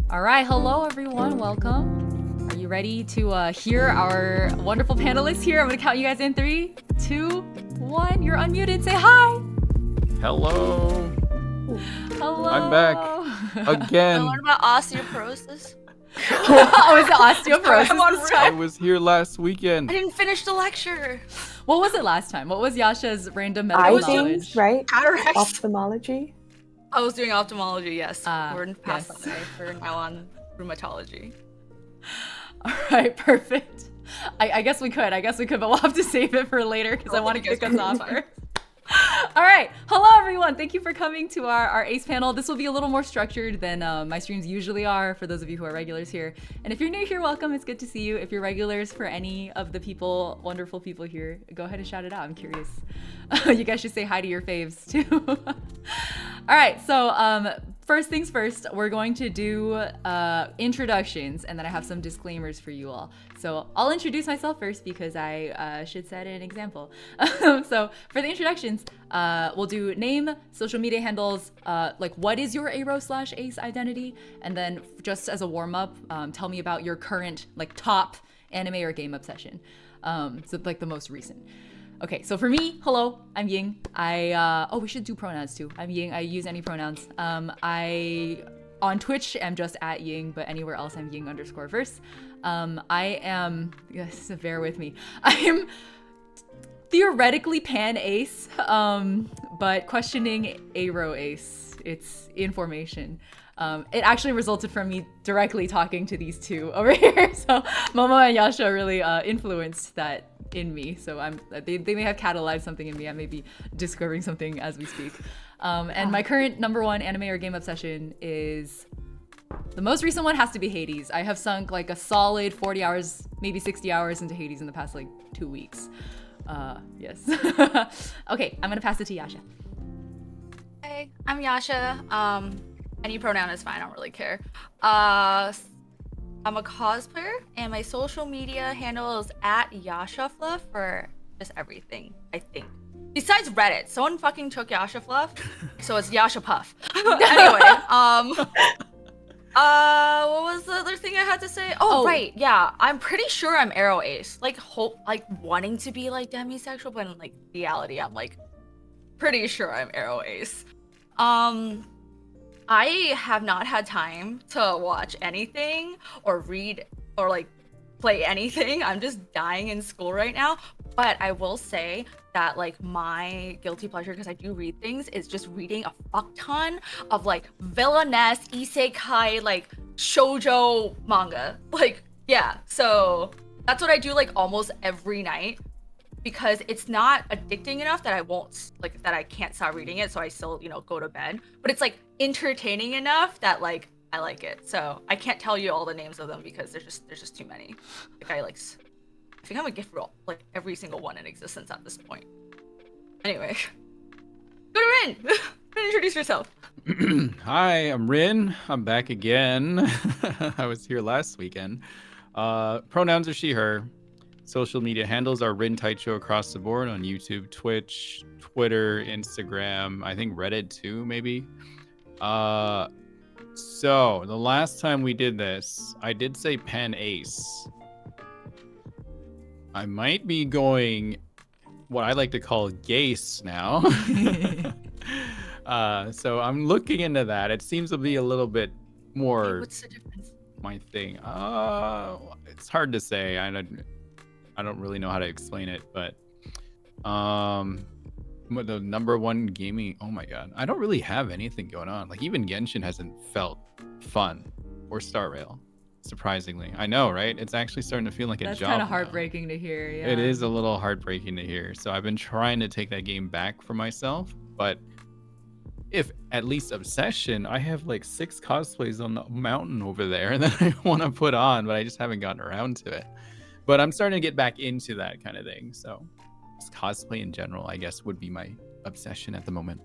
All right, hello everyone, welcome. Are you ready to hear our wonderful panelists here? I'm gonna count you guys in 3, 2, 1. You're unmuted. Say hi. Hello. Hello. I'm back again. What about osteoporosis? Oh, is it osteoporosis this I time? was here last weekend. I didn't finish the lecture. What was it last time? What was Yasha's random medical Eye knowledge? things, right? Cataracts. Ophthalmology. I was doing ophthalmology, yes. We're past yes. that day. We're now on rheumatology. All right, perfect. I guess we could, but we'll have to save it for later because I want to kick us off first. All right, hello everyone. Thank you for coming to our ACE panel. This will be a little more structured than my streams usually are for those of you who are regulars here. And if you're new here, welcome. It's good to see you. If you're regulars for any of the people, wonderful people here, go ahead and shout it out. I'm curious. You guys should say hi to your faves too. All right, so first things first, we're going to do introductions, and then I have some disclaimers for you all. So I'll introduce myself first because I should set an example. So for the introductions, we'll do name, social media handles, like what is your ARO/ACE identity, and then just as a warm-up, tell me about your current like top anime or game obsession. So like the most recent. Okay, so for me, hello, I'm Ying. Oh, we should do pronouns too. I'm Ying. I use any pronouns. I on Twitch am just at Ying, but anywhere else I'm Ying_verse. I am, yes, bear with me. I am theoretically pan ace, but questioning ARO ace. It's in formation. It actually resulted from me directly talking to these two over here. So Momo and Yasha really influenced that in me. So they may have catalyzed something in me. I may be discovering something as we speak. And my current #1 anime or game obsession is, the most recent one has to be Hades. I have sunk like a solid 40 hours, maybe 60 hours into Hades in the past like 2 weeks. Yes. Okay, I'm gonna pass it to Yasha. Hey, I'm Yasha. Any pronoun is fine. I don't really care. I'm a cosplayer, and my social media handle is @YashaFluff for just everything, I think. Besides Reddit, someone fucking took YashaFluff, so it's YashaPuff. Anyway, what was the other thing I had to say? Oh, right, yeah. I'm pretty sure I'm Arrow Ace. Like, wanting to be like demisexual, but in like reality, I'm like pretty sure I'm Arrow Ace. I have not had time to watch anything or read or like play anything. I'm just dying in school right now. But I will say that like my guilty pleasure, because I do read things, is just reading a fuck ton of like villainess, isekai, like shoujo manga. Like, yeah. So that's what I do like almost every night, because it's not addicting enough that I can't stop reading it, so I still, go to bed. But it's like entertaining enough that like I like it. So I can't tell you all the names of them because there's just too many. Like I think I'm a gift for like every single one in existence at this point. Anyway, go to Rin. Introduce yourself. Hi, I'm Rin. I'm back again. I was here last weekend. Pronouns are she, her. Social media handles are Rin Taicho across the board on YouTube, Twitch, Twitter, Instagram, I think Reddit too, maybe. So the last time we did this, I did say Pan Ace. I might be going what I like to call Gace now. So I'm looking into that. It seems to be a little bit more What's the difference? my thing. It's hard to say. I don't really know how to explain it, but the #1 gaming, oh my god, I don't really have anything going on. Like even Genshin hasn't felt fun, or Star Rail, surprisingly. I know, right? It's actually starting to feel like a job. That's kind of now. heartbreaking to hear. Yeah. It is a little heartbreaking to hear. So I've been trying to take that game back for myself, but if at least obsession, I have like 6 cosplays on the mountain over there that I want to put on, but I just haven't gotten around to it. But I'm starting to get back into that kind of thing. So just cosplay in general, I guess, would be my obsession at the moment.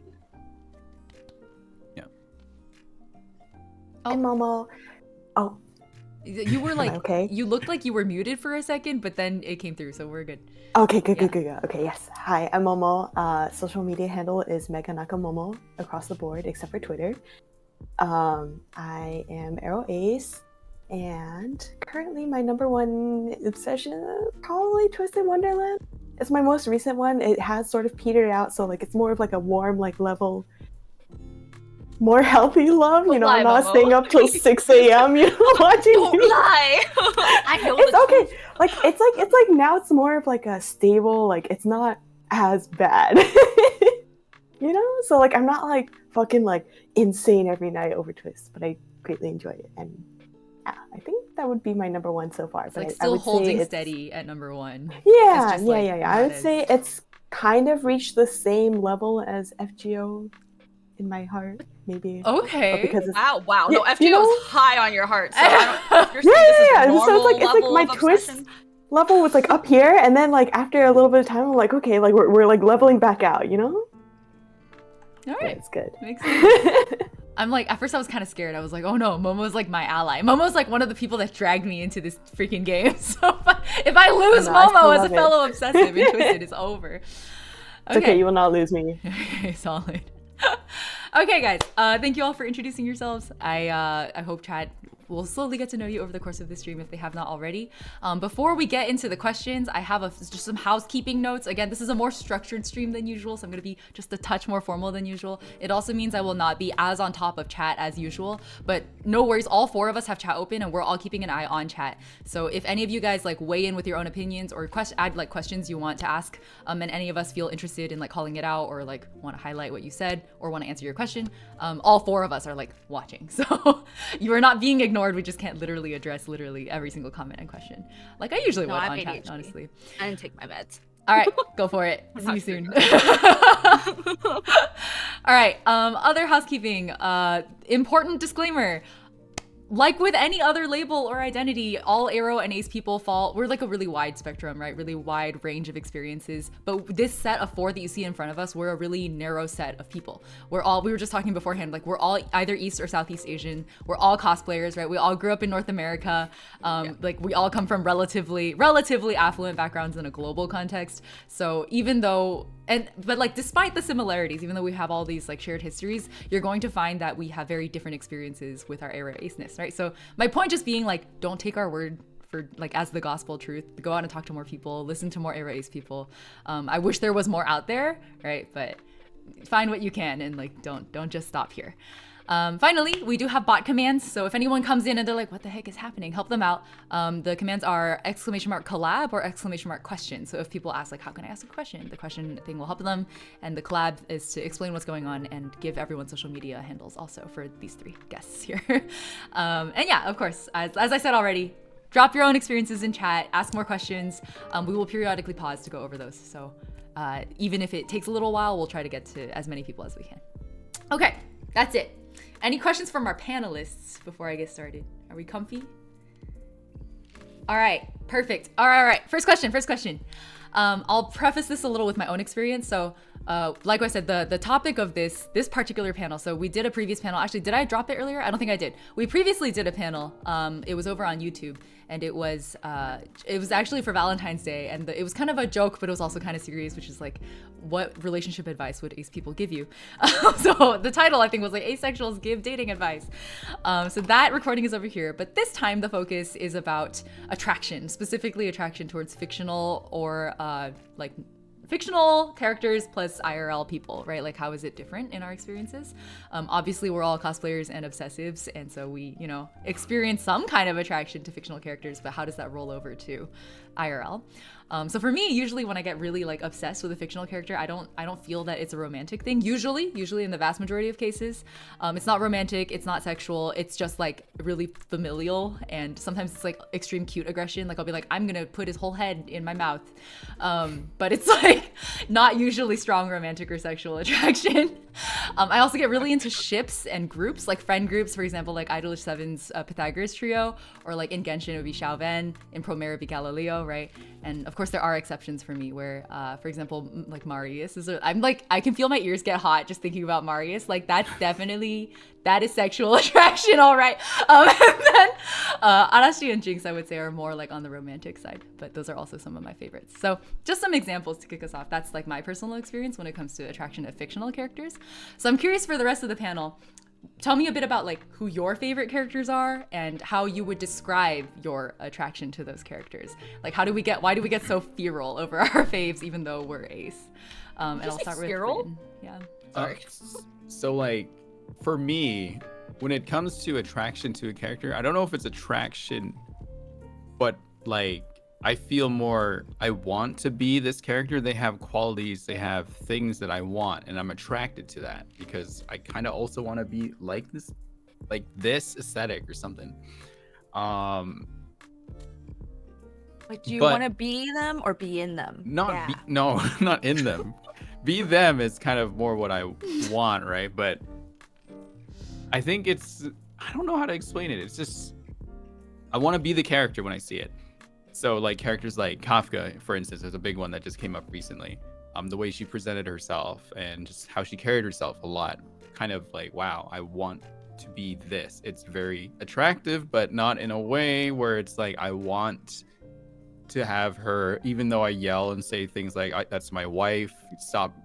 Yeah. Hi, Momo. Oh, You were like, okay. You looked like you were muted for a second, but then it came through, so we're good. Okay, good. Okay, yes. Hi, I'm Momo. Social media handle is Mega Nakamomo across the board, except for Twitter. I am Arrow Ace, and currently my number one obsession probably Twisted Wonderland. It's my most recent one. It has sort of petered out, so like it's more of like a warm like level, more healthy love. You Don't know, lie, I'm not Momo. staying up till 6 a.m. You know, watching. Don't lie. I know It's the okay. truth. Like it's like now it's more of like a stable. Like it's not as bad. You know, so like I'm not like fucking like insane every night over Twist, but I greatly enjoy it, and yeah, I think that would be my number one so far. It's But like I still would say holding it's, steady at number one. yeah, It's just, yeah, like, yeah, yeah. I not would say it's kind of reached the same level as FGO in my heart, maybe. But Okay. because it's Wow. No, you FGO is know, high on your heart. So I don't, if you're yeah, saying this is yeah, a yeah. So normal it's like level my of Twist obsession, level was like up here, and then like after a little bit of time, I'm like, okay, like we're like leveling back out, you know? All Yeah, right. it's good. Makes sense. I'm like, at first I was kind of scared. I was like, oh no, Momo's like my ally. Momo's like one of the people that dragged me into this freaking game. So if I lose No, I still Momo as a love it. fellow obsessive and Twisted, it's over. It's okay, you will not lose me. Okay, solid. Okay, guys. Thank you all for introducing yourselves. I hope chat will slowly get to know you over the course of this stream if they have not already. Before we get into the questions, I have just some housekeeping notes. Again, this is a more structured stream than usual, so I'm gonna be just a touch more formal than usual. It also means I will not be as on top of chat as usual, but no worries. All four of us have chat open, and we're all keeping an eye on chat. So if any of you guys like weigh in with your own opinions or add like questions you want to ask, and any of us feel interested in like calling it out or like want to highlight what you said or want to answer your question, all four of us are like watching. So you are not being ignored. We just can't literally address every single comment and question like I usually would I'm on chat, ADHD. honestly. I didn't take my meds. All right, go for it. See you not soon. sure. All right, other housekeeping. Important disclaimer. Like with any other label or identity, all Arrow and Ace people we're like a really wide spectrum, right? Really wide range of experiences. But this set of four that you see in front of us, we're a really narrow set of people. We were just talking beforehand, like we're all either East or Southeast Asian. We're all cosplayers, right? We all grew up in North America. Like we all come from relatively affluent backgrounds in a global context. So even though, but like despite the similarities, even though we have all these like shared histories, you're going to find that we have very different experiences with our Arrow Aceness, right? So my point just being like, don't take our word for like as the gospel truth. Go out and talk to more people, listen to more Arrow Ace people. I wish there was more out there, right? But find what you can and like don't just stop here. Finally, we do have bot commands. So if anyone comes in and they're like, what the heck is happening? Help them out. The commands are !collab or !question. So if people ask like, how can I ask a question? The question thing will help them. And the collab is to explain what's going on and give everyone social media handles also for these three guests here. And yeah, of course, as I said already, drop your own experiences in chat, ask more questions. We will periodically pause to go over those. So even if it takes a little while, we'll try to get to as many people as we can. Okay, that's it. Any questions from our panelists before I get started? Are we comfy? All right, perfect. All right. First question. I'll preface this a little with my own experience. So, like I said, the topic of this particular panel. So we did a previous panel. Actually, did I drop it earlier? I don't think I did. We previously did a panel. It was over on YouTube, and it was actually for Valentine's Day, and it was kind of a joke, but it was also kind of serious, which is like, what relationship advice would ace people give you? So the title I think was like asexuals give dating advice. So that recording is over here, but this time the focus is about attraction, specifically attraction towards fictional or like fictional characters plus IRL people, right? Like how is it different in our experiences? Obviously we're all cosplayers and obsessives, and so we, experience some kind of attraction to fictional characters, but how does that roll over to IRL? So for me, usually when I get really like obsessed with a fictional character, I don't feel that it's a romantic thing. Usually in the vast majority of cases, it's not romantic, it's not sexual, it's just like really familial, and sometimes it's like extreme cute aggression. Like I'll be like, I'm gonna put his whole head in my mouth, but it's like not usually strong romantic or sexual attraction. I also get really into ships and groups, like friend groups, for example, like Idolish 7's Pythagoras trio, or like in Genshin it would be Xiaoven, in Promare it would be Galileo, right? And of course there are exceptions for me where, for example, like Marius I'm like, I can feel my ears get hot just thinking about Marius. Like that is sexual attraction, all right. And then Arashi and Jinx, I would say, are more like on the romantic side, but those are also some of my favorites. So just some examples to kick us off. That's like my personal experience when it comes to attraction to fictional characters. So I'm curious for the rest of the panel, tell me a bit about like who your favorite characters are and how you would describe your attraction to those characters. Like why do we get so feral over our faves even though we're ace? And I'll start with feral? Bryn. Yeah. Sorry. So like for me, when it comes to attraction to a character, I don't know if it's attraction, but like I feel more I want to be this character. They have qualities, they have things that I want, and I'm attracted to that because I kind of also want to be like this aesthetic or something. Like, do you But- want to be them or be in them? No, not in them. Be them is kind of more what I want, right? But I think I don't know how to explain it. It's just I want to be the character when I see it. So like characters like Kafka, for instance, is a big one that just came up recently. The way she presented herself and just how she carried herself a lot, kind of like, wow, I want to be this. It's very attractive, but not in a way where it's like I want to have her, even though I yell and say things like, that's my wife, stop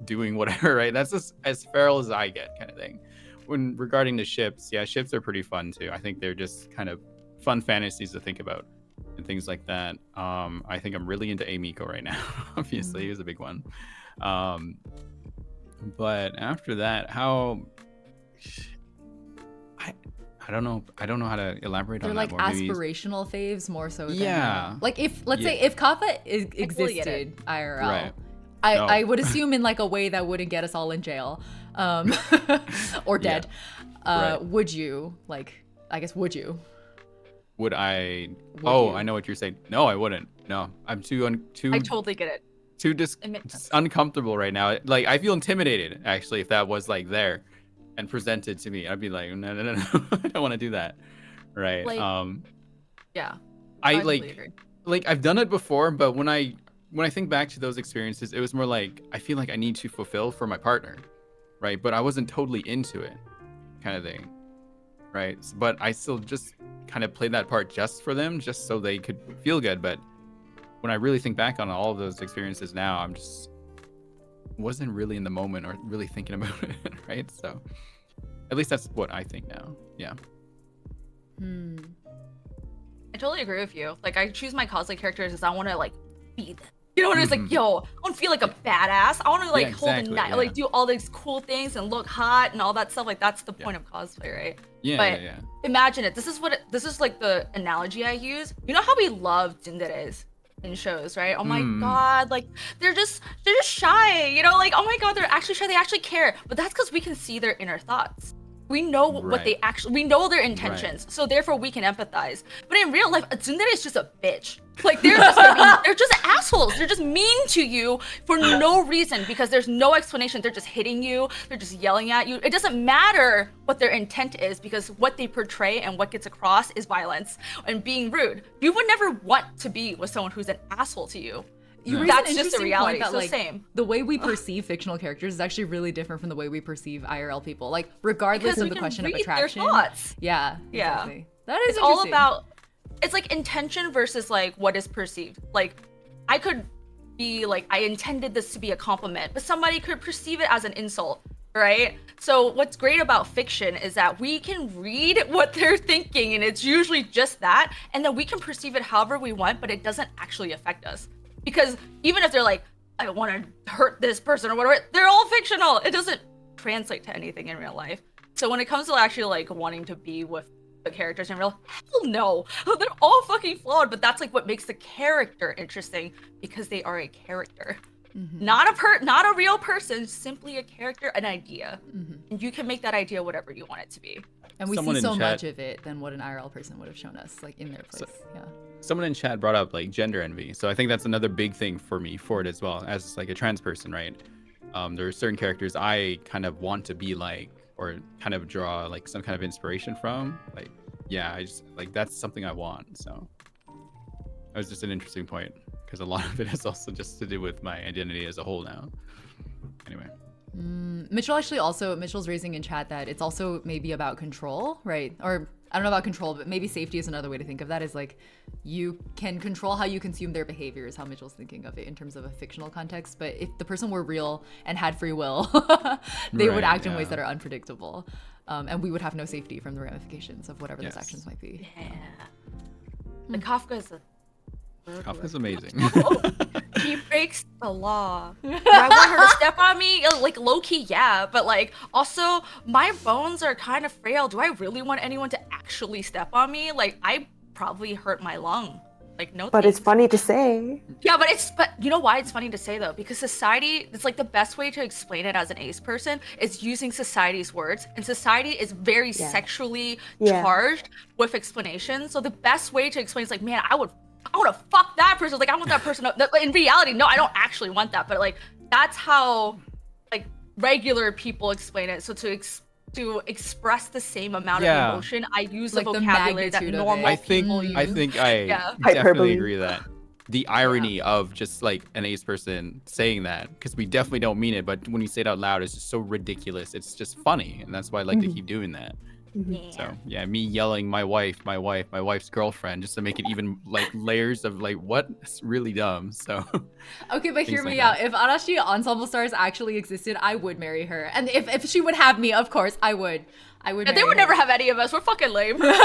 doing whatever, right? That's just as feral as I get, kind of thing. When regarding the ships, yeah, ships are pretty fun too. I think they're just kind of fun fantasies to think about and things like that. I think I'm really into Amiko right now. Obviously, he was a big one. But after that, I don't know. I don't know how to elaborate They're on like that more. Maybe aspirational faves more so than Yeah. like if let's Yeah. say if Kappa totally get existed it. IRL. Right. No. I would assume in like a way that wouldn't get us all in jail or dead. Right. Would you would you? Would I? Would Oh, you? I know what you're saying. No, I wouldn't. No, I'm too I totally get it. too It makes sense. uncomfortable right now. Like I feel intimidated actually if that was like there and presented to me. I'd be like, no, I don't want to do that. Right. Like, Yeah. I completely agree. like I've done it before, but when I think back to those experiences, it was more like I feel like I need to fulfill for my partner, right? But I wasn't totally into it, kind of thing, right? But I still just kind of played that part just for them, just so they could feel good. But when I really think back on all of those experiences now, I'm just wasn't really in the moment or really thinking about it, right? So at least that's what I think now. Yeah. I totally agree with you. Like, I choose my cosplay characters because I want to like be them. You know what it's like, yo, I want to feel like a badass. I want to like hold a exactly, knife, yeah. like do all these cool things and look hot and all that stuff. Like that's the point of cosplay, right? Yeah, But yeah. imagine it. This is like the analogy I use. You know how we love tsunderes in shows, right? Oh my god, like they're just shy. You know, like oh my god, they're actually shy. They actually care. But that's because we can see their inner thoughts. We know what they actually, we know their intentions, so therefore we can empathize. But in real life, a tsundere is just a bitch. Like they're just assholes. They're just mean to you for no reason because there's no explanation. They're just hitting you. They're just yelling at you. It doesn't matter what their intent is because what they portray and what gets across is violence and being rude. You would never want to be with someone who's an asshole to you. You raise That's an just the interesting reality. point that, So like, same. the way we perceive fictional characters is actually really different from the way we perceive IRL people. Like, regardless Because of we the can question of read attraction. their thoughts. Yeah. Yeah. Exactly. That is It's all interesting. about, it's like intention versus like what is perceived. Like I could be like, I intended this to be a compliment, but somebody could perceive it as an insult, right? So what's great about fiction is that we can read what they're thinking and it's usually just that, and then we can perceive it however we want, but it doesn't actually affect us. Because even if they're like, I want to hurt this person or whatever, they're all fictional. It doesn't translate to anything in real life. So when it comes to actually like wanting to be with the characters in real, hell no. They're all fucking flawed, but that's like what makes the character interesting because they are a character. Not a real person, simply a character, an idea. And you can make that idea whatever you want it to be. And we Someone see in so chat- much of it than what an IRL person would have shown us, like in their place. Yeah. Someone in chat brought up like gender envy, so I think that's another big thing for me for it as well as like a trans person, right? There are certain characters I kind of want to be like or kind of draw like some kind of inspiration from. Like, yeah, I just like that's something I want. So that was just an interesting point because a lot of it is also just to do with my identity as a whole now. Anyway. Mitchell's raising in chat that it's also maybe about control, right? Or I don't know about control, but maybe safety is another way to think of that, is like you can control how you consume their behavior is how Mitchell's thinking of it in terms of a fictional context. But if the person were real and had free will, they would act in ways that are unpredictable. And we would have no safety from the ramifications of whatever those actions might be. Yeah. The Kafka's amazing. He breaks the law. Do I want her to step on me? Like, low-key, yeah. But, like, also, my bones are kind of frail. Do I really want anyone to actually step on me? Like, I probably hurt my lung. Like, no But thanks. it's funny to say. Yeah, but you know why it's funny to say, though? Because society, it's like the best way to explain it as an ace person is using society's words. And society is very sexually charged with explanations. So the best way to explain is like, man, I want to fuck that person. Like, I want that person to, in reality, no, I don't actually want that. But like, that's how like regular people explain it. So to express the same amount of emotion, I use like the vocabulary that normal people use. I definitely Hyperbole. agree with that. The irony of just like an ace person saying that, because we definitely don't mean it, but when you say it out loud, it's just so ridiculous. It's just funny, and that's why I like to keep doing that. So yeah, me yelling my wife's girlfriend, just to make it even like layers of like what? It's really dumb. So okay, but hear me out. If Arashi Ensemble Stars actually existed, I would marry her. And if she would have me, of course, I would. Yeah, they would never have any of us. We're fucking lame. Like,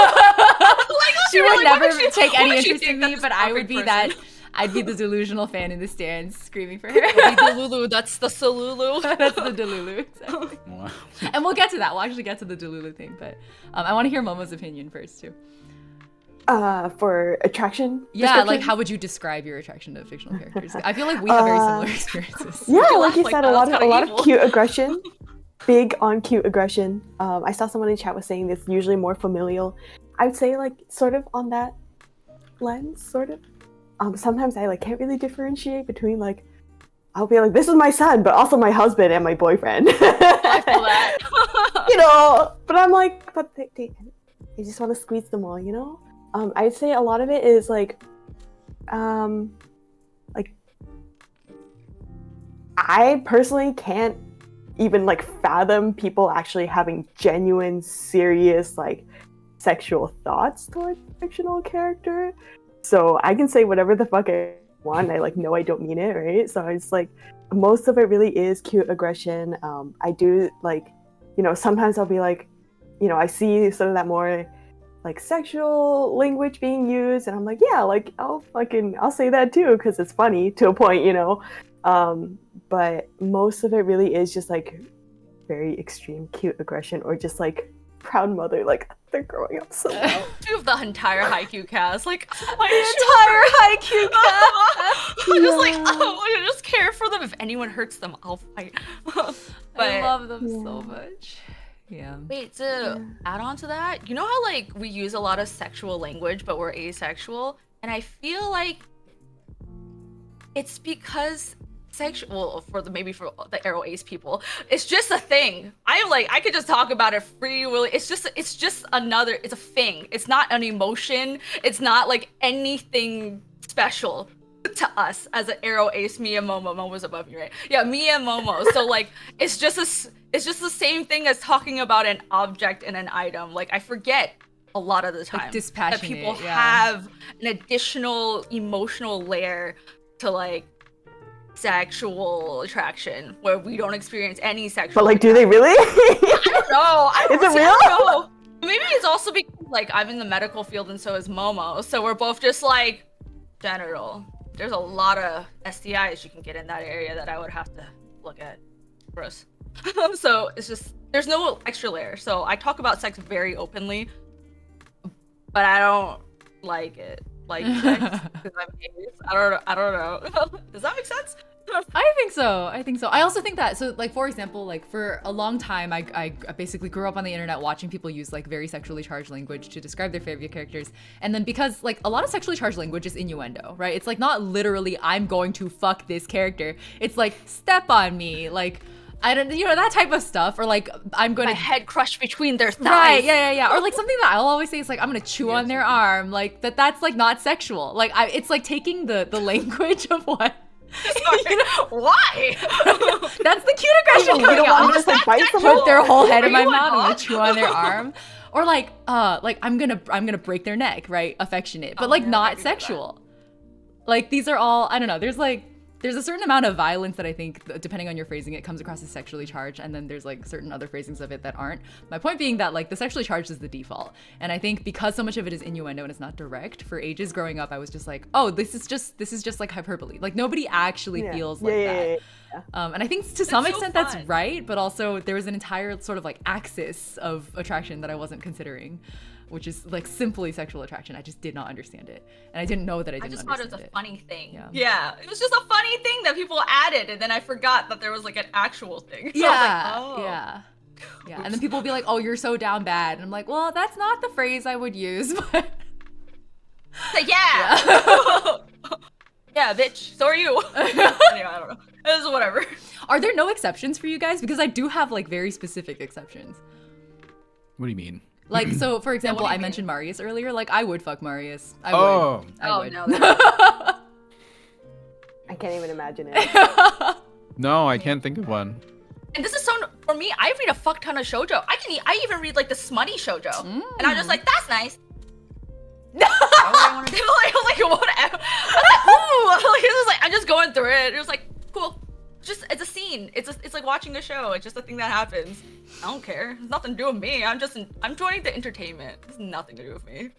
she would never take any interest in me, but I would be that. I'd be the delusional fan in the stands screaming for her. Delulu, that's the Salulu. That's the Delulu. Exactly. wow. And we'll get to that. We'll actually get to the Delulu thing, but I want to hear Momo's opinion first too. For attraction. Yeah, like how would you describe your attraction to fictional characters? I feel like we have very similar experiences. Yeah, like you said, a lot evil. of cute aggression. Big on cute aggression. I saw someone in chat was saying it's usually more familial. I would say like sort of on that lens, sort of. Sometimes I like can't really differentiate between like I'll be like, this is my son, but also my husband and my boyfriend. I feel that. You know, but I'm like, but they just want to squeeze them all, you know? I'd say a lot of it is like I personally can't even like fathom people actually having genuine, serious, like sexual thoughts towards a fictional character. So I can say whatever the fuck I want. I like know I don't mean it, right? So it's like most of it really is cute aggression. I do like, you know, sometimes I'll be like, you know, I see some of that more like sexual language being used, and I'm like, yeah, like I'll say that too because it's funny to a point, you know. But most of it really is just like very extreme cute aggression or just like proud mother, like they're growing up so well. Two of the entire Haikyuu cast, like The entire Haikyuu cast. just like, I just care for them. If anyone hurts them, I'll fight. But I love them so much. Yeah. wait, to add on to that, you know how like we use a lot of sexual language, but we're asexual, and I feel like it's because sexual for the Arrow Ace people, it's just a thing. I could just talk about it freely. It's just it's a thing. It's not an emotion. It's not like anything special to us as an Arrow Ace. Me and Momo. Momo's above me, right? Yeah, me and Momo. So like it's just the same thing as talking about an object and an item. Like I forget a lot of the time that people have an additional emotional layer to like sexual attraction where we don't experience any sexual But like, do they really? I don't know. Is it real? I don't know. Maybe it's also because like I'm in the medical field and so is Momo, so we're both just like genital. There's a lot of STIs you can get in that area that I would have to look at. Gross. So it's just there's no extra layer. So I talk about sex very openly, but I don't like it. Like sex because I'm ace. I don't know. Does that make sense? I think so. I also think that, so like for example, like for a long time I basically grew up on the internet watching people use like very sexually charged language to describe their favorite characters, and then because like a lot of sexually charged language is innuendo, right? It's like not literally I'm going to fuck this character. It's like step on me, like I don't, you know, that type of stuff, or like I'm going My head crushed between their thighs. Right, yeah. Or like something that I'll always say is like I'm gonna chew on their arm, like that's like not sexual. Like it's like taking the language of what. You know, why? That's the cute aggression You coming don't out. want to just like bite someone? Put their whole head in Are my you mouth. I'm gonna on? chew on their arm. Or like I'm gonna break their neck, right? Affectionate, but like yeah, I not do that. sexual. Like these are all, I don't know. There's a certain amount of violence that I think, depending on your phrasing, it comes across as sexually charged, and then there's like certain other phrasings of it that aren't. My point being that like the sexually charged is the default, and I think because so much of it is innuendo and it's not direct. For ages growing up, I was just like, oh, this is just like hyperbole. Like nobody actually feels like that. And I think to some extent that's right, but also there was an entire sort of like axis of attraction that I wasn't considering, which is like simply sexual attraction. I just did not understand it, and I didn't know that I didn't understand it. I just thought it was a funny thing. Yeah. It was just a funny thing that people added, and then I forgot that there was like an actual thing. So Yeah, I was like, oh. yeah. And then people will be like, "Oh, you're so down bad," and I'm like, "Well, that's not the phrase I would use." But Like, yeah. Yeah, bitch. So are you. Anyway, I don't know. It was whatever. Are there no exceptions for you guys? Because I do have like very specific exceptions. What do you mean? Like, so for example, do you I mentioned Marius earlier. Like, I would fuck Marius. I Oh. would. I would. No. I can't even imagine it. No, I can't think of one. And this is so, for me, I read a fuck ton of shoujo. I even read like the smutty shoujo. And I'm just like, that's nice. Why would I want to do like whatever. I was like, ooh, like, it was like, I'm just going through it. It was like, cool. It's a scene. It's like watching a show. It's just a thing that happens. I don't care. It's nothing to do with me. I'm joining the entertainment. It's nothing to do with me.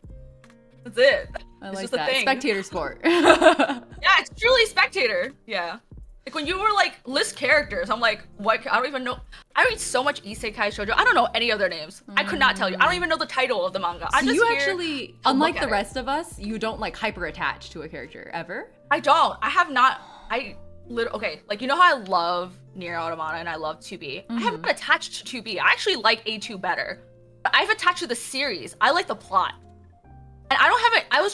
That's it. I It's like just that. a thing. Spectator sport. Yeah, it's truly spectator. Yeah. Like when you were like list characters, I'm like, what? I don't even know. I read so much isekai shoujo. I don't know any of their names. I could not tell you. I don't even know the title of the manga. I'm So just you here actually, to unlike look the at it. rest of us, you don't like hyper attach to a character ever. I don't. I have not. Okay, like you know how I love Nier Automata and I love 2B. I haven't attached to 2B. I actually like A2 better. But I've attached to the series. I like the plot. And I don't have it. I was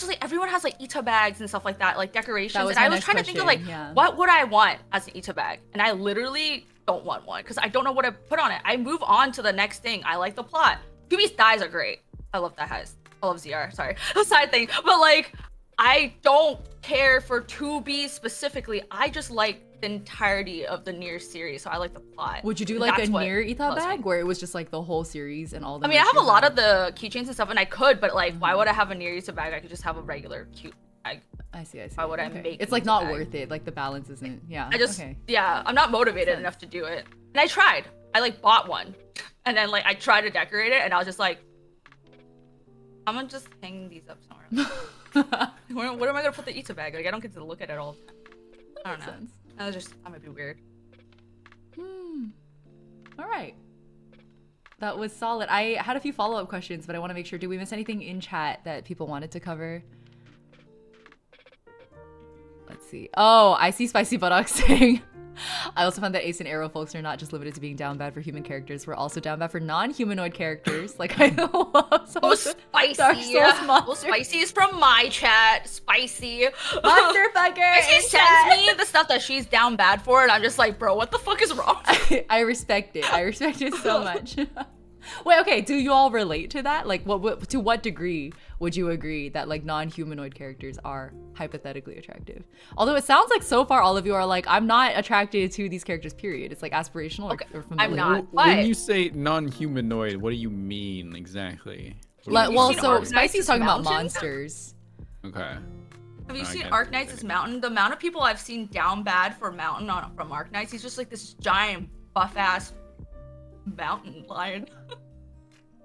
just like, everyone has like Ita bags and stuff like that, like decorations. was And I my was next trying to think of like, question, yeah. what would I want as an Ita bag? And I literally don't want one because I don't know what to put on it. I move on to the next thing. I like the plot. 2B's thighs are great. I love that has. I love ZR. Sorry, a side thing. But like, I don't care for 2B specifically. I just like the entirety of the Nier series, so I like the plot. Would you do And like a that's what Nier Ita loves bag me. where it was just like the whole series and all the I mean, I merch have a you lot had? of the keychains and stuff, and I could, but like, why would I have a Nier Ita bag? I could just have a regular cute bag. I see. Why would I make It's like Ita not bag? worth it. Like the balance isn't. Yeah. I just, Okay. yeah, I'm not motivated Sense. enough to do it. And I tried. I like bought one, and then like I tried to decorate it, and I was just like, I'm gonna just hang these up somewhere. What am I gonna put the Ita bag? Like I don't get to look at it all the time. I don't know. Sense. That might be weird. All right. That was solid. I had a few follow-up questions, but I want to make sure. Did we miss anything in chat that people wanted to cover? Let's see. Oh, I see Spicy Buttocks saying, I also found that Ace and Arrow folks are not just limited to being down bad for human characters. We're also down bad for non-humanoid characters. Like, I love some Oh, of the spicy. Dark Souls Well, monsters. spicy is from my chat. Spicy. Monster fucker. She in sends chat. me the stuff that she's down bad for, and I'm just like, bro, what the fuck is wrong? I respect it. I respect it so much. Wait, okay. Do you all relate to that? Like, to what degree would you agree that like non-humanoid characters are hypothetically attractive? Although it sounds like so far all of you are like, I'm not attracted to these characters. Period. It's like aspirational. Okay, or I'm familiar. not. When But you say non-humanoid, what do you mean exactly? What do Like, you well, mean? so Arknights' Spicy's talking about Mountains? monsters. Okay. have you I seen get it. Arknights' Mountain? The amount of people I've seen down bad for Mountain from Arknights, he's just like this giant buff ass mountain lion.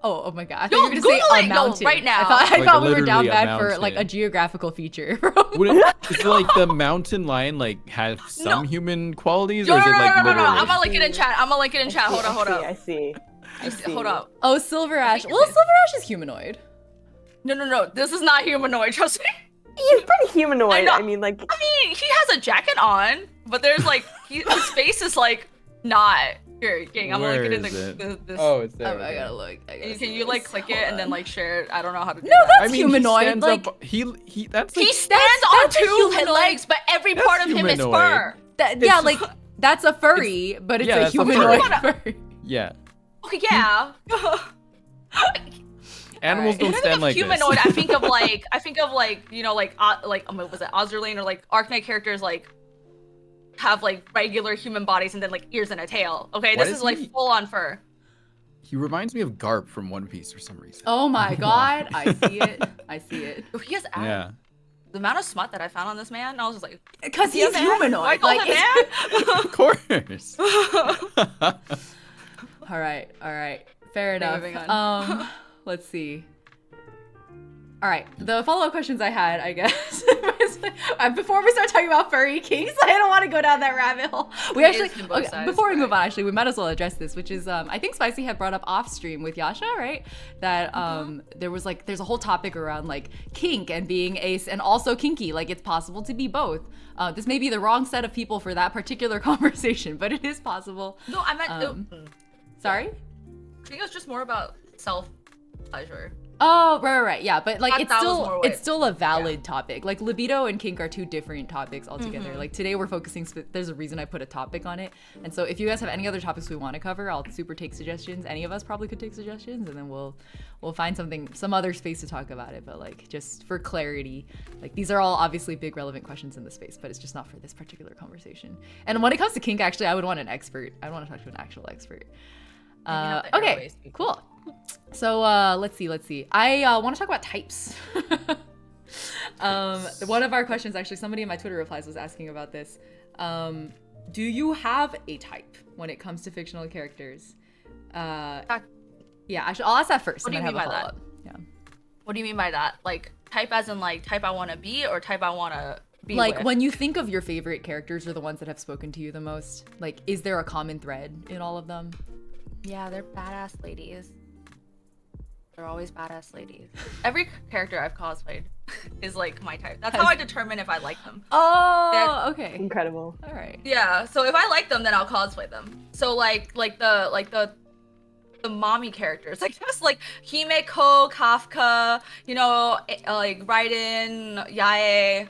Oh my god! I thought Yo, you were gonna say Google a it, no, mountain. right now. I Like, thought we were down literally a bad for like a mountain. geographical feature. Is like the mountain lion like have some human qualities, No, or no, is it no, like no, no, no. literally? I'm gonna link it in chat. I'm gonna link it in chat. Hold up, hold I up. see. Hold up. Oh, Silver Ash. think Well, it's- Silver Ash is humanoid. No. This is not humanoid. Trust me. He's pretty humanoid. know. I mean, like, I mean, he has a jacket on, but there's like his face is like not. Here, gang, I'm gonna Where link it in is it? this. it's there. I okay. gotta look. I gotta Can see you like this. click it Hold and then on. like share it? I don't know how to do No, that. that's I mean, humanoid. He stands Like up. He that's He like, stands on that's a two humanoid. legs, but every That's part of him is humanoid. fur. yeah, like that's a furry, but it's yeah, a that's a humanoid furry. furry. yeah. Okay, yeah. Animals Alright. don't When I think stand of like humanoid, this. I think of like you know like what was it, Ozerlane or like Arknight characters like have like regular human bodies and then like ears and a tail. Okay, Why this does is like he- full on fur. He reminds me of Garp from One Piece for some reason. Oh my god, I see it. I see it. He has abs. Yeah. The amount of smut that I found on this man, I was just like, Because "Yeah, he's man. humanoid. Why call Like, him Of course. all right. Fair Okay, enough. moving on. Let's see. All right, the follow-up questions I had, I guess, before we start talking about furry kinks, I don't want to go down that rabbit hole. We It actually, is in both sides, before we move right. on, actually, we might as well address this, which is, I think Spicy had brought up off stream with Yasha, right? That there's a whole topic around like kink and being ace and also kinky. Like it's possible to be both. This may be the wrong set of people for that particular conversation, but it is possible. no, I meant, Sorry? I think it was just more about self-pleasure. Oh, right. Yeah, but like That was more what- it's still a valid topic. Like libido and kink are two different topics altogether. Like today we're focusing. There's a reason I put a topic on it. And so if you guys have any other topics we want to cover, I'll super take suggestions. Any of us probably could take suggestions, and then we'll find some other space to talk about it. But like just for clarity, like these are all obviously big relevant questions in the space, but it's just not for this particular conversation. And when it comes to kink, actually, I would want an expert. I want to talk to an actual expert. not the Okay, airways people. cool. So let's see. I want to talk about types. One of our questions, actually, somebody in my Twitter replies was asking about this. Do you have a type when it comes to fictional characters? Yeah, actually, I'll ask that first. What and do you then have mean a by that? follow-up. Yeah. What do you mean by that? Like type as in like type I want to be, or type I want to be Like with? when you think of your favorite characters or the ones that have spoken to you the most, like is there a common thread in all of them? Yeah, they're badass ladies. They're always badass ladies. Every character I've cosplayed is like my type. That's how I determine if I like them. Oh, okay. Incredible. All right. Yeah, so if I like them, then I'll cosplay them. So like the mommy characters, like just like Himeko, Kafka, you know, like Raiden, Yae,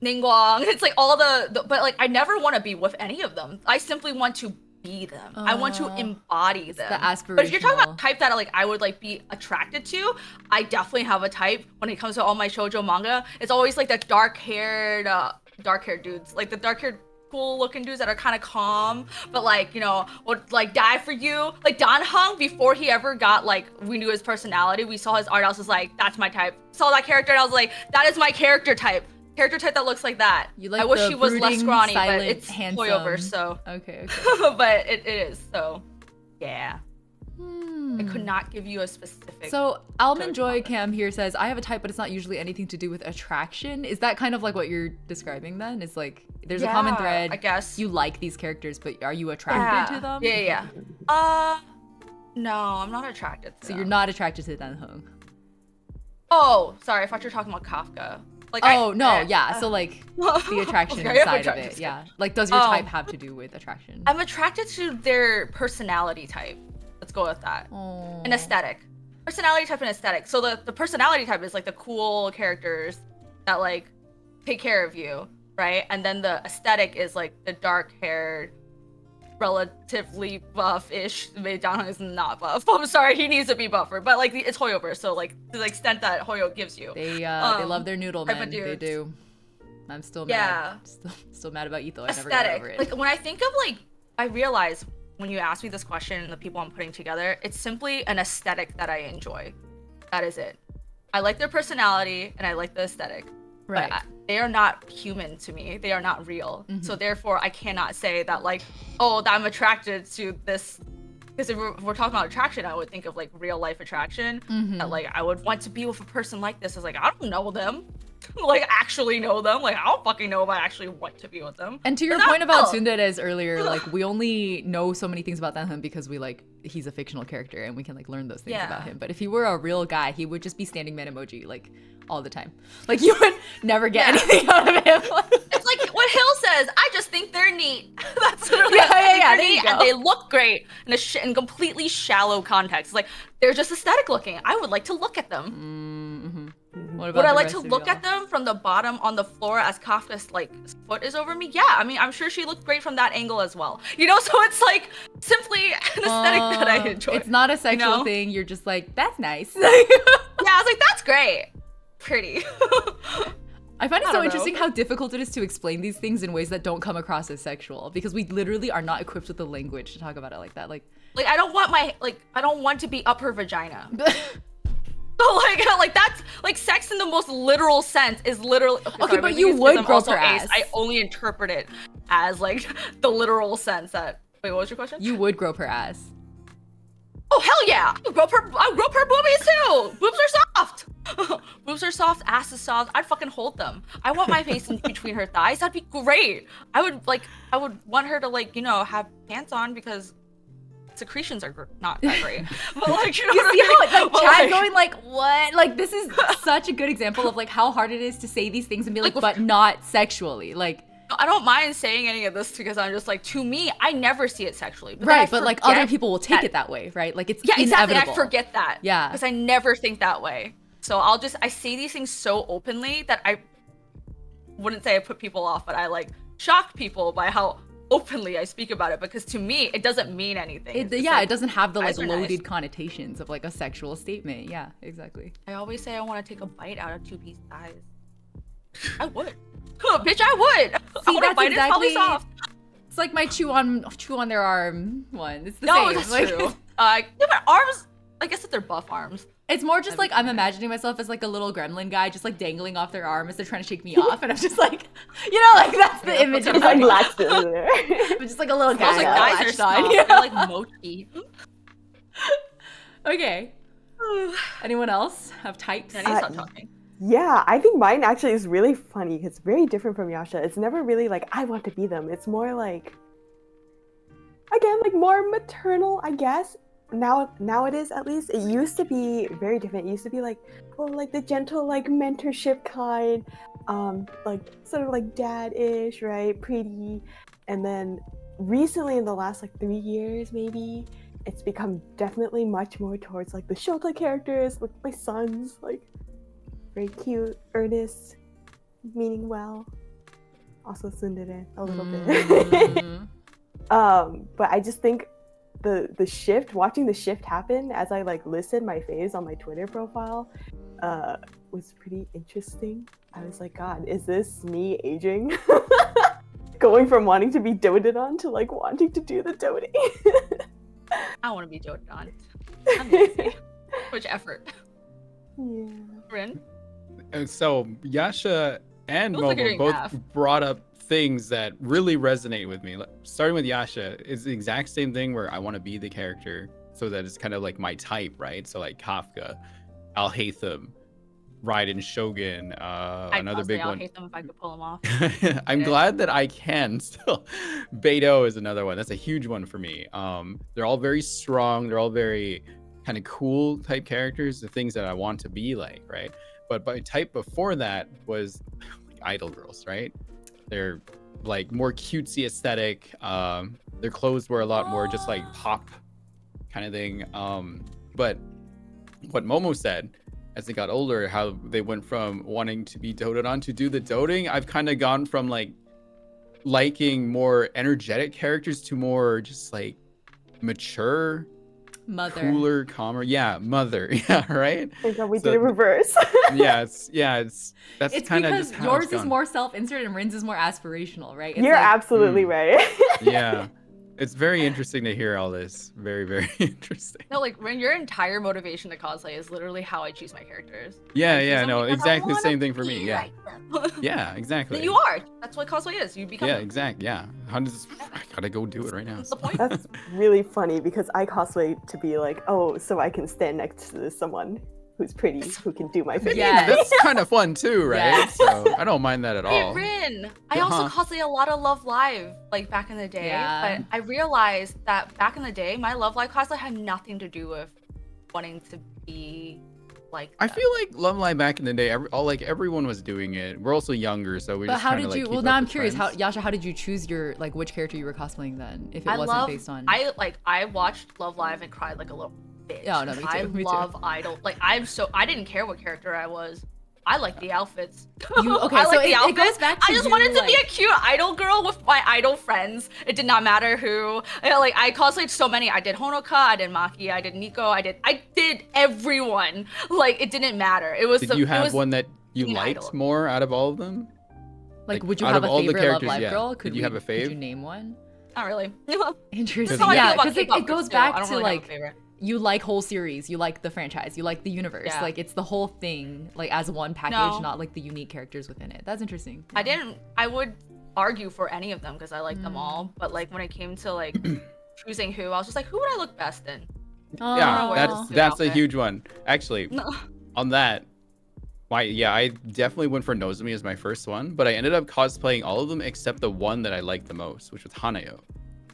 Ningguang. It's like all the but like I never want to be with any of them. I simply want to be them. I want to embody them. the But if you're talking aspirational. about type that like I would like be attracted to, I definitely have a type when it comes to all my shoujo manga. It's always like the dark-haired dudes, like the dark-haired cool-looking dudes that are kind of calm, but like, you know, would like die for you. Like Dan Hung, before he ever got like, we knew his personality, we saw his art, I was just like, that's my type. Saw that character and I was like, that is my character type. Character type that looks like that. You like I wish the he was less brooding, scrawny, but silent, it's handsome. toyover, so. Okay. But it is, so yeah. I could not give you a specific. So Almond Joy comment. Cam here says, I have a type, but it's not usually anything to do with attraction. Is that kind of like what you're describing then? It's like there's a common Yeah, thread. I guess. You like these characters, but are you attracted to them? Yeah. No, I'm not attracted to So them. you're not attracted to Dan Hung. Oh, sorry, I thought you were talking about Kafka. Like, Oh no, yeah. So like the attraction Okay, I'm side of attracted it. to Yeah. Like does your Oh. type have to do with attraction? I'm attracted to their personality type. Let's go with that. Oh. An aesthetic. Personality type and aesthetic. So the personality type is like the cool characters that like take care of you, right? And then the aesthetic is like the dark-haired, relatively buff-ish. Meidana is not buff. I'm sorry, he needs to be buffer. But like it's Hoyover, so like to the extent that Hoyo gives you. They love their noodle type men. of They dudes. do. I'm still Yeah. mad. Still mad about Ito. I never got over Aesthetic. it. Like when I think of like, I realize when you ask me this question and the people I'm putting together, it's simply an aesthetic that I enjoy. That is it. I like their personality and I like the aesthetic. Right. But they are not human to me. They are not real. So therefore, I cannot say that like, oh, that I'm attracted to this. Because if we're talking about attraction, I would think of like real life attraction. That like I would want to be with a person like this. It's like I don't know them, like actually know them. Like I don't fucking know if I actually want to be with them. And to your They're not point about real. Tsunderes earlier, like we only know so many things about him because we like he's a fictional character and we can like learn those things Yeah. about him. But if he were a real guy, he would just be standing man emoji like all the time. Like you would never get anything out of him. It's like what Hill says. I just think they're neat. That's literally Yeah, I think yeah, they're there you neat, and go. they look great in in completely shallow context. Like they're just aesthetic looking. I would like to look at them. What about Would I the like rest to of look y'all? at them from the bottom on the floor as Kafka's like foot is over me? Yeah, I mean I'm sure she looked great from that angle as well. You know, so it's like simply an aesthetic that I enjoy. It's not a sexual know? thing. You're just like, that's nice. Yeah, I was like, that's great. Pretty. I find it I so don't interesting know. how difficult it is to explain these things in ways that don't come across as sexual because we literally are not equipped with the language to talk about it like that. Like, I don't want to be up her vagina. So like that's like sex in the most literal sense is literally Okay, but maybe you it's 'cause would I'm grope also her ace. ass. I only interpret it as like the literal sense that. Wait, what was your question? you would grope her ass. Oh hell yeah! I grope her boobies too. Boobs are soft. Boobs are soft. Ass is soft. I'd fucking hold them. I want my face in between her thighs. That'd be great. I would want her to have pants on because secretions are not that great. But like you know You what see I mean? how like But, Chad going like what? Like this is such a good example of like how hard it is to say these things and be like, but not sexually. Like I don't mind saying any of this because I'm just like, to me, I never see it sexually. But right, but like other people will take that- it that way, right? Like it's Yeah, exactly. inevitable. I forget that. Yeah. Because I never think that way. So I say these things so openly that I wouldn't say I put people off, but I like shock people by how openly I speak about it. Because to me, it doesn't mean anything. It's just, It doesn't have the like eyes are loaded nice. connotations of like a sexual statement. Yeah, exactly. I always say I want to take a bite out of two-piece thighs. I would. Bitch, I would. I want to that's bite it. It's probably exactly- soft. It's like my chew on their arm one. It's the No, same. that's Like, true. Yeah, but arms, I guess if they're buff arms. It's more just like I'm imagining myself as like a little gremlin guy just like dangling off their arm as they're trying to shake me off, and I'm just like, like that's the image. It's of like me. latched in there. I'm just like a little Smells guy like thighs are latched soft. on. They're like mochi. Okay. Anyone else have types? Danny, stop talking. Yeah, I think mine actually is really funny. It's very different from Yasha. It's never really like I want to be them. It's more like, again, like more maternal, I guess. Now it is, at least. It used to be very different. It used to be like, oh, like the gentle like mentorship kind, like sort of like dad-ish, right? Pretty. And then recently, in the last like 3 years, maybe, it's become definitely much more towards like the Shota characters, with my sons, like very cute, earnest, meaning well. Also tsundere a little bit. Mm. But I just think the shift, watching the shift happen as I like listed my faves on my Twitter profile, was pretty interesting. I was like, God, is this me aging? Going from wanting to be doted on to like wanting to do the doting. I want to be doted on. I'm lazy. Which effort? Yeah. Rin? So Yasha and Feels like you're Momo doing both math. brought up things that really resonate with me. Starting with Yasha, it's the exact same thing where I want to be the character, so that it's kind of like my type, right? So like Kafka, Al-Haytham, Raiden Shogun, another big I'll one. hate them if I could pull them off. I'm glad that I can still. Beto is another one. That's a huge one for me. They're all very strong. They're all very kind of cool type characters, the things that I want to be like, right? But my type before that was like idol girls, right? They're like more cutesy aesthetic. Their clothes were a lot more just like pop kind of thing. But what Momo said, as they got older, how they went from wanting to be doted on to do the doting. I've kind of gone from like liking more energetic characters to more just like mature, Mother. cooler, calmer. Yeah, mother. Yeah, right. Thank God we So- did it reverse. That's It's kind of because just how yours it's is gone. more self-insert and Rin's is more aspirational, right? It's You're like, absolutely right. Yeah, it's very interesting to hear all this. Very, very interesting. No, like Rin, your entire motivation to cosplay is literally how I choose my characters. Yeah, I choose yeah, them no, because I exactly the wanna same thing for me. be Yeah, like them. yeah, exactly. You are. That's what cosplay is. You become. Yeah, them. exactly. Yeah, I gotta go do it right now. That's the point. That's really funny because I cosplay to be like, oh, so I can stand next to someone who's pretty, who can do my face. Yeah. That's kind of fun too, right? Yes. So I don't mind that at Hey, all. Rin, I also Uh-huh. cosplay a lot of Love Live, like back in the day. Yeah. But I realized that back in the day, my Love Live cosplay had nothing to do with wanting to be like. I them. feel like Love Live back in the day, everyone was doing it. We're also younger, so we But just how trying did to, like, you? keep Well, up now I'm with curious. How trends. Yasha? How did you choose your like which character you were cosplaying then? If it I wasn't love. based on. I watched Love Live and cried like a little bitch. Oh, no, me too, I me too. love Idol. Like I didn't care what character I was. I like the outfits. Okay, I so like the it outfits. goes back to I just you, wanted to be like- a cute idol girl with my idol friends. It did not matter who. Like I cosplayed so many. I did Honoka, I did Maki, I did Nico, I did everyone. Like it didn't matter. It was. Did you have one that you Being liked idol. more out of all of them? Like, Like, would you out have of a all the favorite Love characters, Live yeah. girl? Did you have a Could you fave? name one? Not really. Interesting. That's how I feel Yeah, about because it K-pop goes too. back I don't to really have a like favorite. you like whole series, you like the franchise, you like the universe. Yeah. Like it's the whole thing, like as one package, No. not like the unique characters within it. That's interesting. I would argue for any of them because I like Mm. them all. But like when it came to like choosing who, I was just like, who would I look best in? Yeah, Oh. that's a Outfit. huge one. Actually, No. on that, I definitely went for Nozomi as my first one, but I ended up cosplaying all of them except the one that I liked the most, which was Hanayo.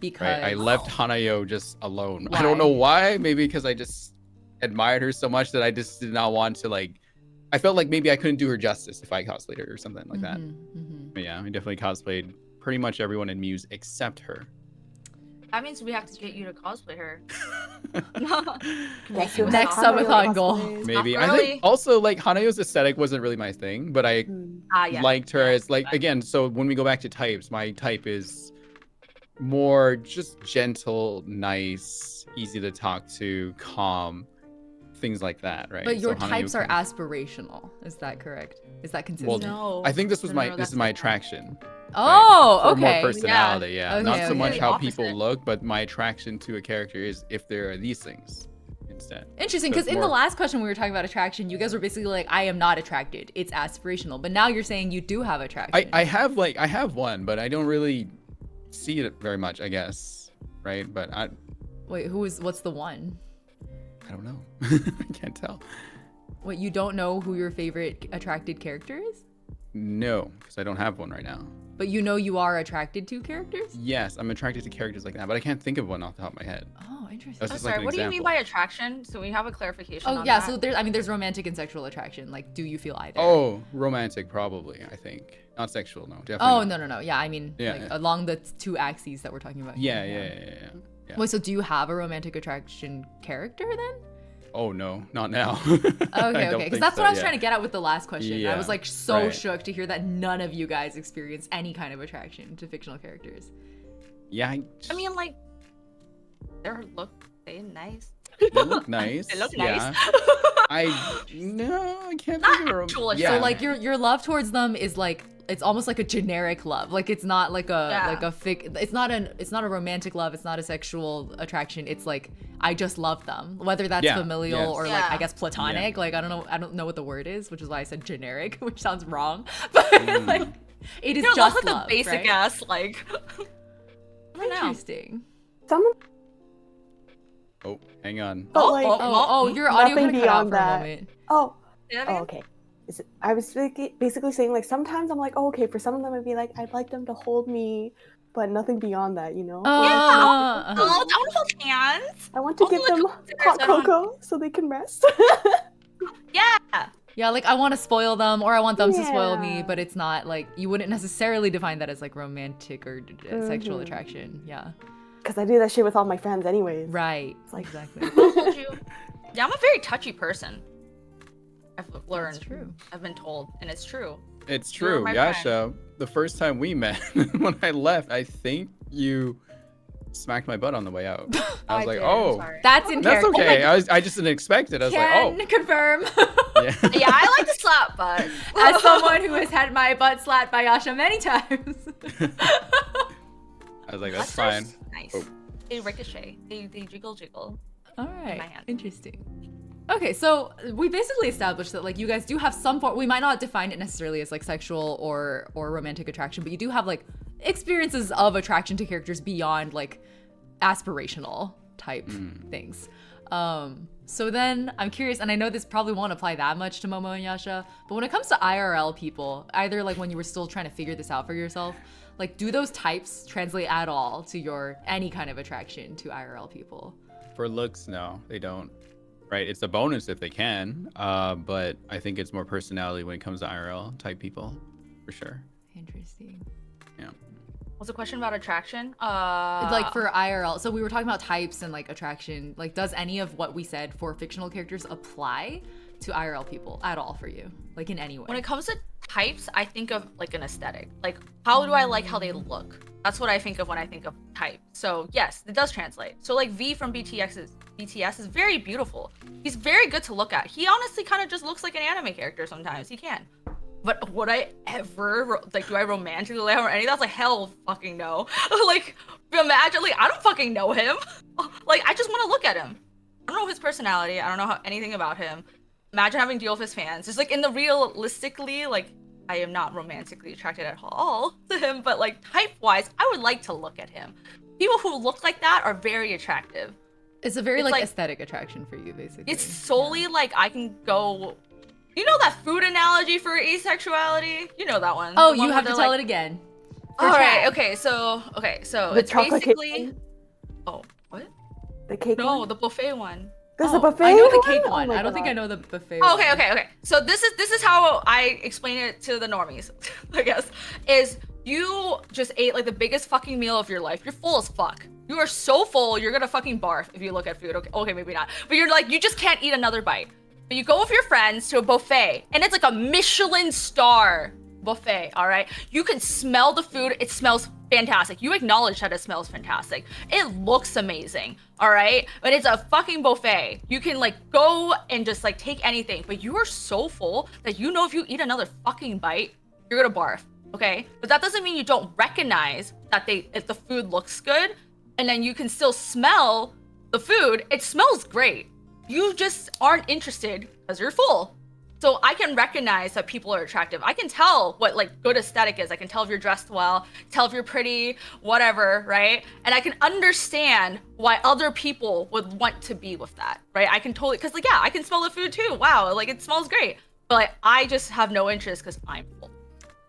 because Right? I left Hanayo just alone. I Why? don't know why. Maybe because I just admired her so much that I just did not want to like. I felt like maybe I couldn't do her justice if I cosplayed her or something like that. But yeah, I definitely cosplayed pretty much everyone in Muse except her. That means we have to get you to cosplay her. Yes, you have Next Hanayo up with Hangul. cosplays. Maybe Not I really. think also like Hanayo's aesthetic wasn't really my thing, but I Yeah. liked her as like again. So when we go back to types, my type is more just gentle, nice, easy to talk to, calm, things like that, right? But your So Hanayo types are kind of- aspirational. Is that correct? Is that Well, consistent? No. I think this was No, my no, this that's is my not. attraction. Oh, For more okay. personality, yeah. Okay, Not so okay. much how Opposite. people look, but my attraction to a character is if there are these things instead. Interesting, So because it's in the more- last question we were talking about attraction, you guys were basically like, I am not attracted. It's aspirational. But now you're saying you do have attraction. I have one, but I don't really see it very much, I guess. Right? But I Wait, what's the one? don't know. I can't tell. Wait, you don't know who your favorite attracted character is? No, because I don't have one right now. But you know you are attracted to characters? Yes, I'm attracted to characters like that, but I can't think of one off the top of my head. Oh, interesting. That's I'm just like sorry. an What do you mean example. by attraction? So we have a clarification. Oh on yeah, that. so there's romantic and sexual attraction. Like, do you feel either? Oh, romantic probably, I think. Not sexual, no. Definitely. Oh not. no. Yeah, I mean Yeah, like yeah. along the two axes that we're talking about. Yeah, here, yeah. Wait, so do you have a romantic attraction character then? Oh no, not now. Okay, because that's what I was trying to get at with the last question. I Yeah, was like so right. shook to hear that none of you guys experience any kind of attraction to fictional characters. Yeah, I mean, like, they nice. they look nice. They look yeah. nice. I can't Not think of a actual yeah. So like your love towards them is like it's almost like a generic love. Like it's not like it's not a romantic love, it's not a sexual attraction. It's like I just love them. Whether that's Yeah, familial yes. or like Yeah. I guess platonic. Like I don't know what the word is, which is why I said generic, which sounds wrong. But like it is You know, just like love, the basic right? ass, like. I don't know. Interesting. Some, Oh, hang on. but like, Oh, your audio Nothing kind of cut out beyond for a that. moment. oh, Say that oh, again? okay. I was basically saying like sometimes I'm like, oh, okay. For some of them, I'd be like, I'd like them to hold me, but nothing beyond that, you know. Oh, I Uh-huh. want to hold hands. I want to Also, give like, them consider hot someone- cocoa so they can rest. Yeah. Yeah, like I want to spoil them or I want them to spoil me, Yeah. but it's not like you wouldn't necessarily define that as like romantic or sexual Mhm. attraction. Yeah. Because I do that shit with all my friends, anyways. Right. It's like- Exactly. I'll hold you. Yeah, I'm a very touchy person. I've learned. That's true. I've been told, and it's true. It's You're true, my Yasha. The first time we met, when I left, I think you smacked my butt on the way out. I was like, did, I'm oh, sorry. That's in that's character. okay. I just didn't expect it. I was Can like, confirm. oh, yeah. Yeah, I like to slap butt. As someone who has had my butt slapped by Yasha many times. I was like, that's Butts are fine. Nice. Oh. They ricochet. They jiggle jiggle. All my right. hand. Interesting. Okay, so we basically established that like you guys do have some form. We might not define it necessarily as like sexual or romantic attraction, but you do have like experiences of attraction to characters beyond like aspirational type things. So then I'm curious, and I know this probably won't apply that much to Momo and Yasha, but when it comes to IRL people, either like when you were still trying to figure this out for yourself, like do those types translate at all to your any kind of attraction to IRL people? For looks, no, they don't. Right, it's a bonus if they can, but I think it's more personality when it comes to IRL type people, for sure. Interesting. Yeah. What's the question about attraction? Like for IRL, so we were talking about types and like attraction. Like, does any of what we said for fictional characters apply to IRL people at all for you? Like in any way? when it comes to types, I think of like an aesthetic. Like, how do I like how they look? That's what I think of when I think of type. So yes, it does translate. So like V from BTS is very beautiful. He's very good to look at. He honestly kind of just looks like an anime character sometimes. He can. But would I ever like do I romantically like him or anything? That's like hell fucking no. Like imagine like I don't fucking know him. Like I just want to look at him. I don't know his personality. I don't know anything about him. Imagine having to deal with his fans. Just like in the realistically, like I am not romantically attracted at all to him, but like type wise, I would like to look at him. People who look like that are very attractive. It's a very like aesthetic attraction for you, basically. It's solely like I can go. You know that food analogy for asexuality? You know that one. Oh, The one you have where to they're tell like, it again. All right. Okay. So The it's chocolate basically. cake Oh, what? The cake No, one? the buffet one. There's a buffet I know the cake one? Oh one. my I don't think I God. know the buffet Oh, one. okay. So this is how I explain it to the normies, I guess. Is you just ate like the biggest fucking meal of your life. You're full as fuck. You are so full, you're gonna fucking barf if you look at food. Okay, maybe not. But you're like, you just can't eat another bite. But you go with your friends to a buffet, and it's like a Michelin star buffet, all right? You can smell the food. It smells fantastic. You acknowledge that it smells fantastic. It looks amazing, all right? But it's a fucking buffet. You can like go and just like take anything, but you are so full that you know if you eat another fucking bite, you're gonna barf, okay? But that doesn't mean you don't recognize that if the food looks good, and then you can still smell the food. It smells great. You just aren't interested because you're full. So I can recognize that people are attractive. I can tell what like good aesthetic is. I can tell if you're dressed well, tell if you're pretty, whatever, right? And I can understand why other people would want to be with that, right? I can totally, because like, yeah, I can smell the food too. Wow, like it smells great. But like, I just have no interest because I'm full.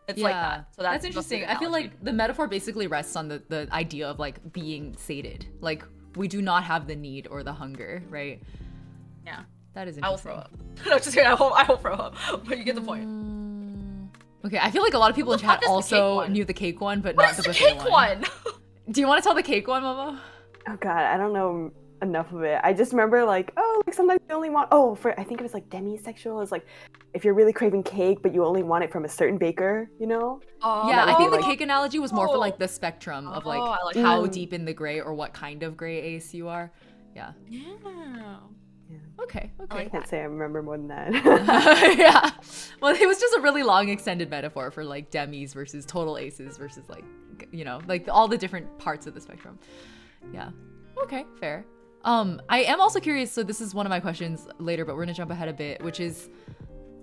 It's like that. So that's interesting. I feel like the metaphor basically rests on the idea of like being sated. Like we do not have the need or the hunger, right? Yeah. That is I will interesting. throw up. No, just kidding. I will throw up. But you get the point. Okay, I feel like a lot of people in What the fuck chat is the also cake one? knew the cake one, but What not is the the buffet cake one? Do you want to tell the cake one, Momo? Oh god, I don't know enough of it. I just remember like, oh, like sometimes you only want I think it was like demisexual. It's like if you're really craving cake, but you only want it from a certain baker, you know? Yeah, I think the like- cake analogy was more for like the spectrum of like, I like how that. deep in the gray or what kind of gray ace you are. Yeah. Yeah. Okay. I Okay. like I can't say I remember more than that. Yeah. Well, it was just a really long extended metaphor for like demis versus total aces versus like, you know, like all the different parts of the spectrum. Yeah. Okay, fair. I am also curious, so this is one of my questions later, but we're gonna jump ahead a bit, which is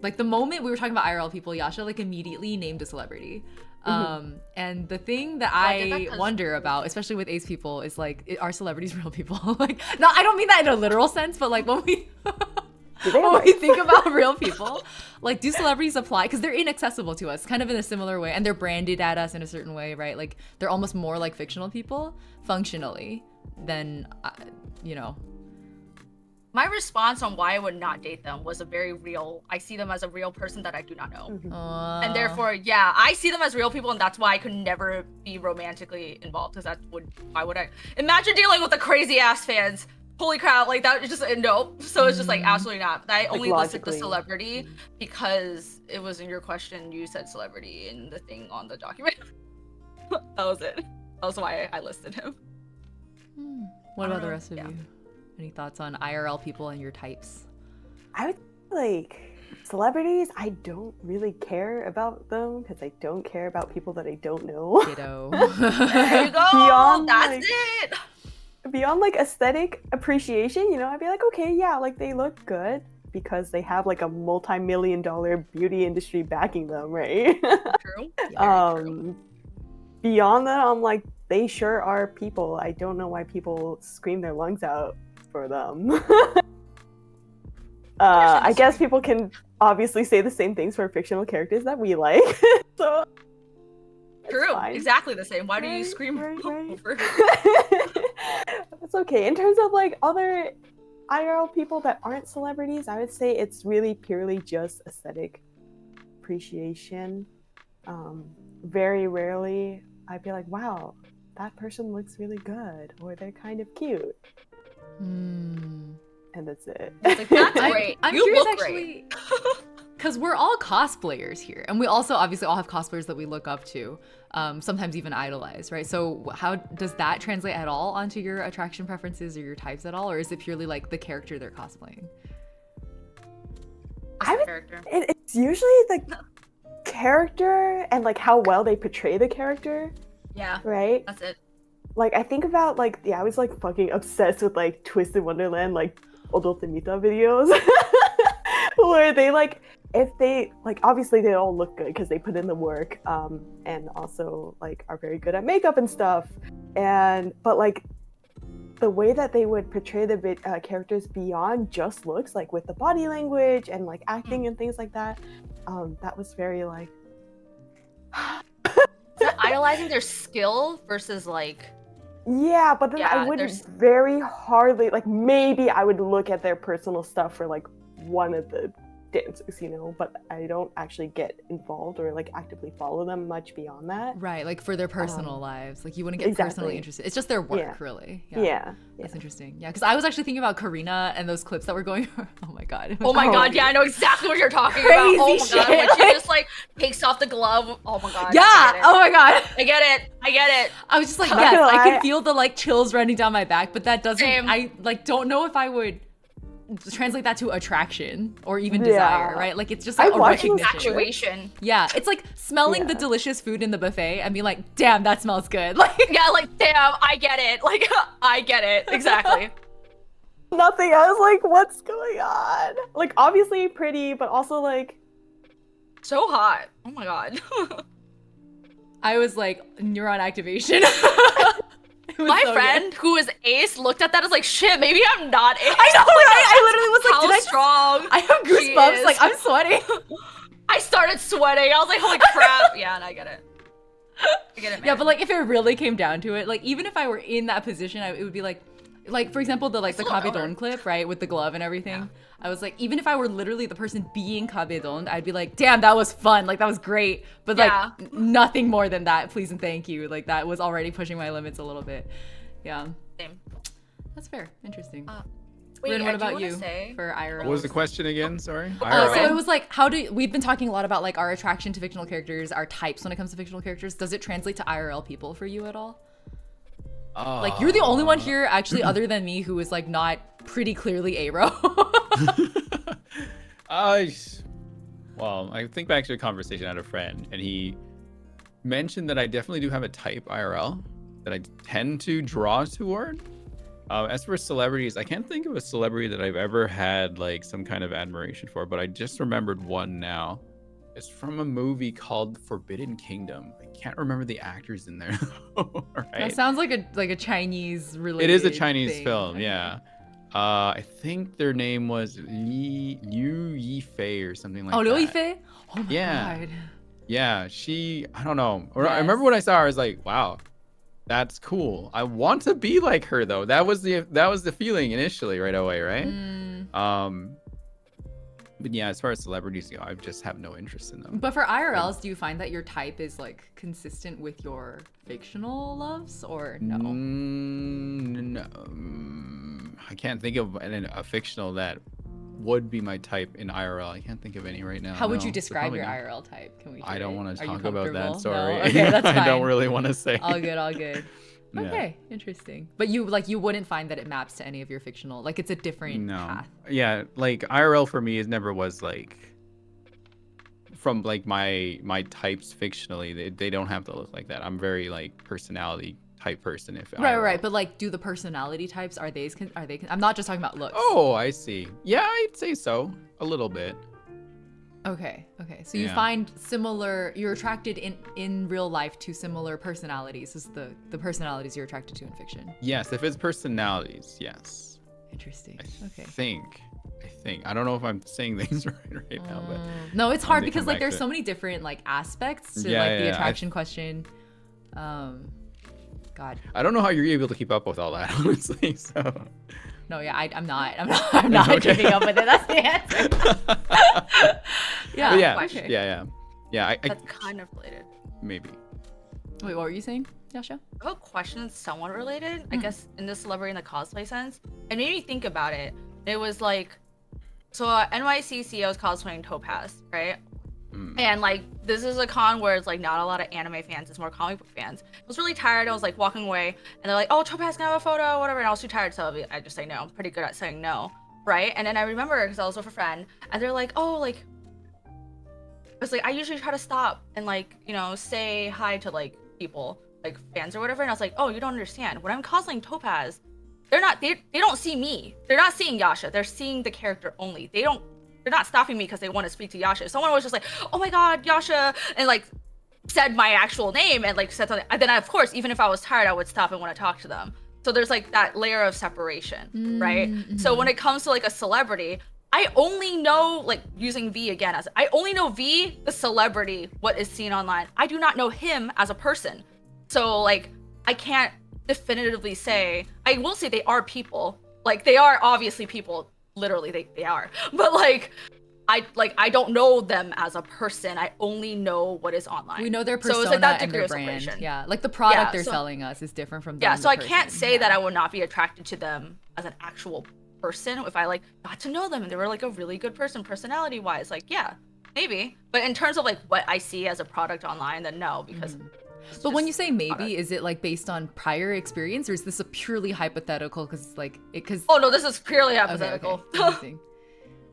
like the moment we were talking about IRL people, Yasha like immediately named a celebrity. And the thing that I wonder about, especially with ace people, is like, are celebrities real people? Like, no, I don't mean that in a literal sense, but like when we when we think about real people, like, do celebrities apply? Because they're inaccessible to us, kind of in a similar way, and they're branded at us in a certain way, right? Like, they're almost more like fictional people functionally than, you know. My response on why I would not date them was a very real. I see them as a real person that I do not know, and therefore, yeah, I see them as real people, and that's why I could never be romantically involved. Because why would I imagine dealing with the crazy ass fans? Holy crap, like that is just a no. So it's just like absolutely not. I only listed the celebrity because it was in your question. You said celebrity in the thing on the document. That was it. That was why I listed him. What about the rest of you? Any thoughts on IRL people and your types? I would like celebrities. I don't really care about them because I don't care about people that I don't know. Ditto. There you go. Beyond, That's like- it. Beyond like aesthetic appreciation, you know, I'd be like, okay, yeah, like they look good because they have like a multi-million-dollar beauty industry backing them, right? True. True. Beyond that, I'm like, they sure are people. I don't know why people scream their lungs out for them. I guess people can obviously say the same things for fictional characters that we like. So True. fine. Exactly the same. Why do you scream right. over? That's okay. In terms of like other IRL people that aren't celebrities, I would say it's really purely just aesthetic appreciation. Very rarely I'd be like, wow, that person looks really good, or they're kind of cute. And that's it. It's like, that's great. I'm You curious look actually, because we're all cosplayers here, and we also obviously all have cosplayers that we look up to, sometimes even idolize, right? So how does that translate at all onto your attraction preferences or your types at all, or is it purely like the character they're cosplaying? Character. It's usually the character and like how well they portray the character, Yeah, right? that's it. Like I think about like I was like fucking obsessed with like Twisted Wonderland like Odotemita videos where they like if they like obviously they all look good because they put in the work and also like are very good at makeup and stuff but like the way that they would portray the characters beyond just looks like with the body language and like acting and things like that that was very like Idolizing their skill versus like yeah, but then I would very hardly like maybe I would look at their personal stuff for like one of the dancers, you know, but I don't actually get involved or like actively follow them much beyond that. Right, like for their personal lives. Like you wouldn't get personally interested. It's just their work, really. Yeah. That's interesting. Yeah, because I was actually thinking about Karina and those clips that were going. Oh my god. Oh my god, yeah, I know exactly what you're talking about. Oh my god, when she just like takes off the glove. Oh my god. Yeah. Oh my god. I get it. I was just like, yes, I can feel the like chills running down my back, but that doesn't. Same. I like don't know if I would translate that to attraction or even desire, right? Like it's just like a recognition. Infatuation. Yeah, it's like smelling the delicious food in the buffet and being like, damn, that smells good. Like yeah, like damn, I get it. Like I get it exactly. Nothing. I was like, what's going on? Like obviously pretty, but also like so hot. Oh my god. I was like neuron activation. My friend who is ace looked at that as like, shit, maybe I'm not ace. I know, right? I literally was like, how strong. I have goosebumps. Like, I'm sweating. I started sweating. I was like, holy crap. Yeah, and I get it. I get it, man. Yeah, but like, if it really came down to it, like, even if I were in that position, it would be like, for example, the Kabedon clip, right, with the glove and everything. Yeah. I was like, even if I were literally the person being Kabedon, I'd be like, damn, that was fun. Like, that was great. But like, nothing more than that, please and thank you. Like, that was already pushing my limits a little bit. Yeah. Same. That's fair. Interesting. Wait, Rin, what about you say... for IRL? What was the question again? Sorry. So it was like, we've been talking a lot about like our attraction to fictional characters, our types when it comes to fictional characters. Does it translate to IRL people for you at all? Like you're the only one here actually other than me who is like not pretty clearly Aero. Well, I think back to a conversation I had a friend and he mentioned that I definitely do have a type IRL that I tend to draw toward. As for celebrities, I can't think of a celebrity that I've ever had like some kind of admiration for, but I just remembered one now. It's from a movie called Forbidden Kingdom. I can't remember the actors in there. Right? That sounds like a Chinese related. It is a Chinese thing. film, okay. Yeah. I think their name was Liu Yifei or something like that. Liu Yifei? Oh my god. Yeah, I don't know. Yes. I remember when I saw her, I was like, wow, that's cool. I want to be like her though. That was the feeling initially right away, right? But yeah, as far as celebrities go, I just have no interest in them. But for IRLs, do you find that your type is like consistent with your fictional loves or no? No. I can't think of a fictional that would be my type in IRL. I can't think of any right now. How would you describe your IRL type? Can we? I don't want to talk about that. Sorry. No? Okay, that's fine. I don't really want to say. All good. Okay, interesting. But you wouldn't find that it maps to any of your fictional, like it's a different path. Yeah, like IRL for me never was like from like my types fictionally. They don't have to look like that. I'm very like personality type person. If right. But like, do the personality types are they? I'm not just talking about looks. Oh, I see. Yeah, I'd say so a little bit. Okay. So you find you're attracted in real life to similar personalities as the personalities you're attracted to in fiction. Yes, if it's personalities, yes. Interesting. I think. I don't know if I'm saying things right now, but no, it's hard because like there's so many different like aspects to the attraction question. God. I don't know how you're able to keep up with all that, honestly. So. No, yeah, I'm not keeping up with it. That's the answer. Yeah. That's kind of related. Maybe. Wait, what were you saying, Yasha? I have a question that's somewhat related. I guess in the celebrity and the cosplay sense. It made me think about it. It was like, so NYC CEO is cosplaying Topaz, right? And like, this is a con where it's like not a lot of anime fans, it's more comic book fans. I was really tired. I was like walking away and they're like, oh, Topaz can have a photo, whatever. And I was too tired, so I just say no. I'm pretty good at saying no, right? And then I remember because I was with a friend and they're like, oh, like, Because like I usually try to stop and like, you know, say hi to like people, like fans or whatever, and I was like, oh, you don't understand. When I'm cosplaying Topaz, they don't see me. They're not seeing Yasha. They're seeing the character only. They're not stopping me because they want to speak to Yasha. If someone was just like, oh my god, Yasha, and like said my actual name and like said something, then I, of course, even if I was tired, I would stop and want to talk to them. So there's like that layer of separation, right? So when it comes to like a celebrity, I only know, like using V again, as I only know V, the celebrity, what is seen online. I do not know him as a person. So like I can't definitively say, I will say they are people. Like they are obviously people, literally they are. But like I don't know them as a person. I only know what is online. We know their persona, so it's like that and their brand. Separation. Yeah, like the product they're selling us is different from them. Yeah, so I can't say that I would not be attracted to them as an actual person if I like got to know them and they were like a really good person personality wise. Like yeah, maybe. But in terms of like what I see as a product online, then no, because But when you say maybe, is it like based on prior experience, or is this a purely hypothetical? Because oh no, this is purely hypothetical. Okay.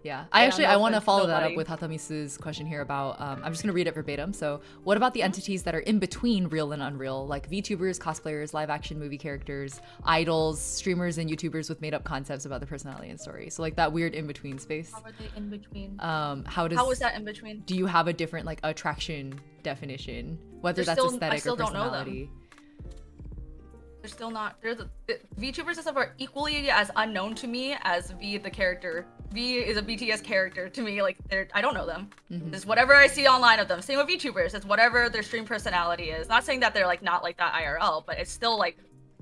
Yeah, I want to follow that up with Hatamisu's question here about, I'm just going to read it verbatim. So what about the entities that are in between real and unreal, like VTubers, cosplayers, live action movie characters, idols, streamers, and YouTubers with made up concepts about their personality and story? So like that weird in-between space. How are they in between? How is that in between? Do you have a different like attraction definition, whether that's aesthetic or personality? They're still not. The VTubers and stuff are equally as unknown to me as V the character. V is a BTS character to me. Like I don't know them. It's whatever I see online of them. Same with VTubers. It's whatever their stream personality is. Not saying that they're like not like that IRL, but it's still like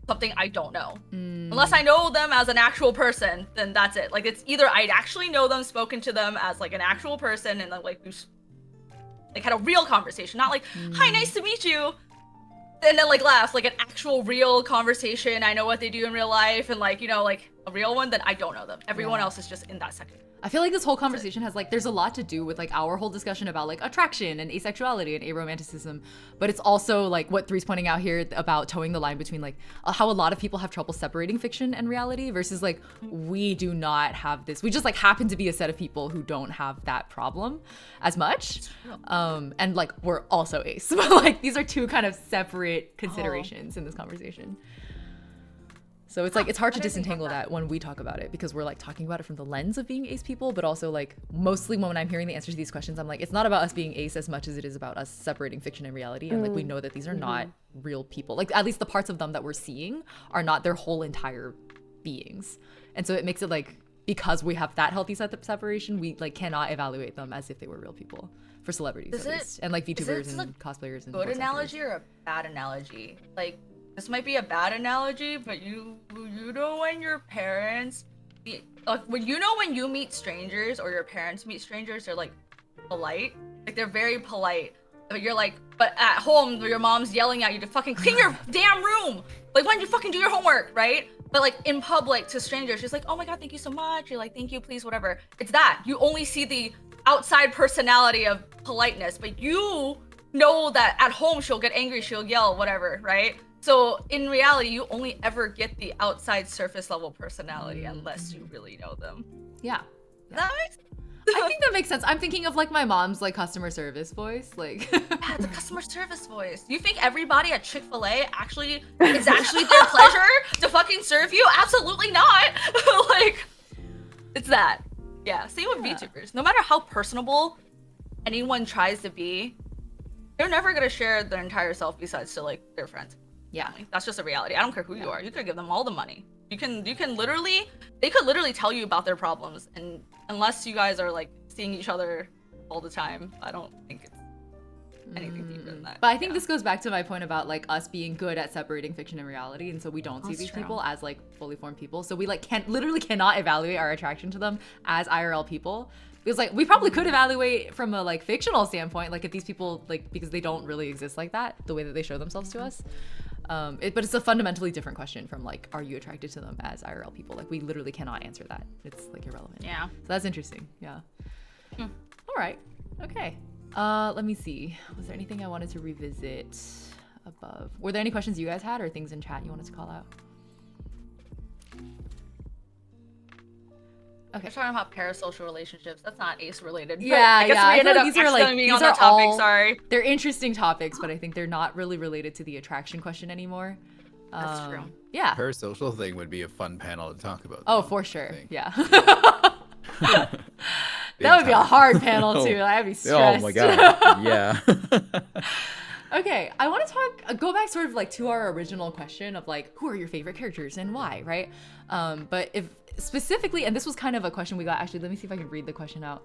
something I don't know. Unless I know them as an actual person, then that's it. Like it's either I'd actually know them, spoken to them as like an actual person, and then like had a real conversation, not like hi, nice to meet you. And then like laugh, like an actual real conversation. I know what they do in real life and like, you know, like a real one, then I don't know them. Everyone else is just in that second. I feel like this whole conversation has like, there's a lot to do with like our whole discussion about like attraction and asexuality and aromanticism, but it's also like what Three's pointing out here about towing the line between like how a lot of people have trouble separating fiction and reality versus like we do not have this. We just like happen to be a set of people who don't have that problem as much. And like we're also ace, but like these are two kind of separate considerations in this conversation. So it's like, it's hard to disentangle that when we talk about it because we're like talking about it from the lens of being ace people, but also like mostly when I'm hearing the answers to these questions, I'm like, it's not about us being ace as much as it is about us separating fiction and reality. And like, we know that these are not real people. Like at least the parts of them that we're seeing are not their whole entire beings. And so it makes it like, because we have that healthy separation, we like cannot evaluate them as if they were real people for celebrities at least. And like VTubers and cosplayers. And good analogy or a bad analogy? Like, this might be a bad analogy, but you know when your parents, when you meet strangers or your parents meet strangers, they're like polite, like they're very polite. But you're like, but at home, your mom's yelling at you to fucking clean your damn room. Like, why don't you fucking do your homework, right? But like in public to strangers, she's like, oh my god, thank you so much. You're like, thank you, please, whatever. It's that you only see the outside personality of politeness, but you know that at home she'll get angry, she'll yell, whatever, right? So in reality, you only ever get the outside surface level personality unless you really know them. Yeah. That makes sense. I think that makes sense. I'm thinking of like my mom's like customer service voice, like yeah, the customer service voice. You think everybody at Chick-fil-A actually is actually their pleasure to fucking serve you? Absolutely not. Like, it's that. Yeah, same with VTubers. No matter how personable anyone tries to be, they're never gonna share their entire self besides to like their friends. Yeah, that's just a reality. I don't care who you are. You could give them all the money. You can literally, they could literally tell you about their problems, and unless you guys are like seeing each other all the time, I don't think it's anything deeper than that. But I think this goes back to my point about like us being good at separating fiction and reality, and so we don't see these people as like fully formed people. So we like literally cannot evaluate our attraction to them as IRL people. Because like we probably could evaluate from a like fictional standpoint, like if these people like, because they don't really exist like that, the way that they show themselves to us. But it's a fundamentally different question from like, are you attracted to them as IRL people? Like we literally cannot answer that. It's like irrelevant. Yeah. So that's interesting. Yeah. All right. Okay. Let me see. Was there anything I wanted to revisit above? Were there any questions you guys had or things in chat you wanted to call out? We're talking about parasocial relationships. That's not ace related. Yeah, I guess yeah. we ended up these are like being these on are that topic. all Sorry. they're interesting topics, but I think they're not really related to the attraction question anymore. That's true. Yeah. Parasocial thing would be a fun panel to talk about. Oh, though, for I sure. think. Yeah. Big That would be a time. hard panel too. I'd be stressed. Oh my god. Yeah. Okay, I want to go back sort of like to our original question of like, who are your favorite characters and why, right? But if specifically, and this was kind of a question we got, actually, let me see if I can read the question out.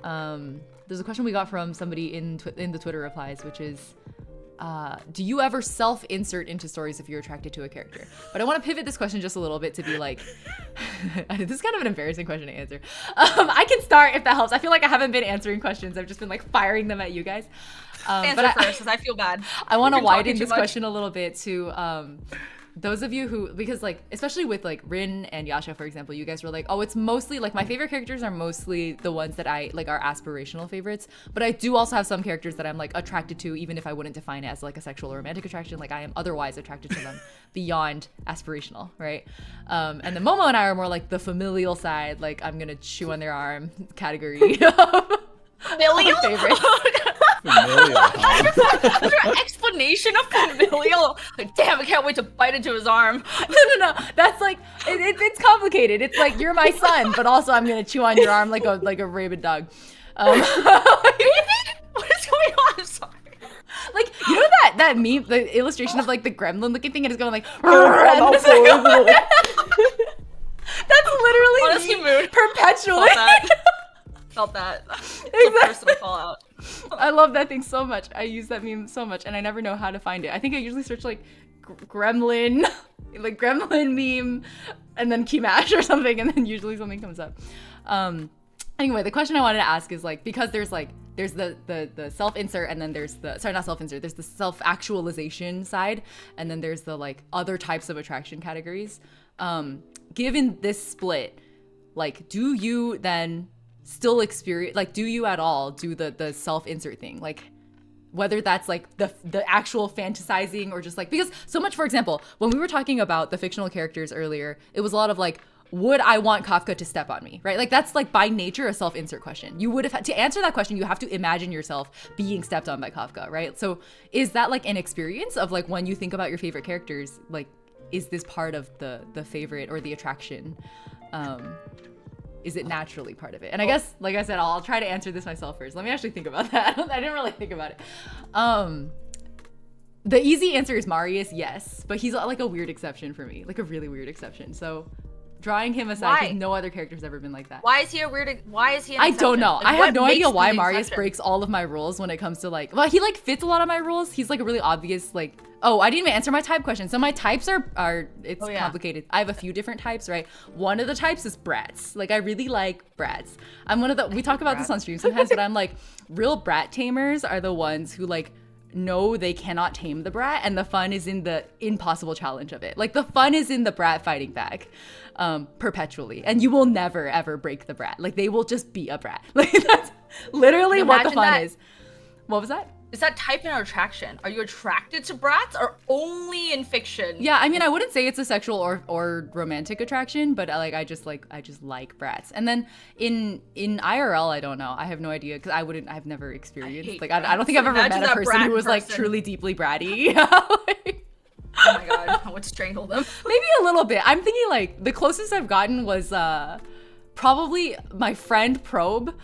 There's a question we got from somebody in the Twitter replies, which is, do you ever self-insert into stories if you're attracted to a character? But I want to pivot this question just a little bit to be like, this is kind of an embarrassing question to answer. I can start if that helps. I feel like I haven't been answering questions. I've just been like firing them at you guys. Answer first, because I feel bad. I want to You've been talking widen too this much. question a little bit to those of you who, because like, especially with like Rin and Yasha, for example, you guys were like, oh, it's mostly like my favorite characters are mostly the ones that I like are aspirational favorites. But I do also have some characters that I'm like attracted to, even if I wouldn't define it as like a sexual or romantic attraction. Like I am otherwise attracted to them beyond aspirational, right? And then Momo and I are more like the familial side, like I'm gonna chew on their arm category. Familial? Favorites. Familial, huh? What's your explanation of familial? Like, damn, I can't wait to bite into his arm. No. That's like it's complicated. It's like you're my son, but also I'm gonna chew on your arm like a rabid dog. What is going on? I'm sorry. Like you know that meme, the illustration of like the gremlin looking thing, and it's going like. Oh, That's literally Honestly, me mood. perpetually. Felt that. It's a personal call out. I love that thing so much. I use that meme so much, and I never know how to find it. I think I usually search like gremlin, like gremlin meme, and then Keymash or something, and then usually something comes up. Anyway, the question I wanted to ask is like, because there's the self-insert, and then there's the, sorry, not self-insert, there's the self-actualization side, and then there's the like other types of attraction categories. Given this split, like, do you then still experience, like, do you at all do the self-insert thing? Like, whether that's like the actual fantasizing or just like, because so much, for example, when we were talking about the fictional characters earlier, it was a lot of like, would I want Kafka to step on me, right? Like that's like by nature a self-insert question. You would have had to answer that question. You have to imagine yourself being stepped on by Kafka, right? So is that like an experience of like when you think about your favorite characters, like is this part of the favorite or the attraction? Is it naturally part of it? And I guess, like I said, I'll try to answer this myself first. Let me actually think about that. I didn't really think about it. The easy answer is Marius, yes, but he's like a weird exception for me, like a really weird exception. So drawing him aside, because no other character's ever been like that. Why is he a weird? Why is he? An I don't exception? know. Like, I have what no idea makes why him an Marius exception? breaks all of my rules when it comes to like, well, he like fits a lot of my rules. He's like a really obvious like, oh, I didn't even answer my type question. So my types are it's Oh, yeah. complicated. I have a few different types, right? One of the types is brats. Like I really like brats. I'm one of the, we talk about this on stream sometimes, but I'm like, real brat tamers are the ones who like know they cannot tame the brat, and the fun is in the impossible challenge of it. Like the fun is in the brat fighting back perpetually, and you will never ever break the brat. Like they will just be a brat. Like that's literally what the Imagine fun that. is. What was that? Is that type an attraction? Are you attracted to brats or only in fiction? Yeah, I mean, I wouldn't say it's a sexual or romantic attraction, but I just like brats. And then in IRL, I don't know. I have no idea because I've never experienced. hate Like I don't think I've ever brats. met a Imagine that person who brat was like person. truly deeply bratty. Like, Oh my god, I would strangle them. maybe a little bit. I'm thinking like the closest I've gotten was probably my friend Probe,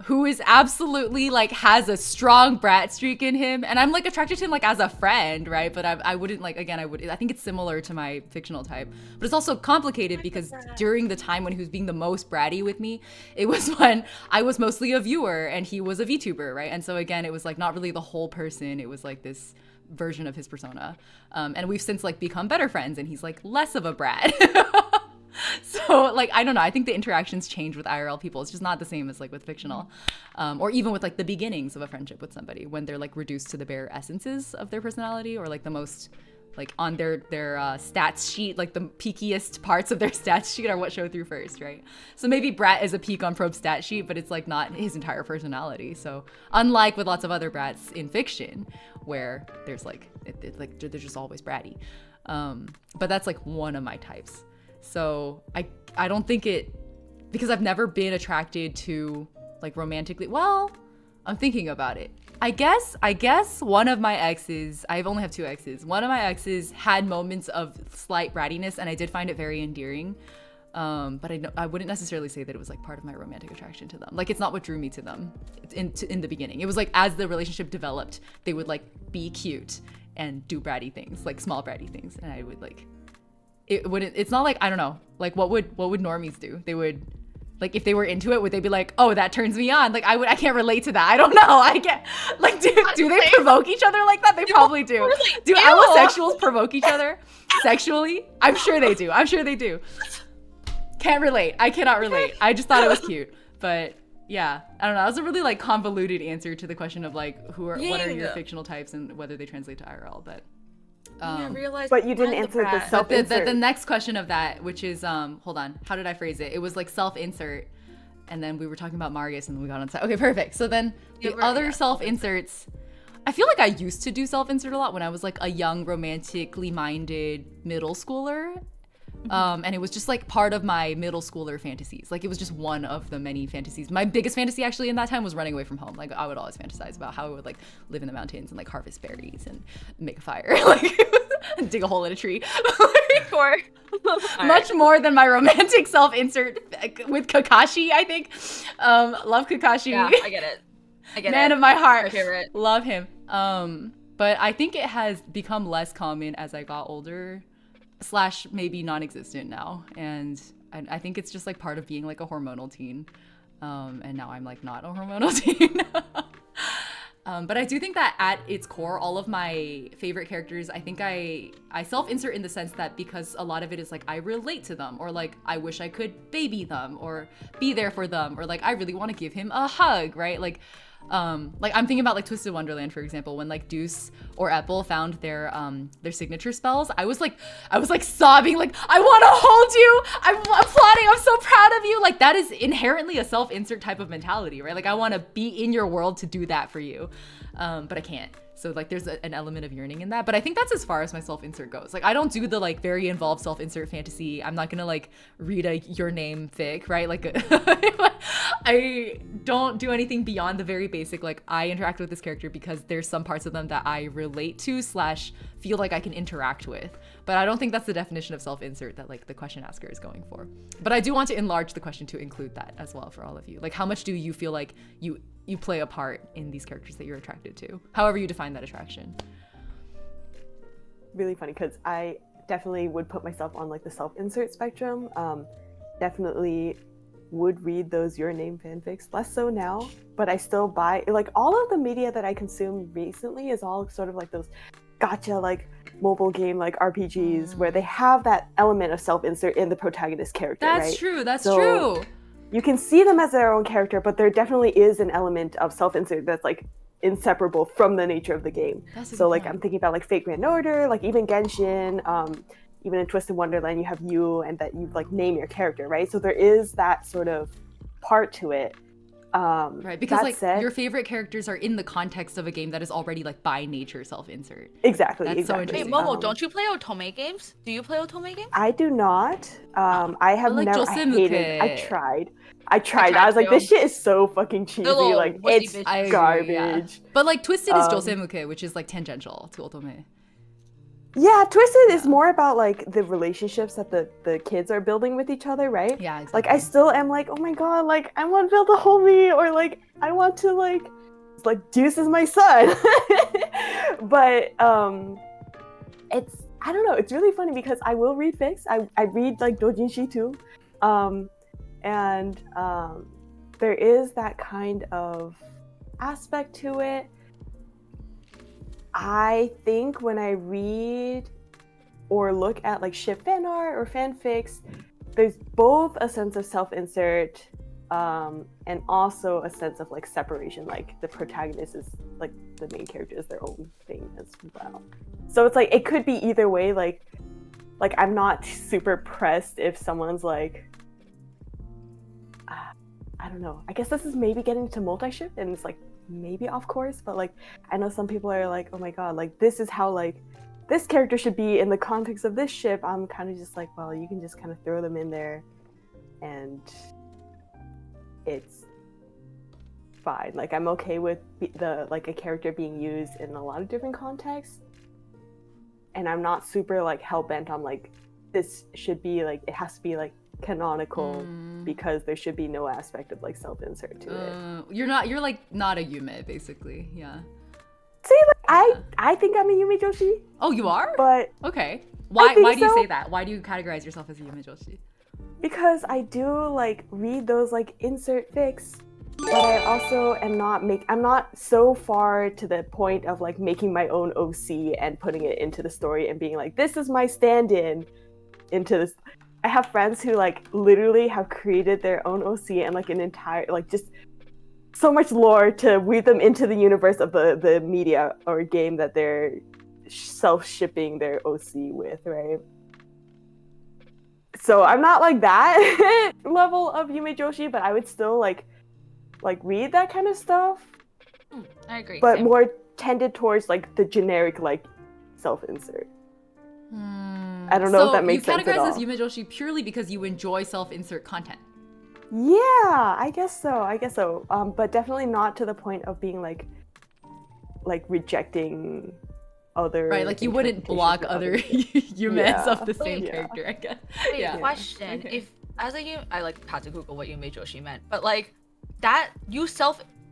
who is absolutely like has a strong brat streak in him, and I'm like attracted to him like as a friend, right? But I wouldn't like, again, I think it's similar to my fictional type, but it's also complicated because during the time when he was being the most bratty with me, it was when I was mostly a viewer and he was a VTuber, right? And so again, it was like not really the whole person, it was like this version of his persona, and we've since like become better friends, and he's like less of a brat. So like I don't know, I think the interactions change with IRL people. It's just not the same as like with fictional, or even with like the beginnings of a friendship with somebody when they're like reduced to the bare essences of their personality, or like the most like on their stats sheet, like the peakiest parts of their stats sheet are what show through first, right? So maybe Brat is a peak on Probe's stat sheet, but it's like not his entire personality. So unlike with lots of other brats in fiction, where there's like like they're just always bratty, but that's like one of my types. So I don't think it because I've never been attracted to like romantically. Well, I'm thinking about it. I guess one of my exes, I only have 2 exes. One of my exes had moments of slight brattiness, and I did find it very endearing. But I wouldn't necessarily say that it was like part of my romantic attraction to them. Like, it's not what drew me to them in the beginning. It was like as the relationship developed, they would like be cute and do bratty things, like small bratty things, and I would like. It's not like, I don't know. Like, what would normies do? They would. Like, if they were into it, would they be like, oh, that turns me on? Like, I can't relate to that. I don't know. I can't, like, do they provoke each other like that? They probably do. Do allosexuals provoke each other sexually? I'm sure they do. Can't relate. I cannot relate. I just thought it was cute. But yeah, I don't know. That was a really like convoluted answer to the question of like, what are your fictional types and whether they translate to IRL, but. But you didn't answer the self-insert. The next question of that, which is, hold on, how did I phrase it? It was like self-insert, and then we were talking about Margus, and then we got on to, okay, perfect. So then the other self-inserts, I feel like I used to do self-insert a lot when I was like a young, romantically minded middle schooler. And it was just like part of my middle schooler fantasies. Like, it was just one of the many fantasies. My biggest fantasy actually in that time was running away from home. Like, I would always fantasize about how I would like live in the mountains and like harvest berries and make a fire, like and dig a hole in a tree. Much more than my romantic self-insert with Kakashi, I think. Love Kakashi. Yeah, I get it. Man of my heart. My favorite. Love him. But I think it has become less common as I got older. / maybe non-existent now, and I think it's just like part of being like a hormonal teen, and now I'm like not a hormonal teen. But I do think that at its core, all of my favorite characters, I think I self-insert in the sense that because a lot of it is like I relate to them, or like I wish I could baby them or be there for them, or like I really want to give him a hug, right? Like I'm thinking about like Twisted Wonderland, for example, when like Deuce or Apple found their signature spells. I was like sobbing, like, I want to hold you. I'm applauding. I'm so proud of you. Like, that is inherently a self-insert type of mentality, right? Like, I want to be in your world to do that for you, but I can't. So like there's an element of yearning in that, but I think that's as far as my self-insert goes. Like, I don't do the like very involved self-insert fantasy. I'm not gonna like read a your name fic, right? Like I don't do anything beyond the very basic, like I interact with this character because there's some parts of them that I relate to / feel like I can interact with. But I don't think that's the definition of self-insert that like the question asker is going for. But I do want to enlarge the question to include that as well for all of you. Like, how much do you feel like you play a part in these characters that you're attracted to? However you define that attraction. Really funny, because I definitely would put myself on like the self-insert spectrum. Definitely would read those Your Name fanfics, less so now, but I still buy, like, all of the media that I consume recently is all sort of like those gotcha, like mobile game, like RPGs, where they have that element of self-insert in the protagonist character. That's right? True. That's true. You can see them as their own character, but there definitely is an element of self-insert that's like inseparable from the nature of the game. So like I'm thinking about like Fate Grand Order, like even Genshin, even in Twisted Wonderland, you have you and that you like name your character, right? So there is that sort of part to it. Right, because like your favorite characters are in the context of a game that is already like by nature self-insert. Exactly. That's so interesting. Hey Momo, don't you play Otome games? Do you play Otome games? I do not. I have like never. Josemuke. I hated. I tried. I was like, this shit is so fucking cheesy. Like, it's garbage. Yeah. But like Twisted is Josemuke, which is like tangential to Otome. Yeah, Twisted is more about like the relationships that the kids are building with each other, right? Yeah, exactly. Like I still am like, oh my god, like I want to build a homie, or like I want to like Deuce is my son. But it's, I don't know, it's really funny because I will read fics. I read like doujinshi too. And there is that kind of aspect to it. I think when I read or look at like ship fan art or fanfics, there's both a sense of self-insert and also a sense of like separation. Like the protagonist is like the main character is their own thing as well. So it's like it could be either way. Like I'm not super pressed if someone's like, I don't know. I guess this is maybe getting to multi-ship and it's like maybe off course, but like I know some people are like, oh my god, like this is how like this character should be in the context of this ship. I'm kind of just like, well, you can just kind of throw them in there and it's fine. Like I'm okay with a character being used in a lot of different contexts, and I'm not super like hell-bent on like this should be like it has to be like canonical because there should be no aspect of like self-insert to it. You're like not a Yume basically. Yeah. See, like I think I'm a Yume Joshi. Oh, you are? But okay. Why do you so. say that? Why do you categorize yourself as a Yume Joshi? Because I do like read those like insert fics, but I also am not I'm not so far to the point of like making my own OC and putting it into the story and being like, this is my stand-in into this. I have friends who like literally have created their own OC and like an entire like just so much lore to weave them into the universe of the media or game that they're self-shipping their OC with, right? So I'm not like that level of Yume Joshi, but I would still like read that kind of stuff. I agree. But same. more tended towards like the generic like self-insert. I don't know if that makes sense at all. So you categorize as Yume Joshi purely because you enjoy self-insert content. Yeah, I guess so. But definitely not to the point of being like rejecting other. Right, like you wouldn't block other Yumes of the same character, I guess. Wait, question. Okay. If as a I like had to Google what Yume Joshi meant, but like that Yume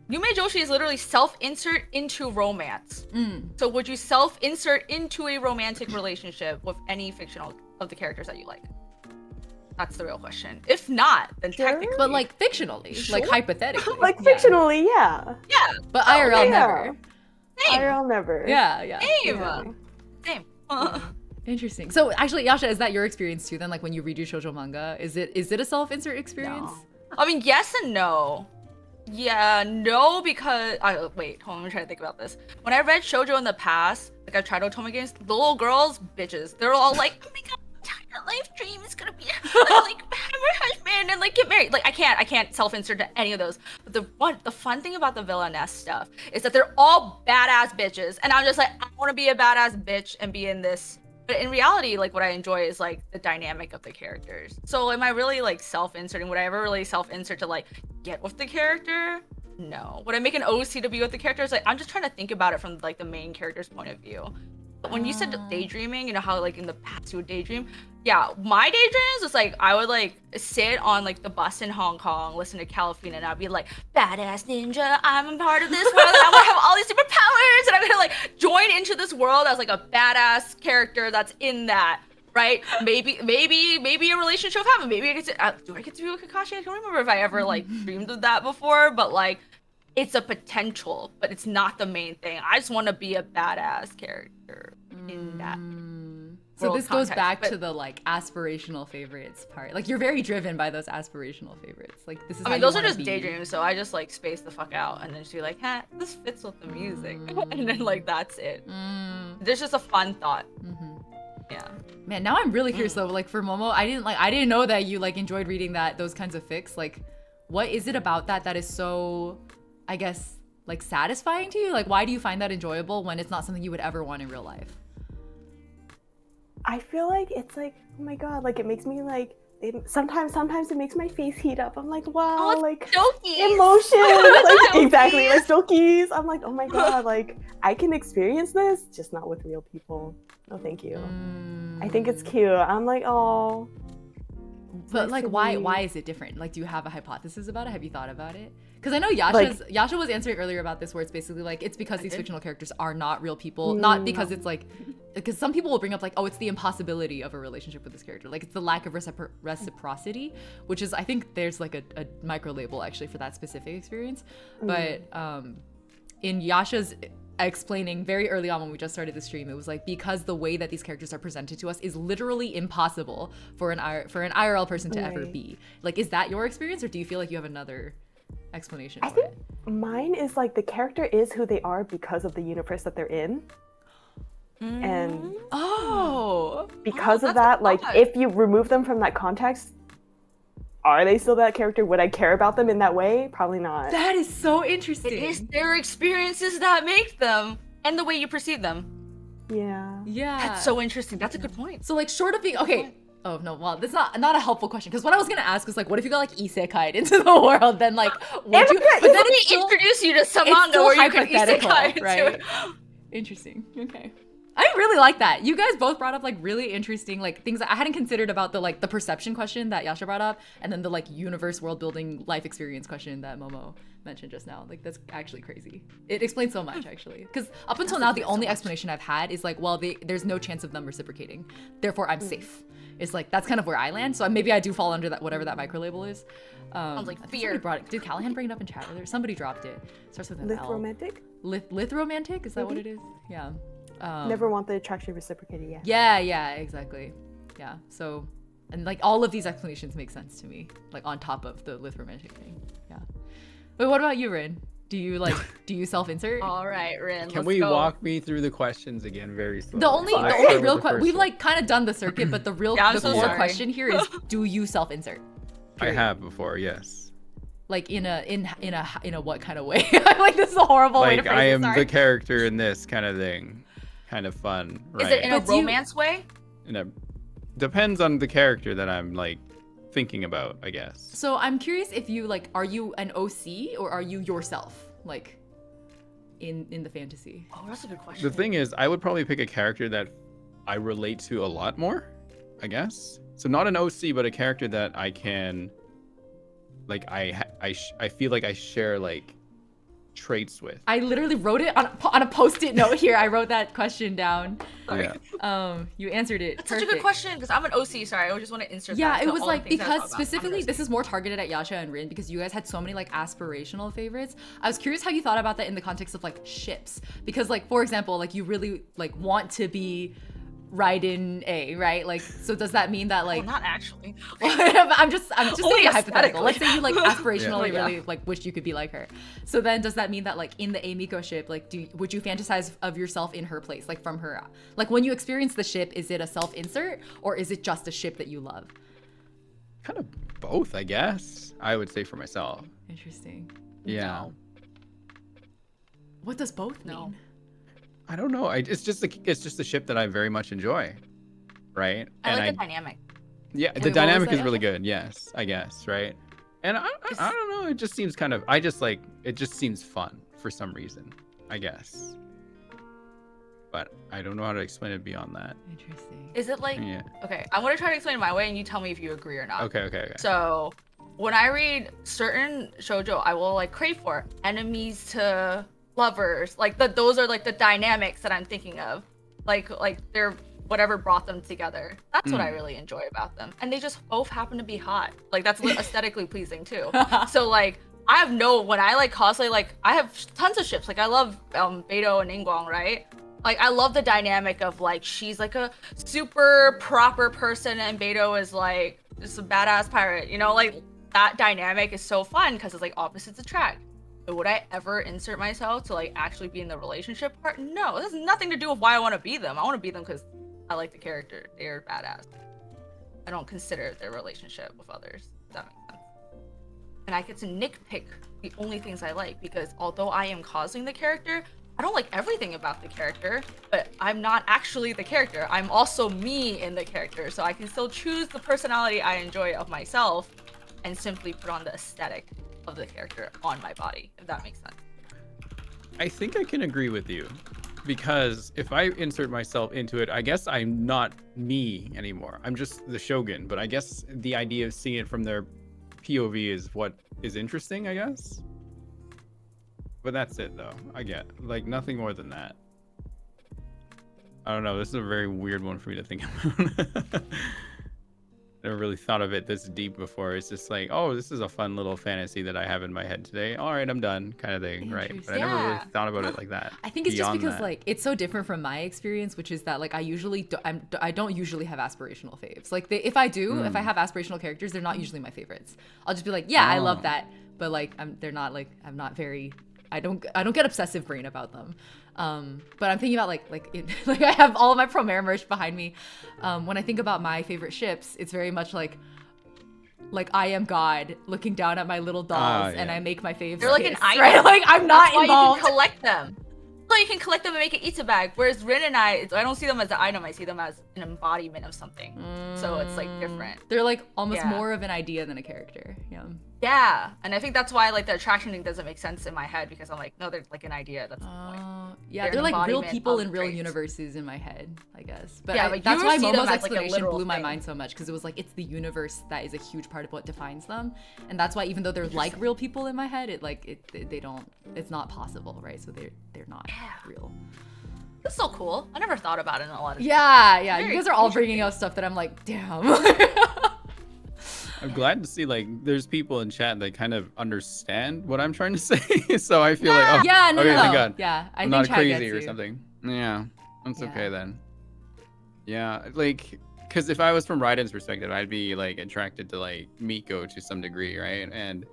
Joshi is literally self-insert into romance. So would you self-insert into a romantic relationship with any fictional of the characters that you like? That's the real question. If not, then technically. But like fictionally, like hypothetically. Like fictionally, yeah. Yeah. But IRL never. Same. IRL never. Yeah. Same. Interesting. So actually, Yasha, is that your experience too then? Like when you read your shoujo manga, is it a self-insert experience? No. I mean, yes and no. Yeah, no, because wait, hold on, I'm trying to think about this. When I read shoujo in the past, like I've tried otome games, the little girls, bitches, they're all like, oh my god, my life dream is gonna be like have a husband and like get married. Like I can't self-insert to any of those. But the fun thing about the villainess stuff is that they're all badass bitches, and I'm just like, I want to be a badass bitch and be in this. But in reality, like what I enjoy is like the dynamic of the characters. So am I really like self-inserting? Would I ever really self-insert to like get with the character? No. Would I make an OC to be with the characters? Like I'm just trying to think about it from like the main character's point of view. But when you said daydreaming, you know how like in the past you would daydream? Yeah, my daydreams was like I would like sit on like the bus in Hong Kong, listen to Calafina, and I'd be like, badass ninja, I'm a part of this world, and I'm gonna have all these superpowers, and I'm gonna like join into this world as like a badass character that's in that. Right? Maybe a relationship happened. Maybe I get to do I get to be with Kakashi? I don't remember if I ever like dreamed of that before, but like it's a potential, but it's not the main thing. I just want to be a badass character in that. So this goes back to the like aspirational favorites part. Like you're very driven by those aspirational favorites. Like this is. I mean, those are just daydreams, so I just like space the fuck out and then just be like, "Huh, this fits with the music," and then like that's it. There's just a fun thought. Yeah. Man, now I'm really curious though. Like for Momo, I didn't know that you like enjoyed reading those kinds of fics. Like, what is it about that is so, I guess, like satisfying to you? Like, why do you find that enjoyable when it's not something you would ever want in real life? I feel like it's like, oh my god, like it makes me like sometimes it makes my face heat up. I'm like, wow, like Stokies. Emotions, like exactly, like Stokies. I'm like, oh my god, like I can experience this, just not with real people. No, thank you. I think it's cute. I'm like, oh. But like, why is it different? Like, do you have a hypothesis about it? Have you thought about it? Because I know Yasha was answering earlier about this, where it's basically like it's because these fictional characters are not real people, not because it's like, because some people will bring up like, oh, it's the impossibility of a relationship with this character, like it's the lack of reciprocity, which is I think there's like a micro label actually for that specific experience, but in Yasha's explaining very early on when we just started the stream, it was like because the way that these characters are presented to us is literally impossible for an IRL person to ever be. Like, is that your experience, or do you feel like you have another explanation for it? Mine is like the character is who they are because of the universe that they're in. And because of that, like if you remove them from that context, are they still that character? Would I care about them in that way? Probably not. That is so interesting. It is their experiences that make them and the way you perceive them. Yeah. Yeah. That's so interesting. That's a good point. So like short of being, okay, Oh no, well, that's not a helpful question because what I was gonna ask was like, what if you got like isekai'd into the world? Then like, would you? But then Let me it's still, introduce you to some it's manga still where you can hypothetical, isekai into right? it. Interesting. Okay. I really like that. You guys both brought up like really interesting like things that I hadn't considered about the perception question that Yasha brought up, and then the like universe world building life experience question that Momo mentioned just now. Like that's actually crazy. It explains so much actually. Because up until now, the only explanation I've had is like, well, there's no chance of them reciprocating, therefore I'm safe. It's like that's kind of where I land. So maybe I do fall under that whatever that micro label is. Sounds like I think fear. somebody brought it. Did Callahan bring it up in chat earlier? Somebody dropped it. Starts with an Lith L. romantic? Lith romantic? Is that what it is? Yeah. Never want the attraction reciprocated, yeah. Yeah, exactly. Yeah. So, and like all of these explanations make sense to me. Like on top of the Lith romantic thing. Yeah. Wait, what about you, Rin? Do you self-insert? All right, Rin. Can let's we go. walk me through the questions again very slowly? The only Let's start with real the question first we've one. like kind of done the circuit, but the I'm the so core sorry. question here is, do you self-insert? I have before, yes. Like in a what kind of way? Like this is a horrible way to Like phrase I it, am sorry. the character in this kind of thing, kind of fun, right? Is it in a But do you- romance way? Depends on the character that I'm like thinking about, I guess. So I'm curious if you like, are you an OC or are you yourself? Like in the fantasy. Oh, that's a good question. The thing is, I would probably pick a character that I relate to a lot more, I guess. So not an OC, but a character that I can, like, I feel like I share like traits with. I literally wrote it on a post-it note here. I wrote that question down. Sorry. Yeah. You answered it. That's such a good question because I'm an OC. Sorry, I just want to insert Yeah, that. it to was all the like things I because talk about. I'm an specifically OC. this is more targeted at Yasha and Rin because you guys had so many like aspirational favorites. I was curious how you thought about that in the context of like ships because like for example like you really like want to be Raiden A, right? Like so does that mean that like Oh, not actually. I'm just Only saying a hypothetical. aesthetically. Let's say you like aspirationally Yeah. really like wish you could be like her. So then does that mean that like in the Amiko ship, like would you fantasize of yourself in her place, like from her? Like when you experience the ship, is it a self-insert or is it just a ship that you love? Kind of both, I guess. I would say for myself. Interesting. Yeah. No. What does both mean? No. I don't know. It's just a ship that I very much enjoy, right? I and like the dynamic. yeah, And the what was dynamic that, is really Yasha? good. Yes, I guess, right? And I don't know. It just seems kind of. I just like it. Just seems fun for some reason. I guess. But I don't know how to explain it beyond that. Interesting. Is it like Yeah. okay? I'm gonna try to explain it my way, and you tell me if you agree or not. Okay. So, when I read certain shoujo, I will like crave for enemies to lovers. Like those are like the dynamics that I'm thinking of. Like they're whatever brought them together. That's what I really enjoy about them. And they just both happen to be hot. Like that's aesthetically pleasing too. So like when I like cosplay, like I have tons of ships. Like I love Beidou and Ningguang, right? Like I love the dynamic of like she's like a super proper person and Beidou is like just a badass pirate, you know, like that dynamic is so fun because it's like opposites attract. But would I ever insert myself to like actually be in the relationship part? No, this has nothing to do with why I want to be them. I want to be them because I like the character. They're badass. I don't consider their relationship with others. If that makes sense. And I get to nitpick the only things I like because although I am causing the character, I don't like everything about the character, but I'm not actually the character. I'm also me in the character, so I can still choose the personality I enjoy of myself and simply put on the aesthetic of the character on my body, if that makes sense. I think I can agree with you because if I insert myself into it, I guess I'm not me anymore. I'm just the Shogun, but I guess the idea of seeing it from their POV is what is interesting, I guess. But that's it though. I get like nothing more than that. I don't know. This is a very weird one for me to think about. Never really thought of it this deep before. It's just like, oh, this is a fun little fantasy that I have in my head today. All right, I'm done, kind of thing, right? But I never really Yeah. thought about it like that. I think it's just beyond because that. like it's so different from my experience, which is that like I usually I don't usually have aspirational faves. Like if I do, if I have aspirational characters, they're not usually my favorites. I'll just be like, yeah, I love Oh. that, but like they're not like I'm not very. I don't get obsessive brain about them. But I'm thinking about like I have all of my Promare merch behind me. When I think about my favorite ships, it's very much like I am God looking down at my little dolls yeah. and I make my faves. They're like an kiss, item. right? Like I'm not That's why involved. you can collect them. So you can collect them and make an Ita bag. Whereas Rin and I don't see them as an item. I see them as an embodiment of something. So it's like different. They're like almost more of an idea than a character. Yeah. Yeah, and I think that's why like the attraction thing doesn't make sense in my head because I'm like, no, they're like an idea. That's the point. Yeah, they're like real embodiment people of in real traits. universes in my head, I guess. But Yeah, I, like, that's you why see them Momo's as, like, a explanation literal blew my thing. mind so much because it was like it's the universe that is a huge part of what defines them, and that's why even though they're like real people in my head, they don't. It's not possible, right? So they're not real. That's so cool. I never thought about it in a lot of Yeah. You Very guys are all interesting. bringing up stuff that I'm like, damn. I'm glad to see like there's people in chat that kind of understand what I'm trying to say. So I feel like, oh, Yeah, no, okay, no. thank God. Yeah, I I'm think not chat crazy gets or you. something. Yeah, that's Yeah. okay then. Yeah, like, because if I was from Raiden's perspective, I'd be like attracted to like Miko to some degree, right? And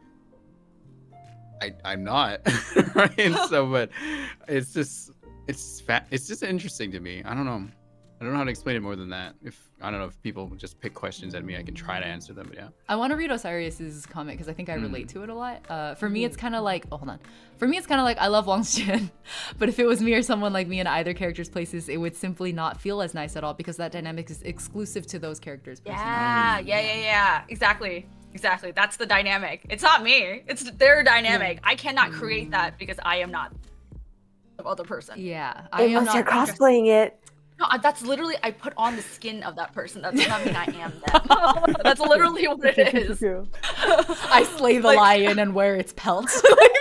I'm not, right? And so, but it's just interesting to me. I don't know how to explain it more than that. I don't know if people just pick questions at me, I can try to answer them. But yeah. I want to read Osiris's comment because I think I relate to it a lot. For me, it's kind of like, oh, hold on. For me, it's kind of like I love Wang's Jin, but if it was me or someone like me in either character's places, it would simply not feel as nice at all because that dynamic is exclusive to those characters. Yeah. Exactly. That's the dynamic. It's not me. It's their dynamic. I cannot create that because I am not the other person. Yeah, I am Unless you're not. cosplaying it. No, that's literally I put on the skin of that person. That does not mean I am them. That's literally what it is. I slay the Like- lion and wear its pelt.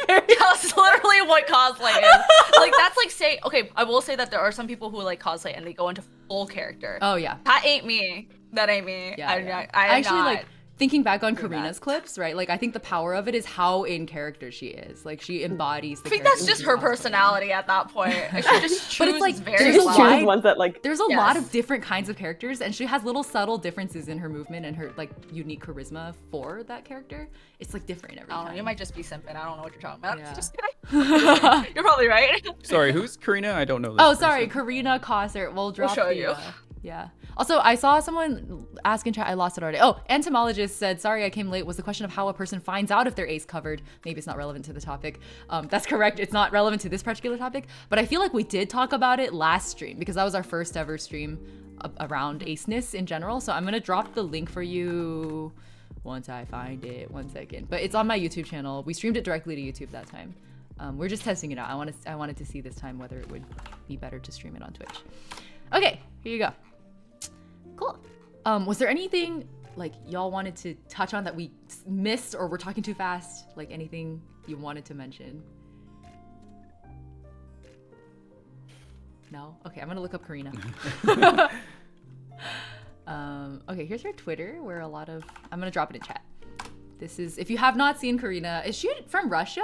That's literally what cosplay is. Like that's like say okay, I will say that there are some people who like cosplay and they go into full character. Oh yeah. That ain't me. That ain't me. Yeah, I'm yeah. not, I am actually not. like thinking back on do Karina's that. clips, right? Like I think the power of it is how in character she is. Like she embodies the I think that's character just she's her cosplaying. personality at that point. And she just chooses But it's like, very there's a well. wide- Choose ones that like. There's a lot Yes. of different kinds of characters, and she has little subtle differences in her movement and her like unique charisma for that character. It's like different every I don't know, time. you might just be simping. I don't know what you're talking about. Yeah. Just kidding. You're probably right. Sorry, who's Karina? I don't know. This Oh, sorry, person. Karina Cosser. We'll drop show the, you. Yeah. Also, I saw someone ask in chat. I lost it already. Oh, entomologist said, "Sorry, I came late." Was the question of how a person finds out if their ace covered? Maybe it's not relevant to the topic. That's correct. It's not relevant to this particular topic. But I feel like we did talk about it last stream because that was our first ever stream around aceness in general. So I'm gonna drop the link for you once I find it. 1 second. But it's on my YouTube channel. We streamed it directly to YouTube that time. We're just testing it out. I wanted to see this time whether it would be better to stream it on Twitch. Okay, here you go. Cool. Was there anything like y'all wanted to touch on that we missed or we're talking too fast? Like anything you wanted to mention? No? Okay, I'm gonna look up Karina. Okay, here's her Twitter where a lot of, I'm gonna drop it in chat. This is, if you have not seen Karina, is she from Russia?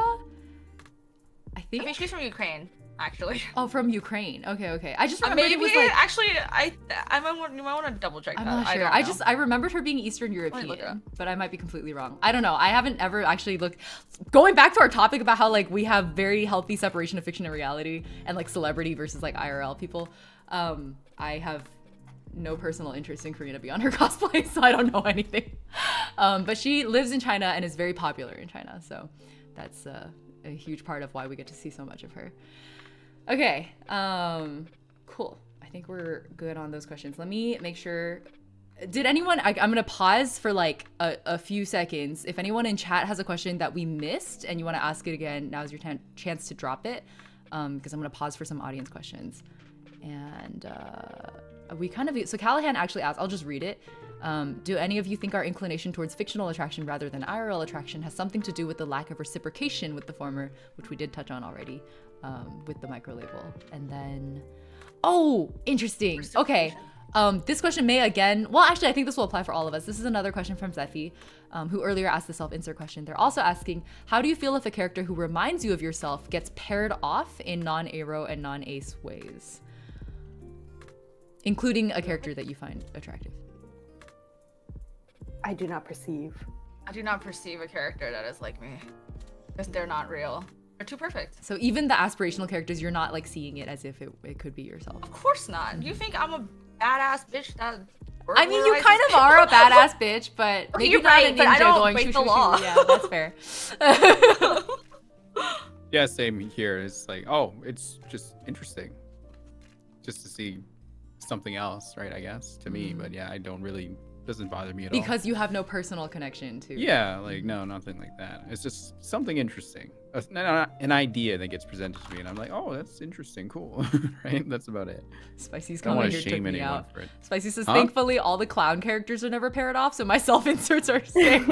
I I think. think she's from Ukraine, actually. Oh, from Ukraine. Okay. I just remembered Maybe it was like, actually, you might want to double check that. I'm not sure. I don't know. I remembered her being Eastern me look it up. European, but I might be completely wrong. I don't know. I haven't ever actually looked. Going back to our topic about how like we have very healthy separation of fiction and reality, and like celebrity versus like IRL people. I have no personal interest in Karina beyond her cosplay, so I don't know anything. But she lives in China and is very popular in China, so that's a huge part of why we get to see so much of her. Okay, cool. I think we're good on those questions. Let me make sure. Did anyone, I'm gonna pause for like a few seconds. If anyone in chat has a question that we missed and you wanna ask it again, now's your chance to drop it. Because I'm gonna pause for some audience questions. And we kind of, so Callahan actually asked, I'll just read it. Do any of you think our inclination towards fictional attraction rather than IRL attraction has something to do with the lack of reciprocation with the former, which we did touch on already with the micro label? And then, oh, interesting. Okay. This question may again, well, actually, I think this will apply for all of us. This is another question from Zephy, who earlier asked the self-insert question. They're also asking, how do you feel if a character who reminds you of yourself gets paired off in non-Aero and non-Ace ways? Including a character that you find attractive. I do not perceive. I do not perceive a character that is like me because they're not real. They're too perfect. So even the aspirational characters, you're not like seeing it as if it could be yourself. Of course not. You think I'm a badass bitch that? I mean, you burglarizes kind of people? are a badass bitch, but maybe you're not right, a but I ninja don't going break shoo, the shoo, shoo. law. Yeah, that's fair. Yeah, same here. It's like, oh, it's just interesting, just to see something else, right? I guess to me, but yeah, I don't really doesn't bother me at all. Because you have no personal connection to. Yeah, like no, nothing like that. It's just something interesting, an idea that gets presented to me, and I'm like, oh, that's interesting, cool, right? That's about it. Spicy's I don't coming want to here, took shame me anyone out. for it. Spicy says, Huh? thankfully, all the clown characters are never paired off, so my self-inserts are safe.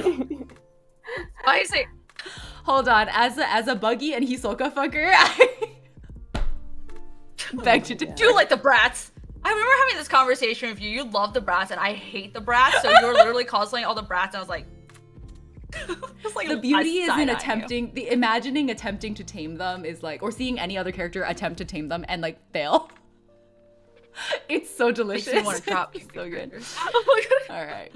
Spicy. Hold on, as a Buggy and Hisoka fucker, I beg to differ. Do you like the brats? I remember having this conversation with you. You love the brats, and I hate the brats. So you were literally cosplaying all the brats, and I was like, The beauty is in attempting to tame them is like, or seeing any other character attempt to tame them and like fail. It's so delicious. Makes me want to drop. It's so good. Oh my god. All right.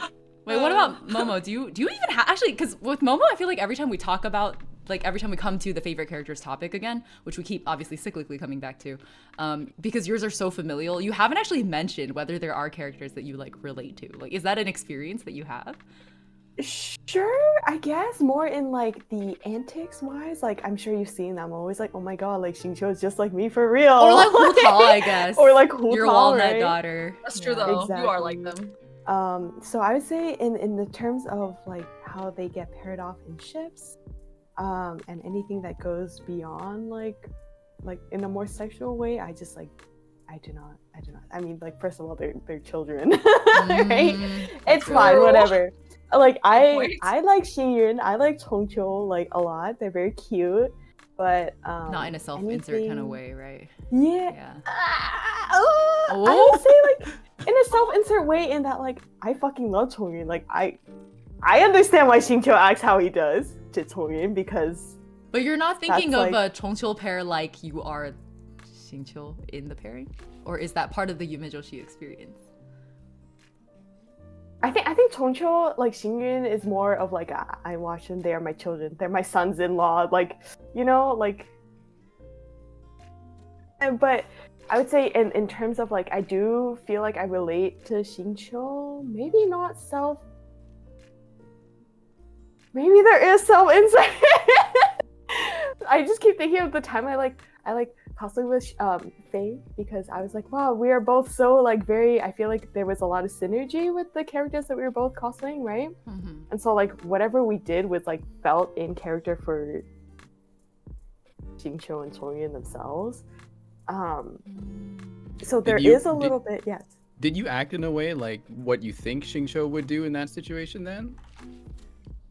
Wait, what about Momo? Do you even have actually? Because with Momo, I feel like every time we talk about, like every time we come to the favorite characters topic again, which we keep obviously cyclically coming back to, because yours are so familial, you haven't actually mentioned whether there are characters that you like relate to. Like, is that an experience that you have? Sure, I guess more in like the antics wise. Like I'm sure you've seen them. I'm always like, oh my god, like Xingqiu is just like me for real. Or like Hu Tao, I guess. Or like Hu your Tao, walnut right? daughter. That's true though. You are like Exactly. them. So I would say in the terms of like how they get paired off in ships, and anything that goes beyond like in a more sexual way, I just like I do not. I mean, like first of all, they're children, right? It's fine, whatever. Like I like Xinyun, I like Chongqiu like a lot. They're very cute, but Not in a self-insert kind of way, right? Yeah. Oh. I would say like in a self-insert way, in that like I fucking love Chongyun. Like I understand why Xingqiu acts how he does to Chongyun, because But you're not thinking that's of like- a Chongqiu pair like you are Xingqiu in the pairing? Or is that part of the Yume Joshi experience? I think Chongqiu like Xingyun is more of like I watch them. They are my children. They're my sons-in-law. Like you know like. But I would say in terms of like I do feel like I relate to Xingqiu. Maybe not self. Maybe there is self-insert. I just keep thinking of the time I like cosplay with Faye, because I was like, wow, we are both so like very. I feel like there was a lot of synergy with the characters that we were both cosplaying, right? Mm-hmm. And so like whatever we did was like felt in character for Xingqiu and Chongyun themselves. So there is a little bit, yes. Did you act in a way like what you think Xingqiu would do in that situation then?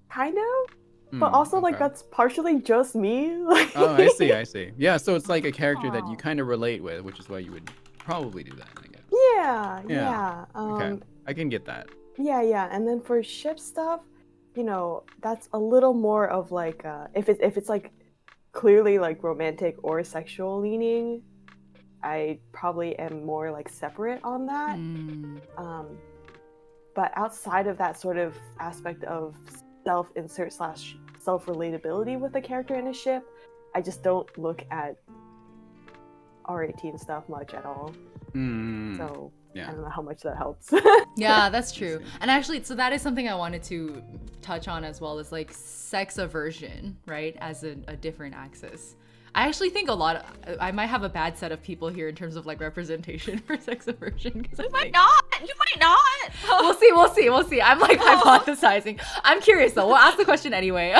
Kind of. But also, like, okay. that's partially just me. Oh, I see. Yeah, so it's like a character that you kind of relate with, which is why you would probably do that, I guess. Yeah. Okay, I can get that. Yeah. And then for ship stuff, you know, that's a little more of like, if it's like clearly like romantic or sexual leaning, I probably am more like separate on that. But outside of that sort of aspect of self-insert / self-relatability with the character in a ship, I just don't look at R18 stuff much at all. So Yeah. I don't know how much that helps. Yeah, that's true. And actually, so that is something I wanted to touch on as well, is like sex aversion, right? As a different axis. I actually think I might have a bad set of people here in terms of like representation for sex aversion. You might not. We'll see. I'm like hypothesizing. I'm curious though. We'll ask the question anyway.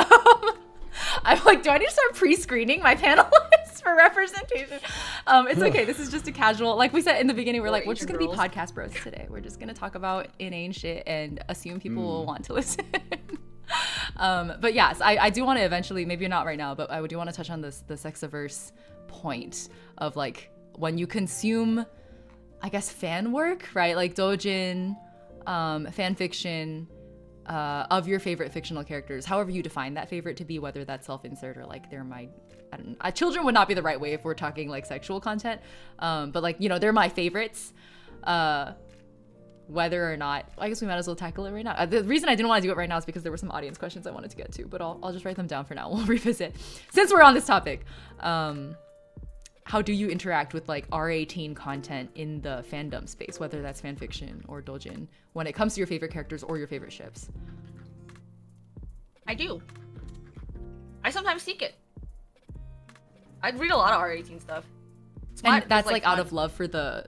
I'm like, do I need to start pre-screening my panelists for representation? It's okay. This is just a casual, like we said in the beginning, we're just gonna be podcast bros today. We're just gonna talk about inane shit and assume people will want to listen. But yes, I do want to eventually, maybe not right now, but I do want to touch on the sex-averse point of like when you consume, I guess, fan work, right? Like doujin, fan fiction, of your favorite fictional characters, however you define that favorite to be, whether that's self-insert or like they're my, I don't know, children would not be the right way if we're talking like sexual content, but like, you know, they're my favorites, whether or not, I guess we might as well tackle it right now. The reason I didn't want to do it right now is because there were some audience questions I wanted to get to, but I'll just write them down for now. We'll revisit since we're on this topic. How do you interact with like R18 content in the fandom space, whether that's fan fiction or doujin, when it comes to your favorite characters or your favorite ships? I do. I sometimes seek it. I'd read a lot of R18 stuff. And that's like out of love for the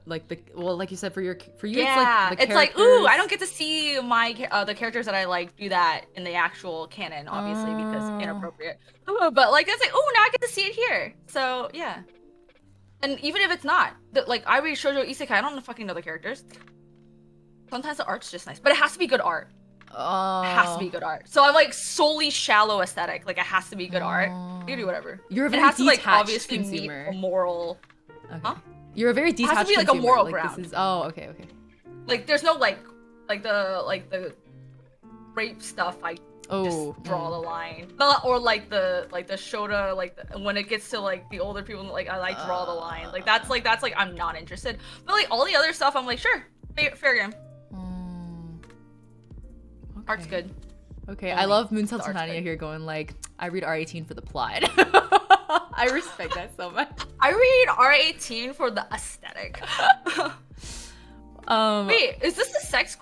well, like you said, for you, yeah, it's like the it's like, ooh, I characters. don't get to see my the characters that I like do that in the actual canon, obviously, because inappropriate. But like it's like, ooh, now I get to see it here. So yeah. And even if it's not, like I read shoujo isekai, I don't fucking know the characters. Sometimes the art's just nice, but it has to be good art. It has to be good art. So I'm like solely shallow aesthetic. Like it has to be good art. You can do whatever. You're a it very has to like detached obviously consumer. meet a moral. Okay. Huh? You're a very detached It has to be like a consumer. moral like, ground. This is, oh, okay. Like there's no like the rape stuff. I just draw the line. Or like the shota, like when it gets to like the older people, like I like draw the line. Like that's like I'm not interested. But like all the other stuff, I'm like sure, fair game. Okay. Art's good. Okay, I love Moonsail Titania here going like, I read R18 for the plot. I respect that so much. I read R18 for the aesthetic. Wait, is this the sex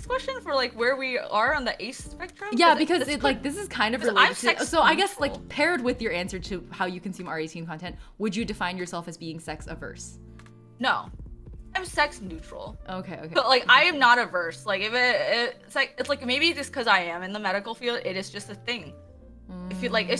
question for like where we are on the ace spectrum? Yeah, because this is kind of related to, so I guess like neutral. paired with your answer to how you consume R18 content, would you define yourself as being sex averse? No. I'm sex neutral. Okay. But like I am not averse. Like if it's like maybe just because I am in the medical field, it is just a thing. If you like, if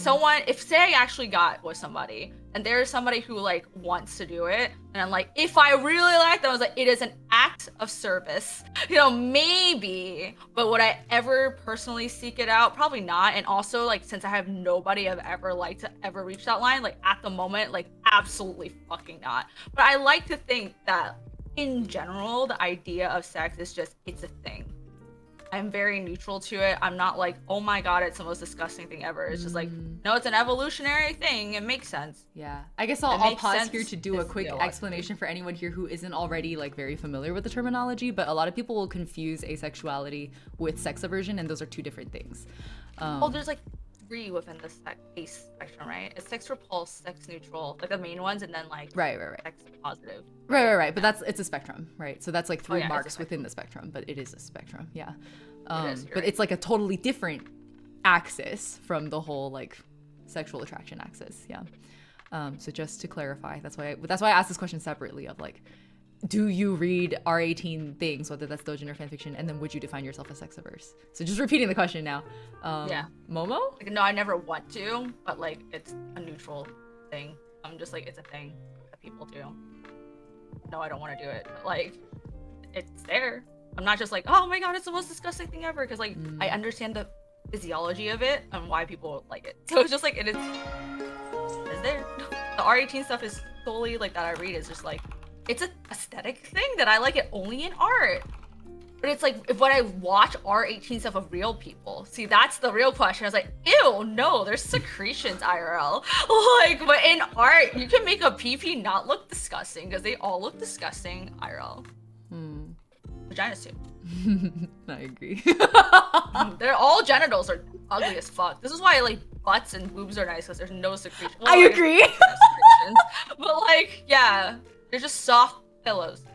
say I actually got with somebody and there's somebody who like wants to do it, and I'm like, if I really like them, I was like, it is an act of service, maybe. But would I ever personally seek it out? Probably not. And also like, since I have nobody I've ever liked to ever reach that line, like at the moment, like absolutely fucking not. But I like to think that in general, the idea of sex is just, it's a thing. I'm very neutral to it. I'm not like, oh my god, it's the most disgusting thing ever. It's just like, no, it's an evolutionary thing. It makes sense. Yeah. I guess I'll pause here to do a quick explanation for anyone here who isn't already like very familiar with the terminology, but a lot of people will confuse asexuality with sex aversion, and those are two different things. There's like 3 within the ace spectrum, right? It's sex repulsed, sex neutral, like the main ones, and then like right. sex positive. Right. But it's a spectrum, right? So that's like 3 yeah, marks within the spectrum, but it is a spectrum, yeah. It is, but right. it's like a totally different axis from the whole like sexual attraction axis, yeah. So just to clarify, that's why I asked this question separately of like, do you read R18 things, whether that's doujin or fanfiction, and then would you define yourself as sex averse? So just repeating the question now. Yeah. Momo? Like, no, I never want to, but like it's a neutral thing. I'm just like, it's a thing that people do. No, I don't want to do it, but like it's there. I'm not just like, oh my god, it's the most disgusting thing ever, because like I understand the physiology of it and why people like it. So it's just like it's there. The R18 stuff is solely like that I read is just like, it's an aesthetic thing that I like it only in art. But it's like, if when I watch R18 stuff of real people, see, that's the real question. I was like, ew, no, there's secretions IRL. Like, but in art, you can make a PP not look disgusting because they all look disgusting IRL. Vaginas too. I agree. They're all genitals are ugly as fuck. This is why like butts and boobs are nice because there's no secretion. Well, I agree. Secretions. But like, yeah, they're just soft pillows.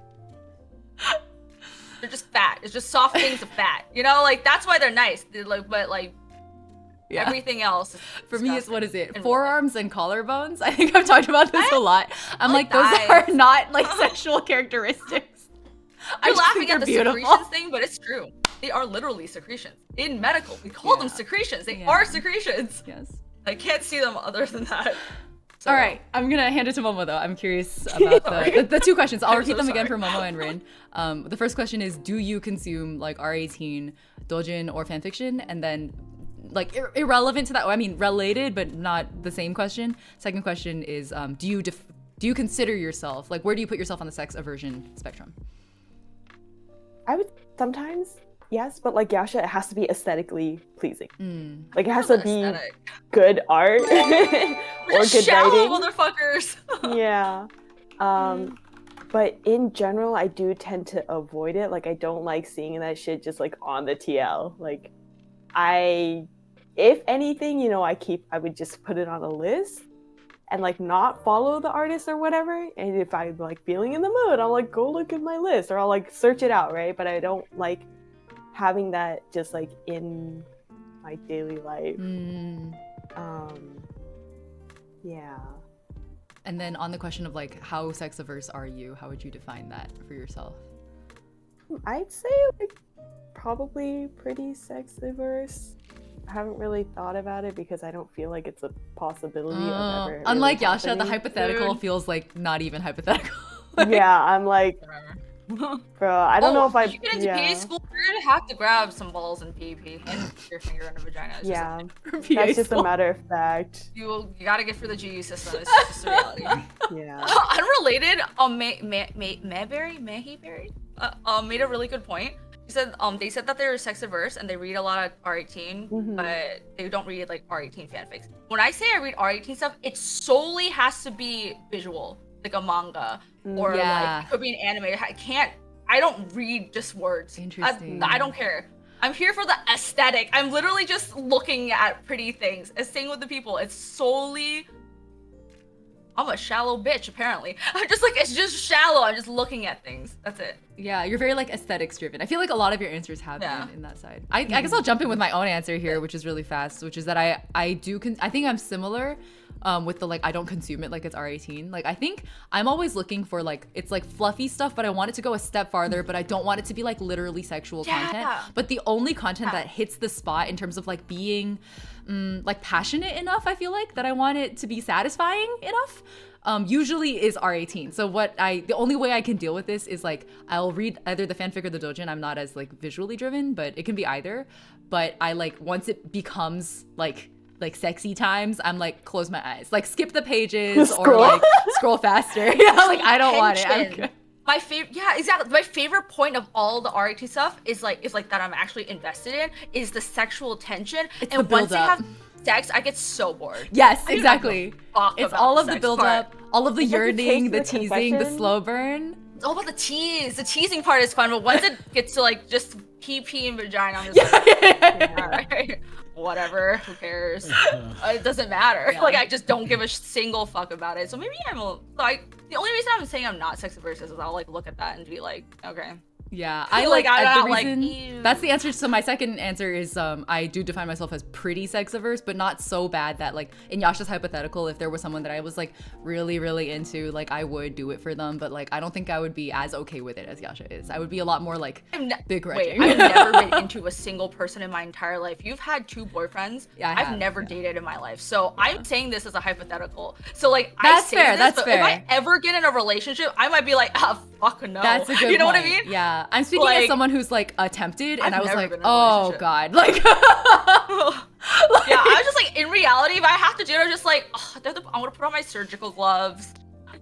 They're just fat. It's just soft things of fat. Like that's why they're nice. But Yeah. everything else is For me, it's what is it? And Forearms and collarbones. I think I've talked about this a lot. I'm like, those thighs. are not like sexual characteristics. I You're just laughing think at they're the beautiful. secretions thing, but it's true. They are literally secretions. In medical, we call them secretions. They are secretions. Yes. I can't see them other than that. So. All right, I'm gonna hand it to Momo though. I'm curious about the 2 questions. I'll repeat them again for Momo and Rin. The first question is, do you consume like R18 doujin or fanfiction? And then like irrelevant to that, I mean related but not the same question. Second question is, do you consider yourself, like where do you put yourself on the sex aversion spectrum? I would sometimes, yes, but like Yasha, it has to be aesthetically pleasing. Like it has to be good art or good shallow writing. Motherfuckers. Yeah. But in general, I do tend to avoid it. Like I don't like seeing that shit just like on the TL. Like if anything, I would just put it on a list and like not follow the artist or whatever. And if I'm like feeling in the mood, I'll like go look at my list or I'll like search it out, right? But I don't like having that just like in my daily life. Yeah. And then on the question of like how sex averse are you? How would you define that for yourself? I'd say like probably pretty sex averse. I haven't really thought about it because I don't feel like it's a possibility of ever. Unlike really Yasha, the happening. hypothetical feels like not even hypothetical. Yeah, I'm like, bro, I don't know if I. You get into PA school, you're gonna have to grab some balls and pee and your finger in a vagina. It's Yeah, just PA that's just school. a matter of fact. you gotta get through the GU system. It's just a reality. Yeah. Unrelated, Mayberry made a really good point. He said they said that they're sex averse and they read a lot of R18, but they don't read like R18 fanfics. When I say I read R18 stuff, it solely has to be visual, like a manga or like it could be an anime. I don't read just words. Interesting. I don't care. I'm here for the aesthetic. I'm literally just looking at pretty things. Same with the people. It's solely. I'm a shallow bitch, apparently. I'm just like, it's just shallow. I'm just looking at things. That's it. Yeah, you're very like aesthetics driven. I feel like a lot of your answers have been in that side. I guess I'll jump in with my own answer here, which is really fast, which is that I think I'm similar with the like I don't consume it like it's R18. Like I think I'm always looking for like it's like fluffy stuff, but I want it to go a step farther, but I don't want it to be like literally sexual content. But the only content that hits the spot in terms of like being like passionate enough, I feel like that I want it to be satisfying enough. Usually is R18. So the only way I can deal with this is like I'll read either the fanfic or the doujin. I'm not as like visually driven, but it can be either. But I like once it becomes like sexy times, I'm like close my eyes, like skip the pages or like scroll faster. Yeah, like I don't want it. I'm good. My favorite, yeah, exactly. My favorite point of all the R18 stuff is like that I'm actually invested in is the sexual tension. It's and the once they build-up. have sex, I get so bored. Yes, I do not exactly. give a fuck It's about all the of the sex build part. up, all of the It's like the yearning, the taste, the teasing, the confession. slow burn. It's all about the tease. The teasing part is fun, but once it gets to like just pee and vagina, I'm just like, all right, whatever, who cares? It doesn't matter. Yeah. Like I just don't give a single fuck about it. So maybe the only reason I'm saying I'm not sex averse is I'll like look at that and be like, okay. Yeah, I Like, like I'm the not, like, reason. ew. That's the answer. So my second answer is I do define myself as pretty sex averse, but not so bad that like in Yasha's hypothetical, if there was someone that I was like really really into, like I would do it for them, but like I don't think I would be as okay with it as Yasha is. I would be a lot more like begrudging. Wait, I've never been into a single person in my entire life. You've had 2 boyfriends. Yeah, I I've have, never yeah. dated in my life. So I'm saying this as a hypothetical. So like That's I say fair, this, that's but fair. if I ever get in a relationship, I might be like, ah, fuck no. That's a good You know point. what I mean? Yeah, I'm speaking as Like, someone who's like attempted, and I've I was never like, been in a oh relationship. god, like. Yeah, I was just like, in reality, if I have to do it, I'm just like, oh, I'm gonna put on my surgical gloves.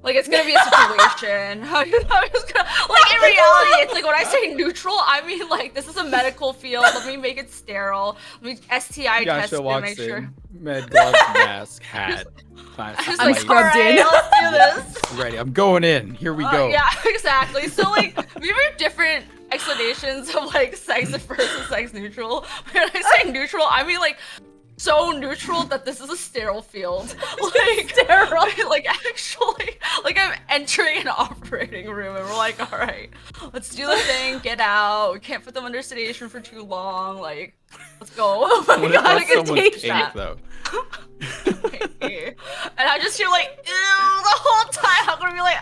Like it's gonna be a situation. I'm just gonna, like in reality, it's like when I say neutral, I mean like this is a medical field. Let me make it sterile. Let me STI test Yasha to walks make sure. in, med gloves, mask, hat, I was I'm like, scrubbed alright, in. let's do this. ready. I'm going in. Here we go. Yeah, exactly. So like we have different explanations of like sex versus sex neutral. When I say neutral, I mean like so neutral that this is a sterile field. Like sterile. Like actually, like I'm entering an operating room and we're like, all right, let's do the thing. Get out. We can't put them under sedation for too long. Like, let's go. Oh my What if god, that's I can someone's taste kink, that. though? And I just feel like, ew, the whole time I'm gonna be like,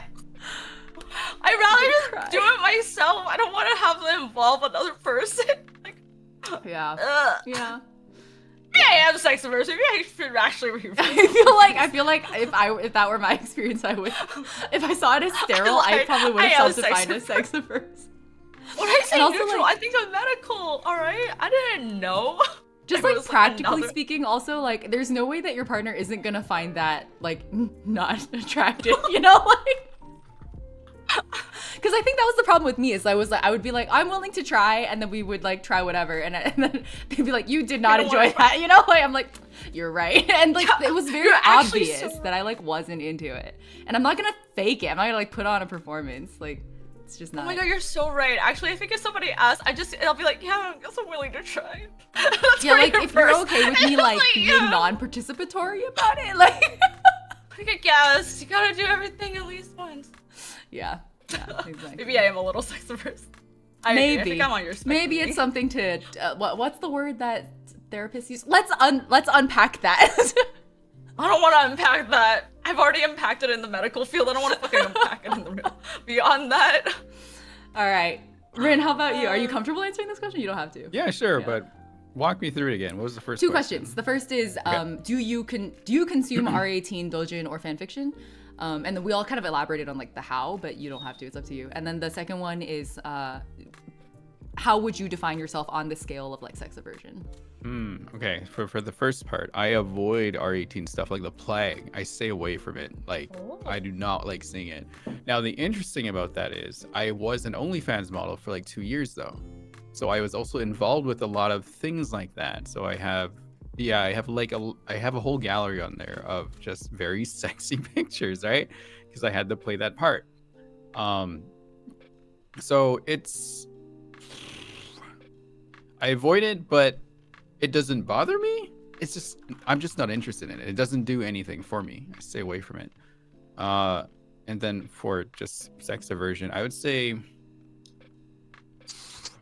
I'd rather just do it myself. I don't want to have to involve another person. Like, Yeah. ugh. Yeah. Maybe I am sex averse. Maybe I should actually refrain. I feel like if that were my experience, I would. If I saw it as sterile, I Like, probably would I have am self-defined sex as sex averse. When I say And also, neutral, like- I think of medical. All right, I didn't know. Just It like was practically another- speaking, also like there's no way that your partner isn't gonna find that like not attractive, you know, like. Because I think that was the problem with me is I would be like, I'm willing to try, and then we would like try whatever, and then they'd be like, you did not don't enjoy wanna that, you know, like I'm like, you're right, and like it was very You're actually obvious so that I like wasn't into it, and I'm not gonna fake it, I'm not gonna like put on a performance, like it's just not. Oh my god, you're so right. Actually, I think if somebody asks, I'll be like, yeah, I guess I'm willing to try. That's Yeah, pretty like if you're first. okay with And me it's like being yeah. non-participatory about it, like. Like, I guess you gotta do everything at least once. Yeah, exactly. Maybe I am a little sex averse. I agree. I think I'm on your spectrum. Maybe it's something to what's the word that therapists use? Let's unpack that. I don't want to unpack that. I've already impacted in the medical field. I don't want to fucking impact it in the real. Beyond that. All right. Rin, how about you? Are you comfortable answering this question? You don't have to. Yeah, sure, but walk me through it again. What was the first Two question? questions. The first is, Okay. do you consume R18 doujin or fanfiction? And then we all kind of elaborated on like the how, but you don't have to. It's up to you. And then the second one is, how would you define yourself on the scale of like sex aversion? Okay, for the first part, I avoid R18 stuff like the plague. I stay away from it. Like, I do not like seeing it. Now, the interesting about that is I was an OnlyFans model for like 2 years though. So I was also involved with a lot of things like that. So I have a whole gallery on there of just very sexy pictures, right? Because I had to play that part. So I avoid it, but it doesn't bother me. It's just I'm just not interested in it. It doesn't do anything for me. I stay away from it. And then for just sex aversion, I would say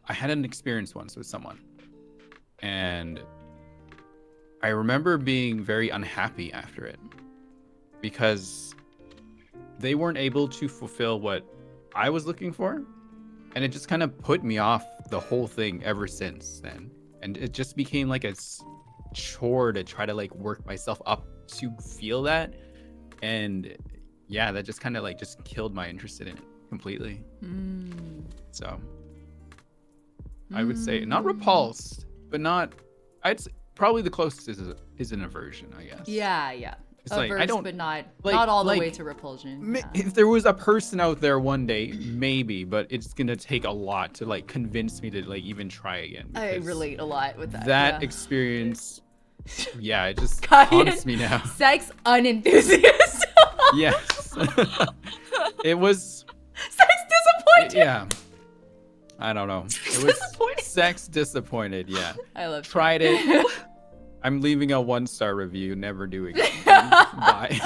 I had an experience once with someone, and I remember being very unhappy after it because they weren't able to fulfill what I was looking for, and it just kind of put me off the whole thing ever since then. And it just became like a chore to try to like work myself up to feel that. And yeah, that just kind of like just killed my interest in it completely. So I would say not repulsed, but not, probably the closest is an aversion, I guess. Yeah. It's like, Averse, I don't, but not like- not all the like, way to repulsion. Yeah. If there was a person out there one day, maybe, but it's gonna take a lot to like convince me to like even try again. I because relate a lot with that. That yeah. experience, yeah, it just Kyan, haunts me now. Sex unenthusiast. Yes. It was, Sex disappointed. yeah. I don't know. It was Disappointed. sex disappointed, yeah. I love Tried it. I'm leaving a 1-star review, never do again. Bye.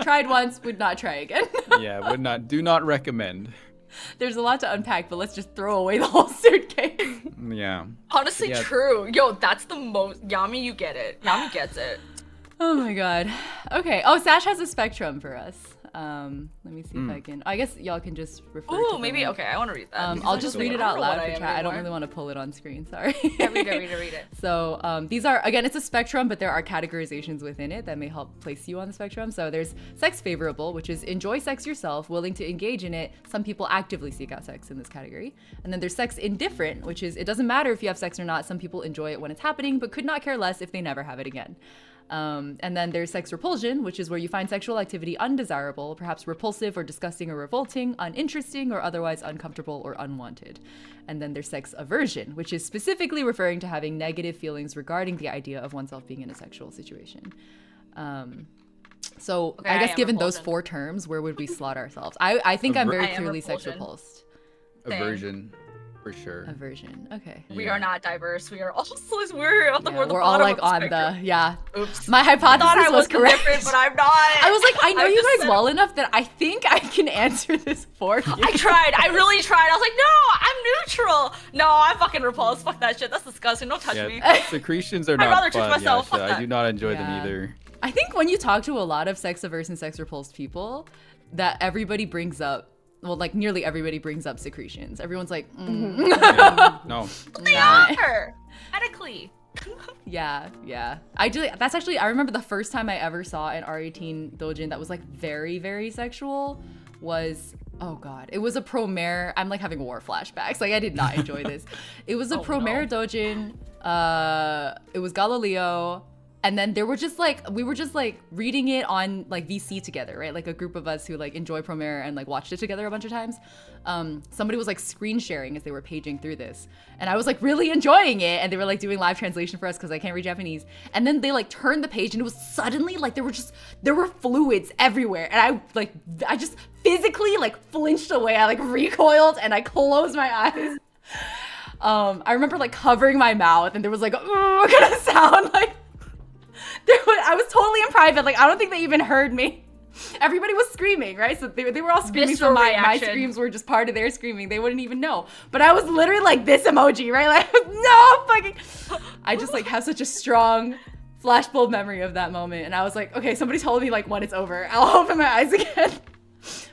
Tried once, would not try again. Yeah, do not recommend. There's a lot to unpack, but let's just throw away the whole suitcase. Yeah. Honestly, Yeah. true. Yo, that's the most. Yami, you get it. Yami gets it. Oh my god. Okay. Oh, Sash has a spectrum for us. Let me see if I can. I guess y'all can just refer to Ooh, the maybe. link. Okay, I want to read that. I'll just read it out loud for for chat. I don't really want to pull it on screen. Sorry. Yeah, read it. So these are, again, it's a spectrum, but there are categorizations within it that may help place you on the spectrum. So there's sex favorable, which is enjoy sex yourself, willing to engage in it. Some people actively seek out sex in this category. And then there's sex indifferent, which is it doesn't matter if you have sex or not. Some people enjoy it when it's happening, but could not care less if they never have it again. And then there's sex repulsion, which is where you find sexual activity undesirable, perhaps repulsive or disgusting or revolting, uninteresting or otherwise uncomfortable or unwanted. And then there's sex aversion, which is specifically referring to having negative feelings regarding the idea of oneself being in a sexual situation. So Okay, I I guess am given those repulsion. 4 terms, where would we slot ourselves? I think I'm very I am clearly sex repulsion. repulsed. Same. Aversion, for sure. Aversion. Okay. We Yeah. are not diverse. We are all we're on the, Yeah, we're the we're all bottom like of the on spectrum. the, yeah. Oops. My I hypothesis thought I was was correct. different, but I'm not. I was like, I know I you just guys said- well enough that I think I can answer this for you. I tried. I really tried. I was like, no, I'm neutral. No, I'm fucking repulsed. Fuck that shit. That's disgusting. Don't touch me. Yeah, secretions are I'd not rather choose fun. myself, Yeah, fuck I that. do not enjoy Yeah. them either. I think when you talk to a lot of sex averse and sex repulsed people, that everybody brings up, well, like nearly everybody brings up secretions. Everyone's like, Yeah, no. They nah. are medically. Yeah. That's actually, I remember the first time I ever saw an R18 doujin that was like very, very sexual was, oh god, it was a promare. I'm like having war flashbacks. Like I did not enjoy this. It was a Oh, promare no. doujin. It was Galileo. And then we were just like reading it on like VC together, right? Like a group of us who like enjoy Promare and like watched it together a bunch of times. Somebody was like screen sharing as they were paging through this. And I was like really enjoying it. And they were like doing live translation for us because I can't read Japanese. And then they like turned the page and it was suddenly like there were fluids everywhere. And I just physically like flinched away. I like recoiled and I closed my eyes. I remember like covering my mouth and there was like a kind of sound like, I was totally in private. Like, I don't think they even heard me. Everybody was screaming, right? So they were all screaming. So Visceral my reaction. screams were just part of their screaming. They wouldn't even know. But I was literally like this emoji, right? Like, no, fucking. I just like have such a strong flashbulb memory of that moment, and I was like, okay, somebody told me like when it's over, I'll open my eyes again.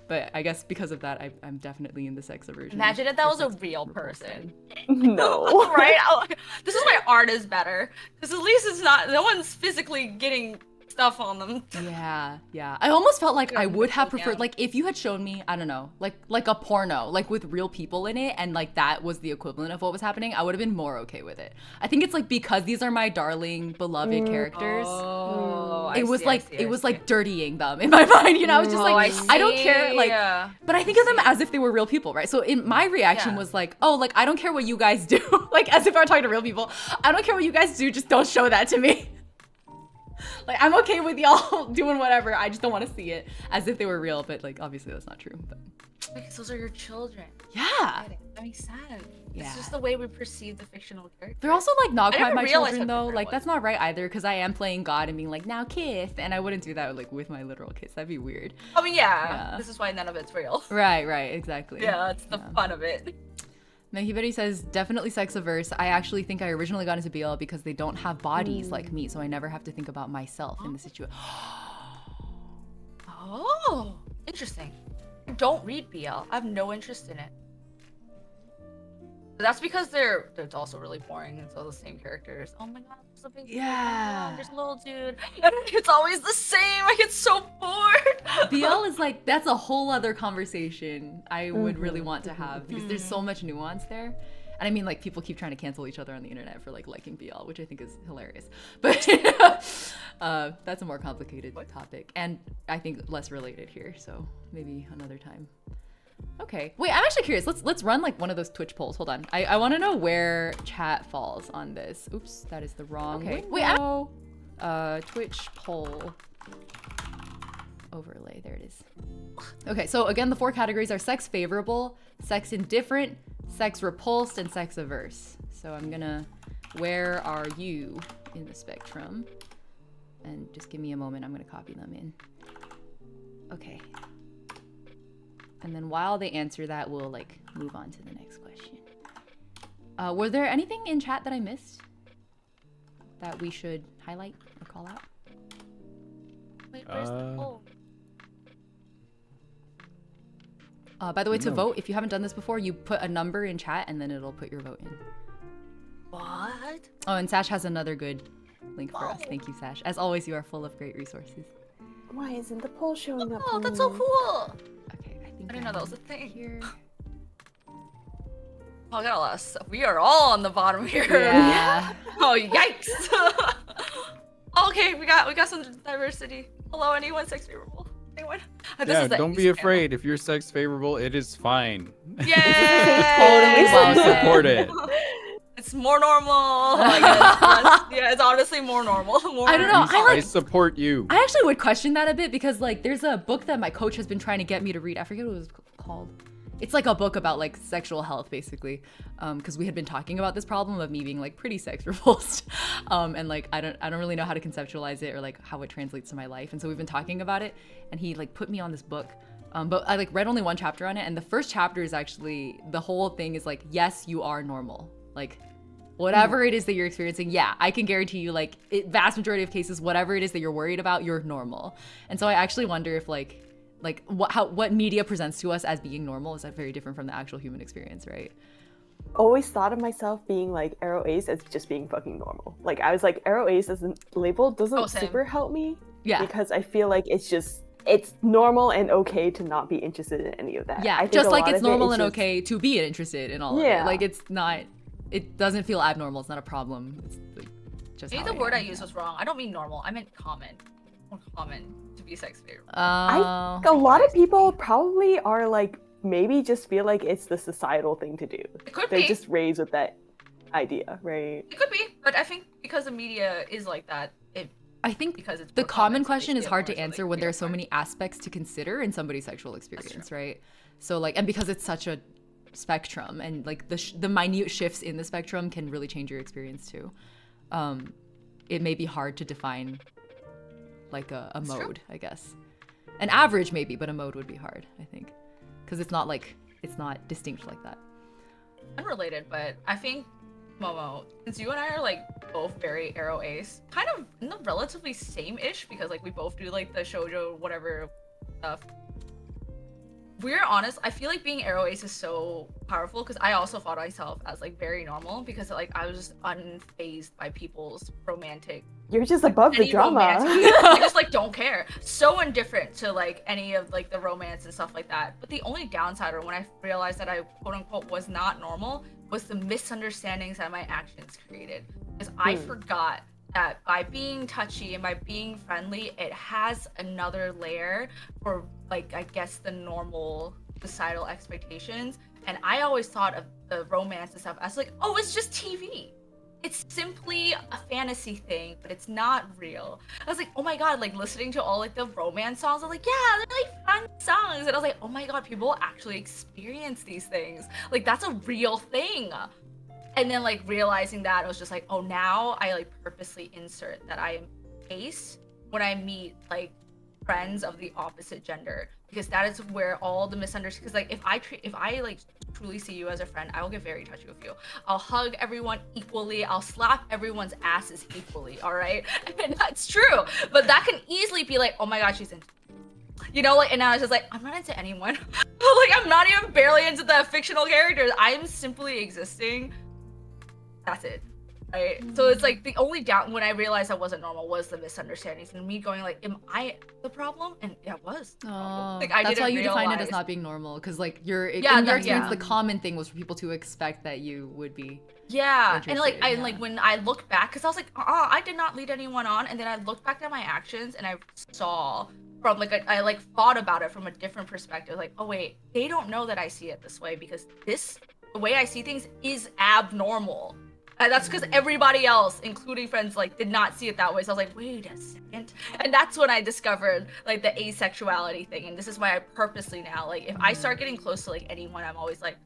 But I guess because of that, I'm definitely in the sex aversion. Imagine if that was a real person. No. Right? This is why art is better. Because at least it's not, no one's physically getting stuff on them. Yeah. I almost felt like I would have Yeah. preferred, like, if you had shown me, I don't know, like a porno, like with real people in it, and like that was the equivalent of what was happening, I would have been more okay with it. I think it's like because these are my darling, beloved characters. Oh, It was like dirtying them in my mind, you know. I was just like, I don't care, like, but I think of them as if they were real people, right? So in my reaction was like, oh, like I don't care what you guys do, like as if I were talking to real people. I don't care what you guys do, just don't show that to me. Like I'm okay with y'all doing whatever. I just don't want to see it as if they were real, but like obviously that's not true. But Because those are your children. yeah, That makes sense. Yeah. It's just the way we perceive the fictional character. they're also like not I quite never my realized children how though. different Like it that's not right either, because I am playing God and being like, now kiss, and I wouldn't do that like with my literal kids. That'd be weird. I mean, Yeah. this is why none of it's real. Right, exactly. Yeah, it's the fun of it. Mahiberi says, definitely sex averse. I actually think I originally got into BL because they don't have bodies like me, so I never have to think about myself in the situation. Oh, interesting. I don't read BL. I have no interest in it. But that's because they're also really boring. It's all the same characters. Oh my god, there's a big dude. Yeah. There's a little dude. And it's always the same. I get so bored. BL is like, that's a whole other conversation I would really want to have, because there's so much nuance there. And I mean, like, people keep trying to cancel each other on the internet for like liking BL, which I think is hilarious. But that's a more complicated topic, and I think less related here. So maybe another time. Okay. Wait, I'm actually curious. Let's run like one of those Twitch polls. Hold on. I want to know where chat falls on this. Oops, that is the wrong. Okay. Wait, Twitch poll overlay. There it is. Okay, so again, the 4 categories are sex favorable, sex indifferent, sex repulsed, and sex averse. So I'm gonna, where are you in the spectrum? And just give me a moment, I'm gonna copy them in. Okay. And then while they answer that, we'll like move on to the next question. Were there anything in chat that I missed that we should highlight or call out? Wait, where's the poll? By the way, to vote, if you haven't done this before, you put a number in chat and then it'll put your vote in. What? Oh, and Sash has another good link for us. Thank you, Sash. As always, you are full of great resources. Why isn't the poll showing up? Oh, for that's so me? cool. Okay, I think I didn't know that was a thing. here. Oh, I got a lot of stuff. We are all on the bottom here. Yeah. Oh, yikes. Okay, we got some diversity. Hello, anyone sex favorable? Anyone? This Yeah, is the don't Ace be panel. afraid. If you're sex favorable, it is fine. Yay! Totally I welcome. support it. It's more normal. I guess. Yeah, it's honestly more normal. I don't know. I support you. I actually would question that a bit, because like there's a book that my coach has been trying to get me to read. I forget what it was called. It's like a book about like sexual health, basically, because we had been talking about this problem of me being like pretty sex repulsed, and like I don't really know how to conceptualize it or like how it translates to my life. And so we've been talking about it, and he like put me on this book, but I like read only 1 chapter on it, and the first chapter is actually, the whole thing is like, yes, you are normal, like whatever it is that you're experiencing. Yeah, I can guarantee you, like vast majority of cases, whatever it is that you're worried about, you're normal. And so I actually wonder if like what media presents to us as being normal is very different from the actual human experience, right? Always thought of myself being like Arrow Ace as just being fucking normal. Like I was like, Arrow Ace as a label doesn't same. super help me. Yeah. Because I feel like it's normal and okay to not be interested in any of that. Yeah, I think just a like lot it's of it normal is and just- okay to be interested in all of it. Yeah. Like it doesn't feel abnormal. It's not a problem. It's like just Maybe how the I word I am. used was wrong. I don't mean normal. I meant common. More common to be sex favorable. Oh. A lot of people probably are like, maybe just feel like it's the societal thing to do. It could They're be. just raised with that idea, right? It could be, but I think because the media is like that, I think because it's the more common common, so they question is see it hard more to as, answer like, when there are real so part. many aspects to consider in somebody's sexual experience, right? So like, and because it's such a spectrum, and like the minute shifts in the spectrum can really change your experience too. It may be hard to define like a That's true. mode, I guess. An average maybe, but a mode would be hard, I think, because it's not distinct like that. Unrelated, but I think Momo, since you and I are like both very arrow ace, kind of in the relatively same-ish, because like we both do like the shoujo whatever stuff. We're honest, I feel like being arrow ace is so powerful because I also thought myself as like very normal because like I was just unfazed by people's romantic. You're just above the drama. I just like don't care. So indifferent to like any of like the romance and stuff like that. But the only downside, or when I realized that I quote unquote was not normal, was the misunderstandings that my actions created. Because I forgot that by being touchy and by being friendly, it has another layer for like I guess the normal societal expectations. And I always thought of the romance and stuff as like, oh, it's just TV. It's simply a fantasy thing, but it's not real. I was like, oh my god, like listening to all like the romance songs, I was like, yeah, they're like fun songs. And I was like, oh my god, people actually experience these things. Like that's a real thing. And then like realizing that, I was just like, oh, now I like purposely insert that I am ace when I meet like friends of the opposite gender, because that is where all the misunderstandings. Because like if I like truly see you as a friend, I will get very touchy with you. I'll hug everyone equally. I'll slap everyone's asses equally. All right, and that's true. But that can easily be like, oh my god, she's into. You know, like, and I was just like, I'm not into anyone. Like, I'm not even barely into the fictional characters. I'm simply existing. That's it. Right? So it's like the only doubt when I realized I wasn't normal was the misunderstandings and me going like, am I the problem? And yeah, it was. Oh, like, I that's why you define it as realize- not being normal, because like in your that- experience, yeah. the common thing was for people to expect that you would be. Yeah, and like Interesting, yeah. like when I look back, because I was like, I did not lead anyone on, and then I looked back at my actions and I saw from like I like thought about it from a different perspective, like, oh wait, they don't know that I see it this way because the way I see things is abnormal. And that's because everybody else, including friends, like did not see it that way. So I was like, wait a second. And that's when I discovered like the asexuality thing. And this is why I purposely now, like if I start getting close to like anyone, I'm always like,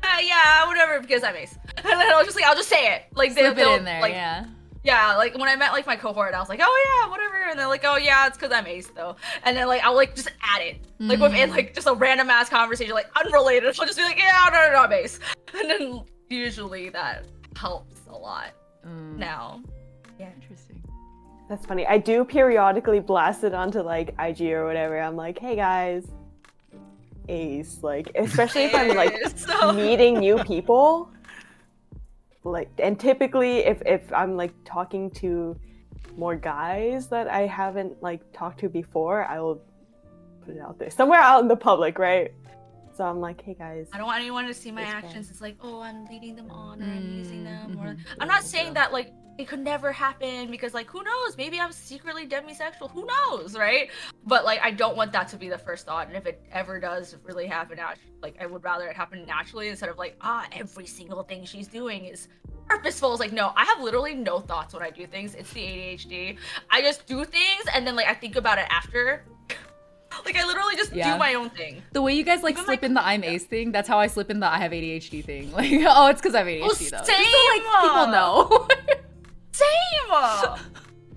yeah, whatever, because I'm ace. And then I was just like, I'll just say it. Like Slip they'll it in there, like, yeah. Yeah, like when I met like my cohort, I was like, oh yeah, whatever. And they're like, oh yeah, it's because I'm ace though. And then like I'll like just add it. Like within like just a random ass conversation, like unrelated. I'll just be like, yeah, no, I'm ace. And then usually that helps a lot now. Yeah. Interesting. That's funny. I do periodically blast it onto like IG or whatever. I'm like, hey guys, ace. Like, especially if I'm like meeting new people. Like, and typically if I'm like talking to more guys that I haven't like talked to before, I will put it out there somewhere out in the public, right? So I'm like, hey guys. I don't want anyone to see my actions. It's like, oh, I'm leading them on or I'm using them. Or I'm not saying that like it could never happen because like who knows? Maybe I'm secretly demisexual. Who knows, right? But like I don't want that to be the first thought. And if it ever does really happen, like I would rather it happen naturally instead of like every single thing she's doing is purposeful. It's like, no, I have literally no thoughts when I do things. It's the ADHD. I just do things and then like I think about it after. Like I literally just do my own thing. The way you guys like slip in the I'm ace thing, that's how I slip in the I have ADHD thing. Like, oh, it's because I have ADHD though. Same. Just so, like people know. Same.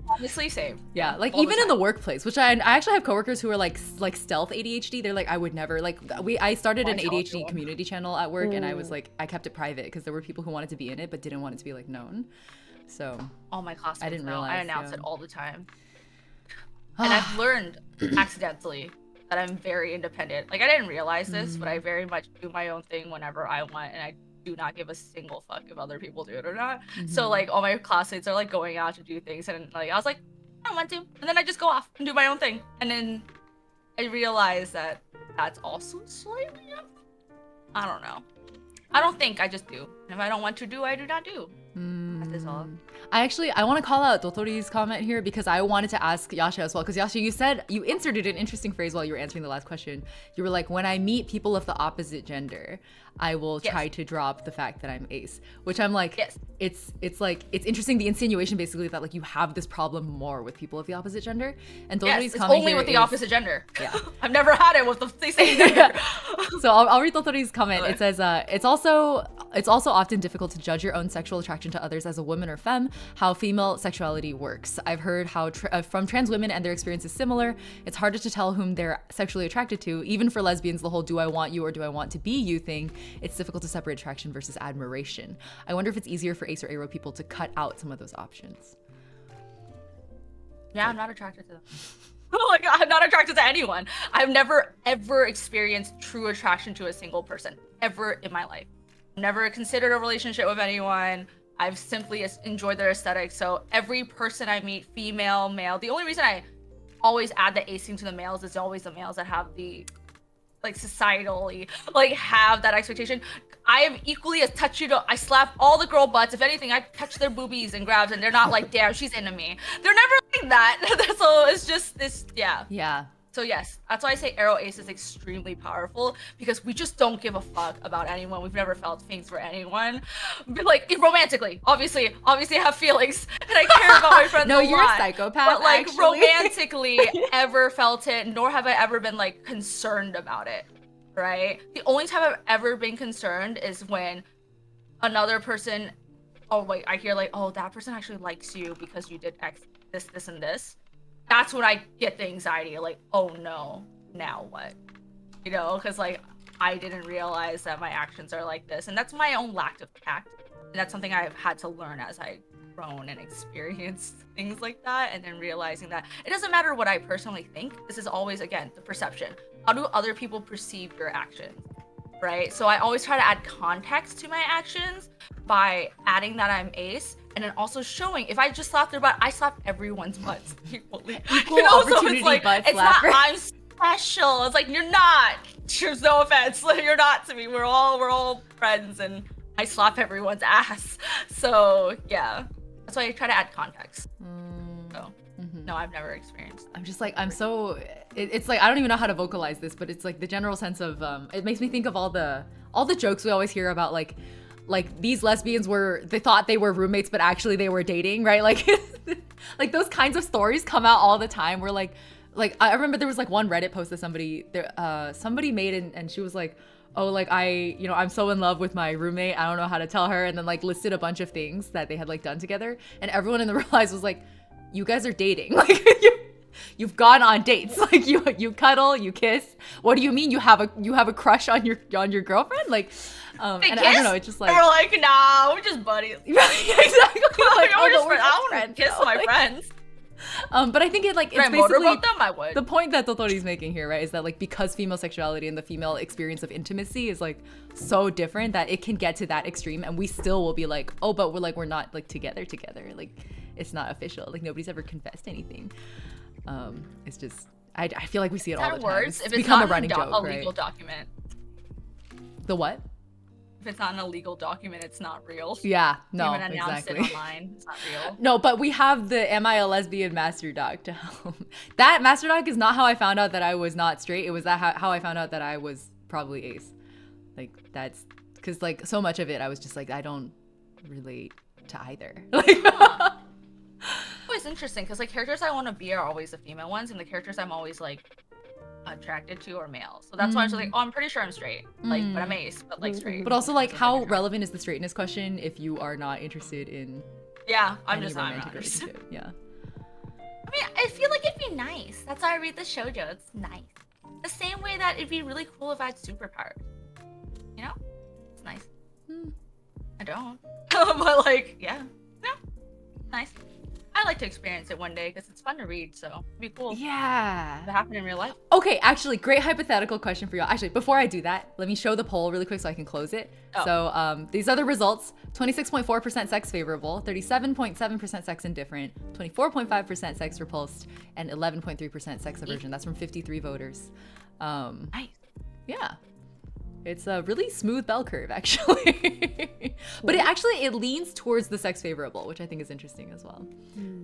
Honestly, same. Yeah, like All even the in the time. workplace, which I actually have coworkers who are like stealth ADHD. They're like, I would never like I started an ADHD community channel at work, and I was like, I kept it private because there were people who wanted to be in it but didn't want it to be like known. So all my classmates I didn't know. realize. I announce it all the time. And I've learned accidentally that I'm very independent. Like I didn't realize this, but I very much do my own thing whenever I want, and I do not give a single fuck if other people do it or not. So like all my classmates are like going out to do things, and like I was like, I don't want to, and then I just go off and do my own thing, and then I realized that that's also slightly, I don't know. I don't think, I just do. And if I don't want to do, I do not do. That is all. I want to call out Dotori's comment here because I wanted to ask Yasha as well. Because Yasha, you said, you inserted an interesting phrase while you were answering the last question. You were like, when I meet people of the opposite gender, I will try to drop the fact that I'm ace. Which I'm like, it's like, it's interesting, the insinuation basically that like you have this problem more with people of the opposite gender. And Dotori's It's comment only here with the is- opposite gender. Yeah. I've never had it with the same gender. So I'll read Dotori's comment. It says, it's also often difficult to judge your own sexual attraction to others as a a woman or femme, how female sexuality works. I've heard how from trans women and their experience is similar. It's harder to tell whom they're sexually attracted to. Even for lesbians, the whole do I want you or do I want to be you thing, it's difficult to separate attraction versus admiration. I wonder if it's easier for ace or aro people to cut out some of those options. Yeah, I'm not attracted to them. Like, I'm not attracted to anyone. I've never ever experienced true attraction to a single person ever in my life. Never considered a relationship with anyone. I've simply enjoyed their aesthetic. So every person I meet, female, male, the only reason I always add the acing to the males is always the males that have the, like, societally, like, have that expectation. I am equally as touchy. I slap all the girl butts. If anything, I touch their boobies and grabs, and they're not like, damn, she's into me. They're never like that. So it's just this, yeah. Yeah. So yes, that's why I say aro ace is extremely powerful, because we just don't give a fuck about anyone. We've never felt things for anyone, but like romantically, obviously I have feelings and I care about my friends. No, a you're lot, a psychopath. but like actually. romantically, ever felt it, nor have I ever been like concerned about it. Right? The only time I've ever been concerned is when another person, oh wait, I hear like, oh, that person actually likes you because you did X, this, and this. That's when I get the anxiety, like, oh no, now what? You know, because like I didn't realize that my actions are like this, and that's my own lack of tact, and that's something I've had to learn as I've grown and experienced things like that, and then realizing that it doesn't matter what I personally think. This is always, again, the perception. How do other people perceive your actions, right? So I always try to add context to my actions by adding that I'm ace, and then also showing, if I just slap their butt, I slap everyone's butts equally. Equal You know, opportunity so it's like, butt it's not slapper. I'm special. It's like, you're not. There's no offense. You're not to me. We're all friends, and I slap everyone's ass. So yeah, that's why I try to add context. So no, I've never experienced that. I'm just like, I'm so, it's like, I don't even know how to vocalize this, but it's like the general sense of, it makes me think of all the jokes we always hear about, like these lesbians they thought they were roommates, but actually they were dating, right? Like, like those kinds of stories come out all the time. Where like I remember there was like one Reddit post that somebody made, and she was like, oh, like I'm so in love with my roommate, I don't know how to tell her, and then like listed a bunch of things that they had like done together, and everyone in the replies was like, you guys are dating. Like you've gone on dates. Like you cuddle, you kiss. What do you mean you have a crush on your girlfriend? Like and kiss? I don't know, it's just like, And we're like, nah, we're just buddies. exactly. Like, We're just we're friends. I want to kiss though. my Like, friends. but I think it's If I basically motorboat them, I would. the point that Totori's making here, right, is that like because female sexuality and the female experience of intimacy is like so different, that it can get to that extreme, and we still will be like, oh, but we're not like together, like it's not official, like nobody's ever confessed anything. It's just I feel like we see it all the time. Words, It's if it's become not a running a joke, legal right? document. The what? If it's not an illegal document, it's not real. Yeah, no, Even announced exactly. it online, it's not real. No, but we have the Am I a Lesbian Master Doc to help. That Master Doc is not how I found out that I was not straight. It was how I found out that I was probably ace. Like, that's because like so much of it I was just like, I don't relate to either. Like, It's interesting because like characters I want to be are always the female ones, and the characters I'm always like attracted to are male. So that's why I was like, oh, I'm pretty sure I'm straight. Like, but I'm ace, but like straight. but also like, So, how like, relevant is the straightness question if you are not interested in yeah, I'm any just not romantic interested. relationship? Yeah. I mean, I feel like it'd be nice. That's why I read the shoujo. It's nice. The same way that it'd be really cool if I had superpowers. You know? It's nice. I don't. But like, yeah. No. Nice. I like to experience it one day because it's fun to read, so it'd be cool Yeah. if it happened in real life. Okay, actually, great hypothetical question for y'all. Actually, before I do that, let me show the poll really quick so I can close it. Oh. So these are the results. 26.4% sex favorable, 37.7% sex indifferent, 24.5% sex repulsed, and 11.3% sex aversion. That's from 53 voters. Nice. Yeah. It's a really smooth bell curve, actually. But it leans towards the sex favorable, which I think is interesting as well.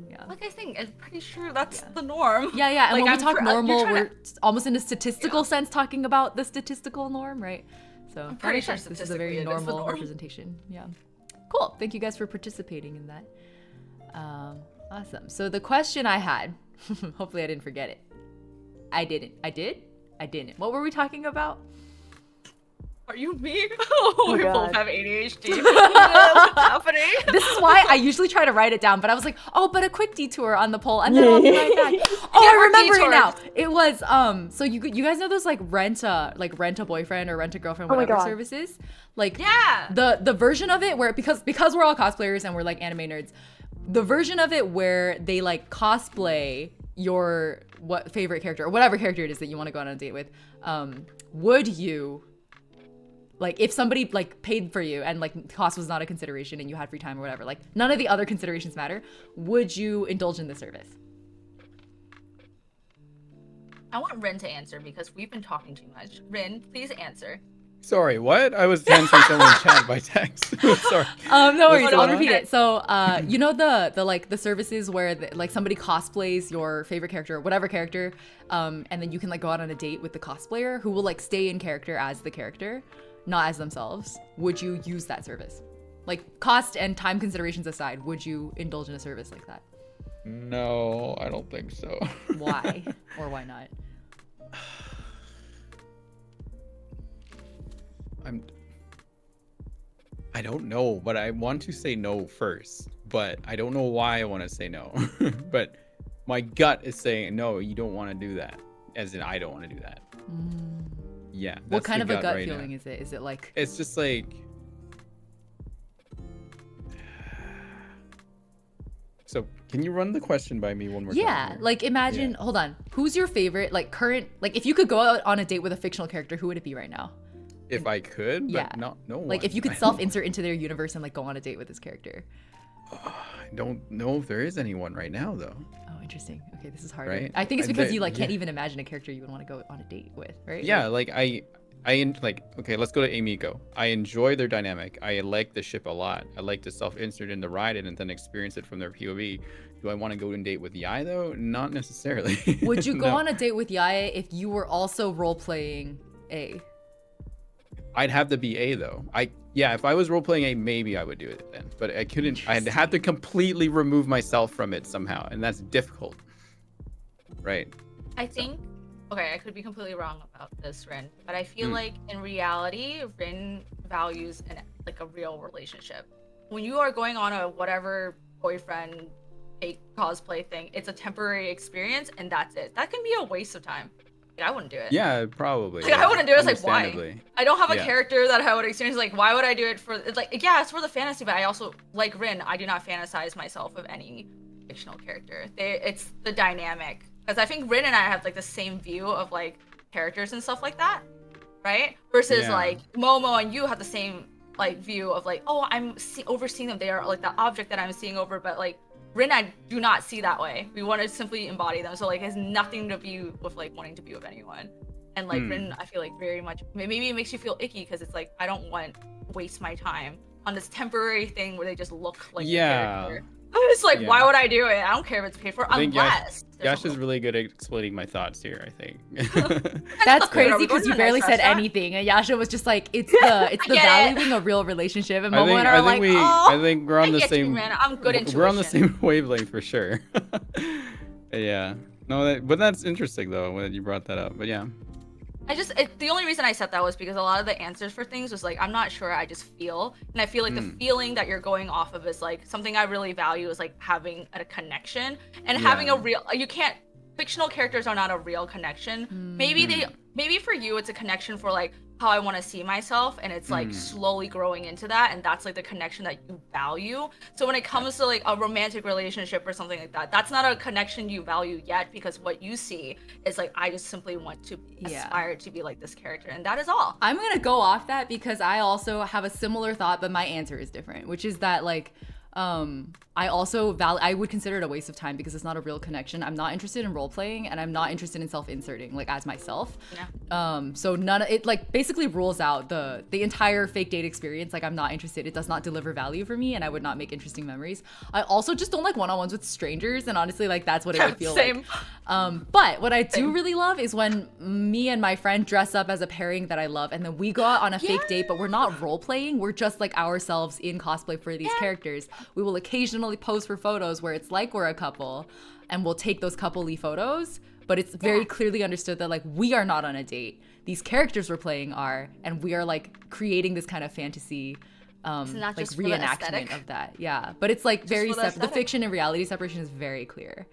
Yeah. Like I think, I'm pretty sure that's the norm. Yeah, yeah. And Like, when I'm we talk you're normal, trying we're almost in a statistical sense talking about the statistical norm, right? So that pretty makes sure sense. This is a very statistically it is the normal norm. representation. Yeah. Cool. Thank you guys for participating in that. Awesome. So the question I had, hopefully I didn't forget it. I didn't. I did? I didn't. What were we talking about? Are you me? Oh, we both God. have ADHD. What's happening? This is why I usually try to write it down, but I was like, oh, but a quick detour on the poll, and then I'll be right back. Oh, I remember it now. It was so you guys know those like rent a boyfriend or rent a girlfriend, whatever services? Like the version of it where because we're all cosplayers and we're like anime nerds, the version of it where they like cosplay your favorite character or whatever character it is that you want to go on a date with, would you, like, if somebody like paid for you and like cost was not a consideration and you had free time or whatever, like none of the other considerations matter, would you indulge in the service? I want Rin to answer because we've been talking too much. Rin, please answer. Sorry, what? I was answering someone in chat by text. Sorry. No worries. I'll on? repeat it. So, you know the like the services where like somebody cosplays your favorite character or whatever character, and then you can like go out on a date with the cosplayer who will like stay in character as the character, not as themselves. Would you use that service? Like cost and time considerations aside, would you indulge in a service like that? No, I don't think so. Why or why not? I don't know, but I want to say no first, but I don't know why I want to say no. But my gut is saying no, you don't want to do that, as in I don't want to do that. Yeah. What kind of a gut right feeling now. is it? Is it like, It's just like, so can you run the question by me one more time? yeah, here? like imagine, Yeah. hold on, who's your favorite like current, like if you could go out on a date with a fictional character, who would it be right now? If I could, but Yeah. no Like if you could self-insert into their universe and like go on a date with this character. I don't know if there is anyone right now though. Oh, interesting. Okay, this is harder. Right? I think it's because you like can't yeah. even imagine a character you would want to go on a date with, right? Yeah, like like okay, let's go to Amiko. I enjoy their dynamic. I like the ship a lot. I like to self-insert in the ride and then experience it from their POV. Do I want to go and date with Yai though? Not necessarily. Would you go No. on a date with Yae if you were also role-playing A? I'd have to be A though. If I was role-playing A, maybe I would do it then. But I couldn't. I'd have to completely remove myself from it somehow, and that's difficult. Right. I think, okay, I could be completely wrong about this, Rin, but I feel like in reality, Rin values like a real relationship. When you are going on a whatever boyfriend fake cosplay thing, it's a temporary experience and that's it. That can be a waste of time. Like, I wouldn't do it. Yeah, probably. Like, I wouldn't do it. It's like, why? Understandably. I don't have a Yeah. character that I would experience. Like, why would I do it for? It's like, yeah, it's for the fantasy, but I also like Rin. I do not fantasize myself of any fictional character. It's the dynamic, because I think Rin and I have like the same view of like characters and stuff like that, right? Versus Yeah. like Momo and you have the same like view of like, oh, I'm overseeing them. They are like the object that I'm seeing over, but like Rin, I do not see that way. We want to simply embody them. So like, it has nothing to do with like wanting to be with anyone. And like Rin, I feel like very much, maybe it makes you feel icky because it's like, I don't want to waste my time on this temporary thing where they just look like a character. It's like, Yeah. why would I do it? I don't care if it's paid for, I think unless. Yash is really good at explaining my thoughts here, I think. That's Are crazy we going because to you a barely nice said restaurant? anything, and Yasha was just like, "It's the get it. valuing a real relationship," and I Momo think, and I are like, "Oh." I think we're on I the get you, same. man. I'm good intuition. We're on the same wavelength for sure. Yeah. No, but that's interesting though when you brought that up. But yeah. The only reason I said that was because a lot of the answers for things was like, I'm not sure, I just feel. And I feel like the feeling that you're going off of is like, something I really value is like having a connection and having a real, fictional characters are not a real connection. Maybe for you, it's a connection for like how I want to see myself, and it's like slowly growing into that, and that's like the connection that you value. So when it comes to like a romantic relationship or something like that, that's not a connection you value yet, because what you see is like, I just simply want to aspire to be like this character, and that is all. I'm gonna go off that because I also have a similar thought, but my answer is different, which is that like, I also I would consider it a waste of time because it's not a real connection. I'm not interested in role playing, and I'm not interested in self-inserting like as myself. Yeah. So none of it like basically rules out the entire fake date experience. Like I'm not interested. It does not deliver value for me, and I would not make interesting memories. I also just don't like one-on-ones with strangers, and honestly, like that's what it would feel Same. like. But what I do really love is when me and my friend dress up as a pairing that I love, and then we go out on a fake date, but we're not role playing. We're just like ourselves in cosplay for these characters. We will occasionally pose for photos where it's like we're a couple, and we'll take those coupley photos, but it's very clearly understood that like we are not on a date. these characters we're playing are, and we are like creating this kind of fantasy It's not like just for the aesthetic. reenactment of that. Yeah, but it's like very for the the aesthetic. fiction and reality separation is very clear.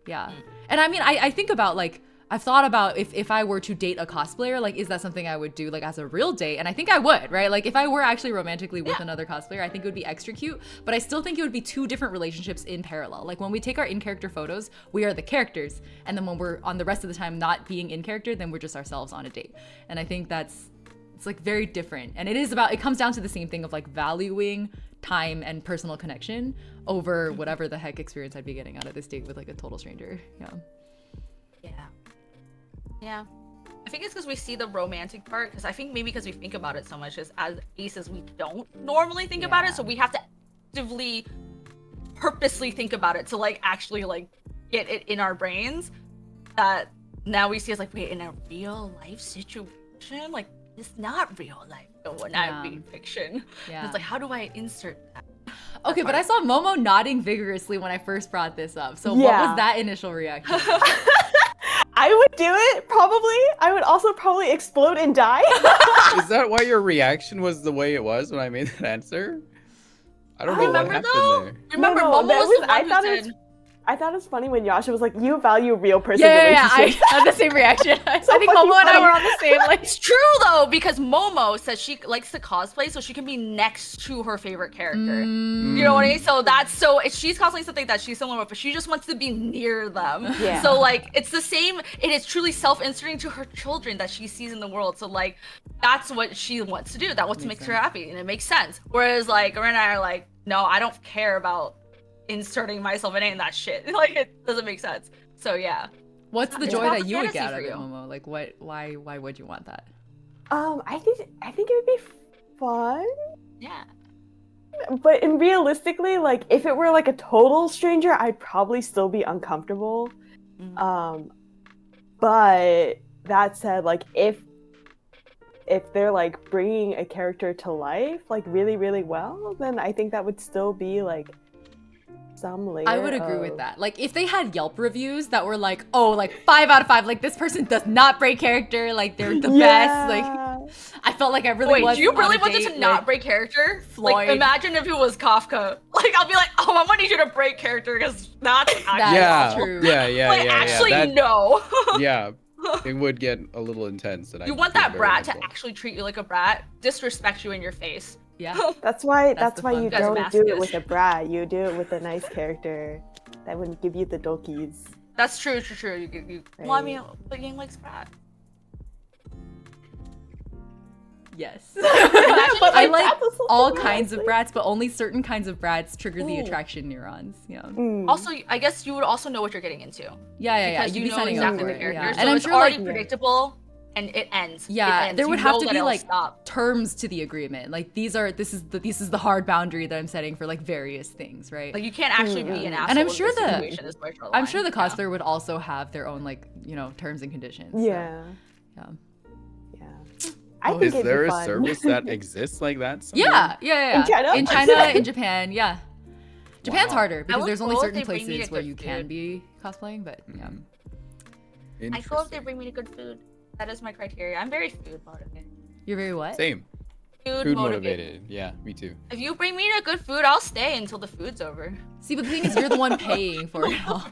Yeah. And I mean, I think about like, I've thought about if I were to date a cosplayer, like, is that something I would do like as a real date? And I think I would, right? Like if I were actually romantically with another cosplayer, I think it would be extra cute, but I still think it would be two different relationships in parallel. Like when we take our in-character photos, we are the characters. And then when we're on the rest of the time not being in character, then we're just ourselves on a date. And I think it's like very different. And it comes down to the same thing of like valuing time and personal connection over whatever the heck experience I'd be getting out of this date with like a total stranger. Yeah. I think it's because we see the romantic part, because I think maybe because we think about it so much as aces, we don't normally think about it, so we have to actively, purposely think about it to like actually like get it in our brains, that now we see as like, wait, in a real life situation, like it's not real life, but when I'm being fiction. Yeah. It's like, how do I insert that? Okay, but I saw Momo nodding vigorously when I first brought this up. So what Yeah. was that initial reaction? I would do it, probably. I would also probably explode and die. Is that why your reaction was the way it was when I made that answer? I don't know what Remember happened though? there. Remember, No, Momo that was was- the I one thought who it said, I thought it was funny when Yasha was like, you value real person I relationships. had the same reaction. I think fucking Momo and I funny. were on the same like. it's true though, because Momo says she likes to cosplay so she can be next to her favorite character. You know what I mean? So if she's cosplaying something that she's similar with, but she just wants to be near them. Yeah. So like it's the same. It is truly self-inserting to her children that she sees in the world. So like that's what she wants to do. That's what makes her happy, and it makes sense. Whereas like Ren and I are like, no, I don't care about inserting myself in any of that shit. Like it doesn't make sense. So yeah. What's the It's joy not that you would fantasy get out of for it, you. Momo? Like what? Why would you want that? I think it would be fun. Yeah. But realistically, like if it were like a total stranger, I'd probably still be uncomfortable. But that said, like if they're like bringing a character to life like really really well, then I think that would still be like some layer. I would agree with that. Like if they had Yelp reviews that were like, oh, like 5 out of 5, like this person does not break character, like they're the best. Like I felt like I really Wait, was. do you really on a want it date to not with break character? Floyd. Like, imagine if it was Kafka. Like, I'll be like, oh, I want you to break character because that's actually That's Yeah, true. yeah, like, actually, no. Yeah, it would get a little intense. And You I'd want feel that very brat to uncomfortable. actually treat you like a brat, disrespect you in your face. Yeah. That's why That's the fun you part. don't do it Guys, with a brat. You do it with a nice character that wouldn't give you the dokies. That's true. Well, I mean, the game likes brat. Yes. Imagine but I if like brats was so all nice, kinds of like- brats, but only certain kinds of brats trigger the Ooh. attraction neurons. Yeah. Also, I guess you would also know what you're getting into. Yeah. Because You'd you be know signing exactly up for the it. character. Yeah. So And I'm it's sure already like predictable, and it ends. yeah, It ends. there would You have know to that be it'll like stop. terms to the agreement. Like this is the hard boundary that I'm setting for like various things, right? Like you can't actually be an asshole. And I'm in sure this the- situation is where you're I'm sure the lying. cosplayer would also have their own like, you know, terms and conditions. so, Yeah. yeah. I Oh, think Is it'd there be a fun. service that exists like that? Somewhere? Yeah. In China? In China, in Japan, yeah. Japan's Wow. harder because would there's only go if certain they bring me places to where good you can food. be cosplaying, but yeah. I go if they Interesting. bring me to good food. That is my criteria. I'm very food motivated. You're very what? Same. Food, Food motivated. motivated. Yeah, me too. If you bring me to good food, I'll stay until the food's over. See, but the thing is, you're the one paying for it all.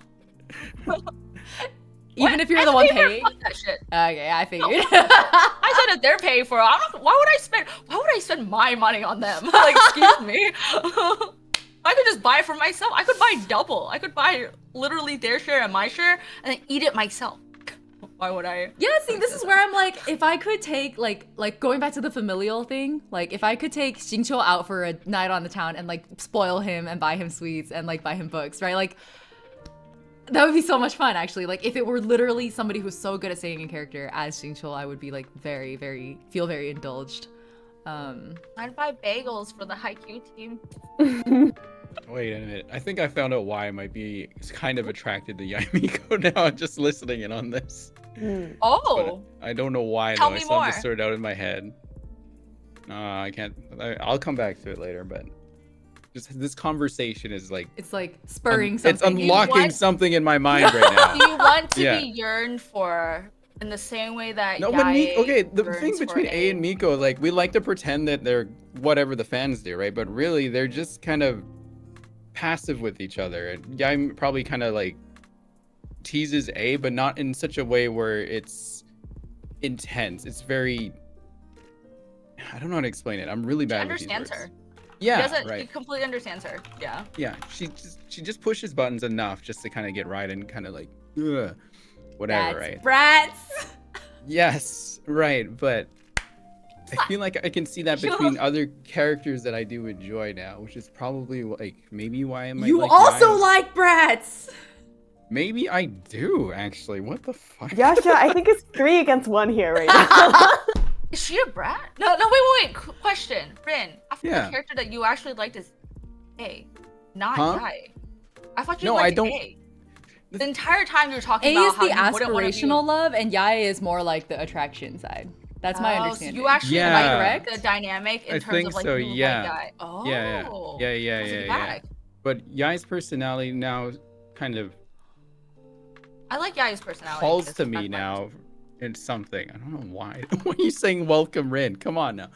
Even What? if you're I the one pay for- paying. Fuck that shit. Okay, I figured. I said if they're paying for it, why would I spend my money on them? Like, excuse me. I could just buy it for myself. I could buy double. I could buy literally their share and my share and then eat it myself. Why would I? Yeah, see, this is where I'm like, if I could take like going back to the familial thing, like if I could take Xingqiu out for a night on the town and like spoil him and buy him sweets and like buy him books, right? Like that would be so much fun, actually. Like if it were literally somebody who's so good at staying in character as Xingqiu, I would be like very, very very indulged. I'd buy bagels for the Haikyuu team. Wait a minute. I think I found out why I might be kind of attracted to Yamiko now. Just listening in on this. But Oh, I don't know why. Tell though. me I saw more. this sort out in my head. I can't. I'll come back to it later. But just this conversation is like It's like spurring something. It's unlocking want- something in my mind right now. do you want to Yeah. be yearned for in the same way that No, but Yae okay, the yearns thing for between A and Miko, like, we like to pretend that they're whatever the fans do, right? But really, they're just kind of passive with each other. And Yae probably kind of like teases A, but not in such a way where it's intense. It's very, I don't know how to explain it. I'm really He bad with these understands words. her. Yeah, He right. completely understands her. Yeah. Yeah, she just pushes buttons enough just to kind of get right and kind of like, ugh, whatever, That's right? brats. Yes, right, but I feel like I can see that between other characters that I do enjoy now, which is probably like maybe why I might You like also Yae. like brats. Maybe I do actually. What the fuck? Yasha, I think it's 3 against 1 here right now. Is she a brat? No, wait. Question, Rin. I thought Yeah. the character that you actually liked is A, not Huh? Yae. I thought you No, I liked don't- A. The entire time you were talking A about is how the you wouldn't wanna be- aspirational love, and Yae is more like the attraction side. That's my Oh, understanding. So you actually Yeah. like the dynamic in I terms think of like so, you yeah. like Yae. Oh. Yeah. So sympathetic. But Yae's personality now kind of I like Yae's personality. calls because to me that's my now in something. I don't know why. Why are you saying welcome Rin? Come on now.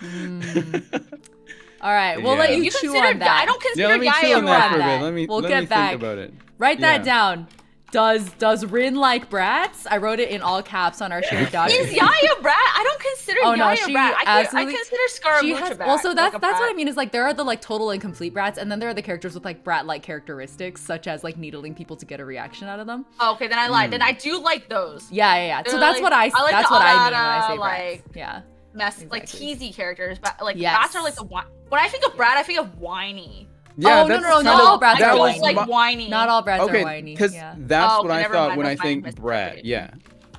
All right, we'll let Yeah. you You chew consider on that. I don't Yeah, consider let me Yae chew a on that for a brat. bit. Let me We'll let get me back. think about it. Write that Yeah. down. Does Rin like brats? I wrote it in all caps on our shared document. Is Yae a brat? I don't consider Oh, no, Yae she a brat. I absolutely- consider Scaramouche has, a brat. well, so that's like a what I brat. mean. Is like there are the like total and complete brats, and then there are the characters with like brat-like characteristics, such as like needling people to get a reaction out of them. Oh, okay, then I lied. Then I do like those. Yeah. So They're that's like- what I I like that's the what I mean when I Arara, say brats. like- Yeah. Like Exactly. teasy characters, but like Yes. brats are like the when I think of brat, I think of whiny. Yeah, Oh, no, that's no, no, kind not of- all brats that are was whiny. like my- whiny. Not all brats are Okay, whiny. because Yeah. that's Oh, what okay, I never thought mind, when I that's my think mistake. brat. Yeah,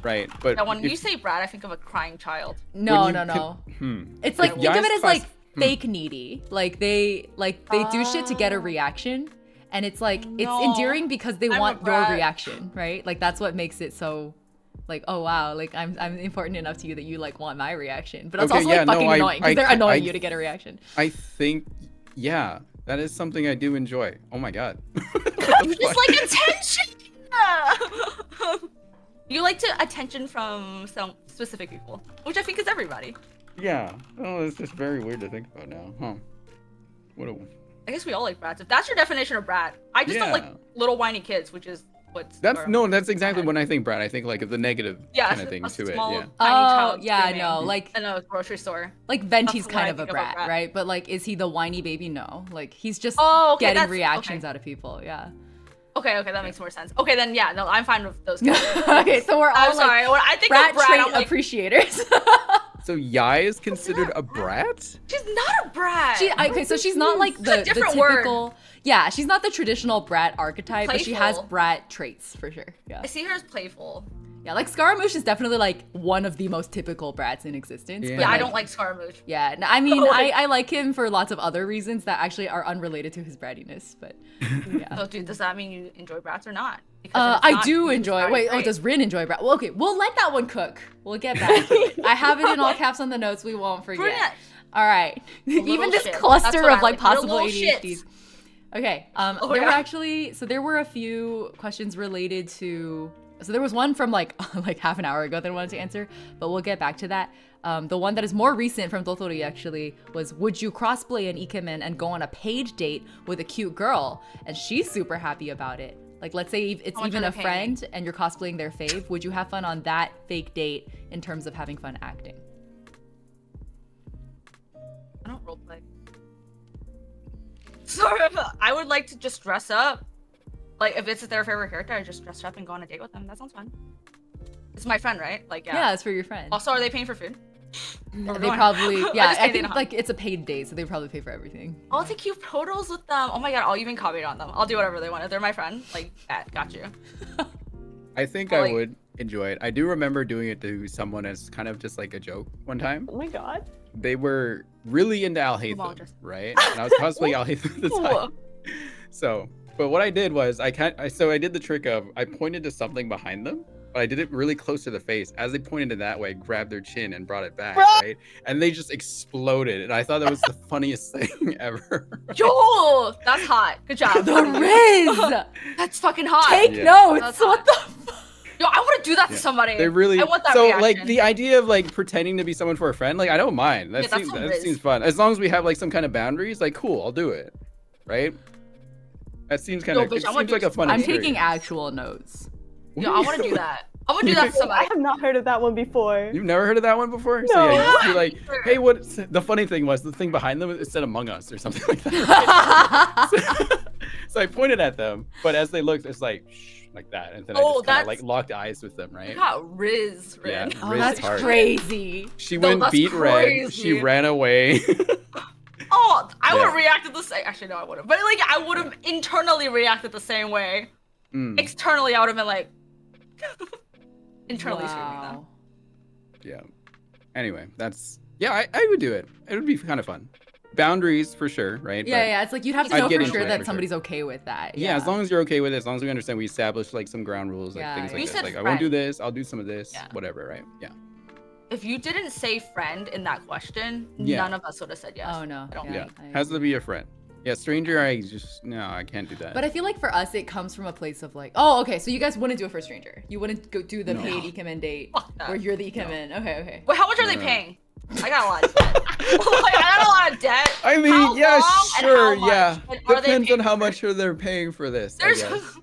right. But Yeah, when you if- say brat, I think of a crying child. No, when no, you no. It's Like, like think of Yae's it as class- like fake needy. Like they do shit to get a Oh. reaction, and it's like it's No. endearing because they I'm a want your brat. reaction, right? Like that's what makes it so. Like, oh wow, like I'm important enough to you that you like want my reaction, but it's Okay, also yeah, like no, fucking I- annoying because they're I- annoying I- you to get a reaction. I think, yeah, that is something I do enjoy. Oh my god. You just like attention. You like to attention from some specific people, which I think is everybody. Yeah. Oh, it's just very weird to think about now, huh? What a. I guess we all like brats. If that's your definition of brat, I just don't like Yeah. little whiny kids, which is what's. That's exactly when I think Brad. I think like of the negative Yeah, kind of thing a to it. small, Yeah. tiny Oh child yeah, screaming no, like in a grocery store. Venti's That's kind what I of a think of a brat, brat. right? But like, is he the whiny baby? No, like he's just Oh, okay, getting that's- reactions okay. out of people. Yeah. Okay, that makes more sense. Okay, then yeah, no, I'm fine with those. Okay, so we're all I'm like sorry. When I think brat of brat, trait I'm like, appreciators. So Yae is considered a brat? she's not a brat. Okay, so she's not like the different word. typical. Yeah, she's not the traditional brat archetype, but she has Playful. brat traits for sure. Yeah. I see her as playful. Yeah, like Scaramouche is definitely like one of the most typical brats in existence. Yeah. but, Yeah, I like, don't like Scaramouche. Yeah, I mean, Like- I like him for lots of other reasons that actually are unrelated to his brattiness, but yeah. So, dude, does that mean you enjoy brats or not? Because if it's I not, do it's enjoy. not Wait, great. does Rin enjoy brat? Well, okay, we'll let that one cook. We'll get back to it. I have it in all caps on the notes. We won't forget. Brilliant. All right. little Even this shit. That's cluster what of I like like. possible Little ADHDs. shits. Okay. Oh, there were yeah. actually there were a few questions related to. So there was one from like like half an hour ago that I wanted to answer, but we'll get back to that. The one that is more recent from Totori actually was, would you crossplay an ikemen and go on a paid date with a cute girl? And she's super happy about it. Like, let's say it's How much even are a they paying? friend and you're cosplaying their fave. Would you have fun on that fake date in terms of having fun acting? I don't roleplay. Sort of. I would like to just dress up. Like, if it's their favorite character, I just dress up and go on a date with them. That sounds fun. It's my friend, right? Like, Yeah, it's for your friend. Also, are they paying for food? Or They going? probably, yeah, just I kidding, think huh? like it's a paid date, so they probably pay for everything. I'll take cute photos with them. Oh my god, I'll even comment on them. I'll do whatever they want. If they're my friend, like, got you. I think Or, I like- would enjoy it. I do remember doing it to someone as kind of just like a joke one time. Oh my god. They were really into Al Come on, Haytham, just- right? And I was cosplaying Al Haytham at the time. So, but what I did was I did the trick of I pointed to something behind them, but I did it really close to the face. As they pointed to that way, I grabbed their chin and brought it back, right? And they just exploded. And I thought that was the funniest thing ever. Yo, that's hot. Good job. The Riz! That's fucking hot. Take Yeah. notes! That's What the hot. fuck? Yo, I want to do that to Yeah. somebody. They really I want that so reaction. like the idea of like pretending to be someone for a friend, like I don't mind. That Yeah, that's seems some that riz. seems fun. As long as we have like some kind of boundaries, like cool, I'll do it. Right? That seems kind Yo, of bitch, it I wanna seems like a do- fun I'm experience. taking actual notes. Yo, I want to do that. I want to do that to I somebody. have not heard of that one before. You've never heard of that one before? So yeah, you No. just be like, Sure. hey, what? The funny thing was the thing behind them it said Among Us or something like that. So I pointed at them, but as they looked, it's like shh, like that, and then I Oh, just kind of that's- like locked eyes with them, You right? got Riz, Yeah. Rin. Oh, Riz that's hard. crazy. She No, went that's beat red. She crazy. ran away. Oh, I would Yeah. have reacted the same. Actually, no, I wouldn't. But like, I would have internally reacted the same way. Mm, Externally, I would have been like, internally screaming them. Wow. yeah. Anyway, that's I would do it. It would be kind of fun. Boundaries for sure, right? Yeah, But- yeah. It's like you'd have to I'd know get for into sure it that for somebody's okay with that. Yeah, as long as you're okay with it, as long as we understand we established like some ground rules, like Yeah, things yeah. like You this. said Like I won't do friend. this, I'll do some of this, Yeah. whatever, right? Yeah. If you didn't say friend in that question, Yeah. none of us would have said yes. Oh no. I don't Yeah. I Has to agree. be a friend. Yeah, stranger, I can't do that. But I feel like for us, it comes from a place of like, oh, okay, so you guys wouldn't do it for a stranger. You wouldn't go do the No. paid Ikemen date Fuck that. where you're the Ikemen. Okay, okay. Wait, how much are they No. paying? I got a lot of debt. Like, I got a lot of debt. I mean, How yeah, long and sure, how much? yeah. And are they Depends on paying how for much they're paying for this. I There's guess.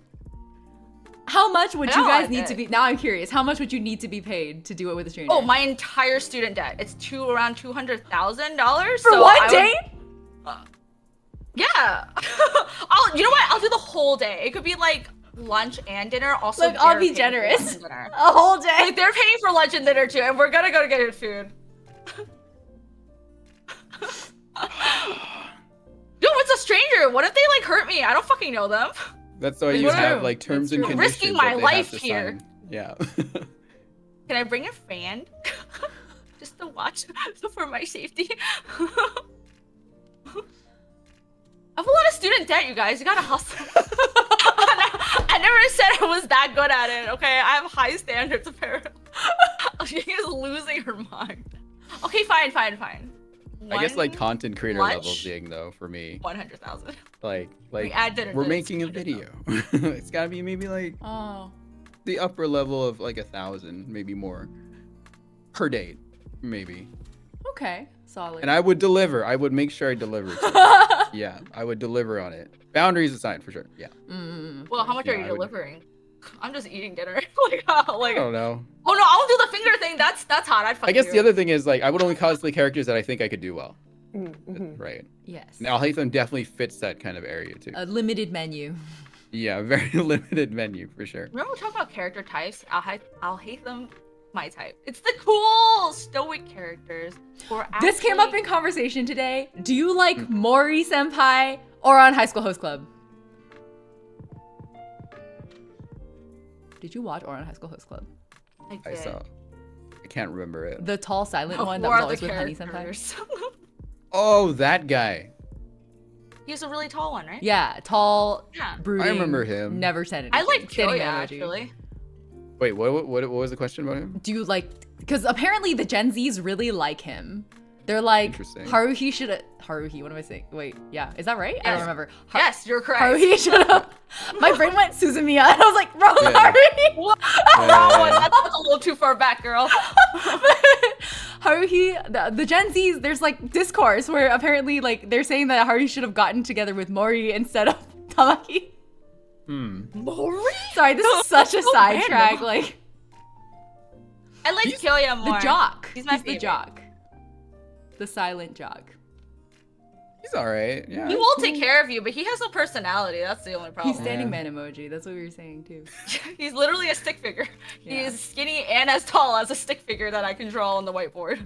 How much would I you got a guys lot need of to debt. be? Now I'm curious. How much would you need to be paid to do it with a stranger? Oh, my entire student debt. It's around $200,000 For one date? Yeah. You know what? I'll do the whole day. It could be like lunch and dinner. Also, Look, I'll they're be paying for generous. lunch and dinner. A whole day. Like they're paying for lunch and dinner too, and we're gonna go to get food. Dude, it's a stranger. What if they like hurt me? I don't fucking know them. That's why It's you have true. like terms It's and true. conditions. Risking that my they have life to here. sign. Yeah. Can I bring a fan? Just to watch for my safety. I have a lot of student debt, you guys. You gotta hustle. I never said I was that good at it, okay? I have high standards, apparently. She is losing her mind. Okay, fine. I guess like One- content creator lunch? level thing though for me. 100,000. Like We add dinner. we're to this making a 100,000. video. It's gotta be maybe like Oh. the upper level of like 1,000, maybe more per date, maybe. Okay. Solid. And I would deliver. I would make sure I deliver. Yeah, I would deliver on it. Boundaries aside, for sure. Yeah. Well, how much Yeah, are you I would- delivering? I'm just eating dinner. like, I like, don't know. oh no, I'll do the finger thing. That's hot. I'd fucking I guess do the it. other thing is like I would only cosplay characters that I think I could do well. Mm-hmm. Right. Yes. Now Hatham definitely fits that kind of area too. A limited menu. Yeah, very limited menu for sure. Remember we talked about character types? I'll hate them. My type. It's the cool stoic characters. Who are This came up actually- in conversation today. Do you like Mori Senpai or on High School Host Club? Did you watch Oran High School Host Club? I I did. saw. I can't remember it. The tall, silent Who one that are was the always with Honey Senpai? characters? Oh, that guy. He's a really tall one, right? Yeah, tall, Yeah. brooding. I remember him. Never said anything. I like Standing Kyoya, emoji. actually. Wait, what was the question about him? Do you like? Because apparently the Gen Zs really like him. They're like Interesting. Haruhi should. Haruhi, what am I saying? Wait, yeah, is that right? I don't Yes. remember. Yes, you're correct. Haruhi should have. My brain went Suzumiya, and I was like, wrong Yeah. Haruhi. What? Yeah, Wrong yeah, one. yeah. That's a little too far back, girl. Haruhi, the Gen Zs, there's like discourse where apparently like they're saying that Haruhi should have gotten together with Mori instead of Tamaki. Mori? Sorry, this is such a So sidetrack. random. Like I like He's Kyoya more. the jock. He's my the favorite. jock. The silent jock. He's all right. Yeah. He will take care of you, but he has no personality. That's the only problem. He's standing Yeah. man emoji. That's what we were saying too. He's literally a stick figure. He Yeah. is skinny and as tall as a stick figure that I can draw on the whiteboard.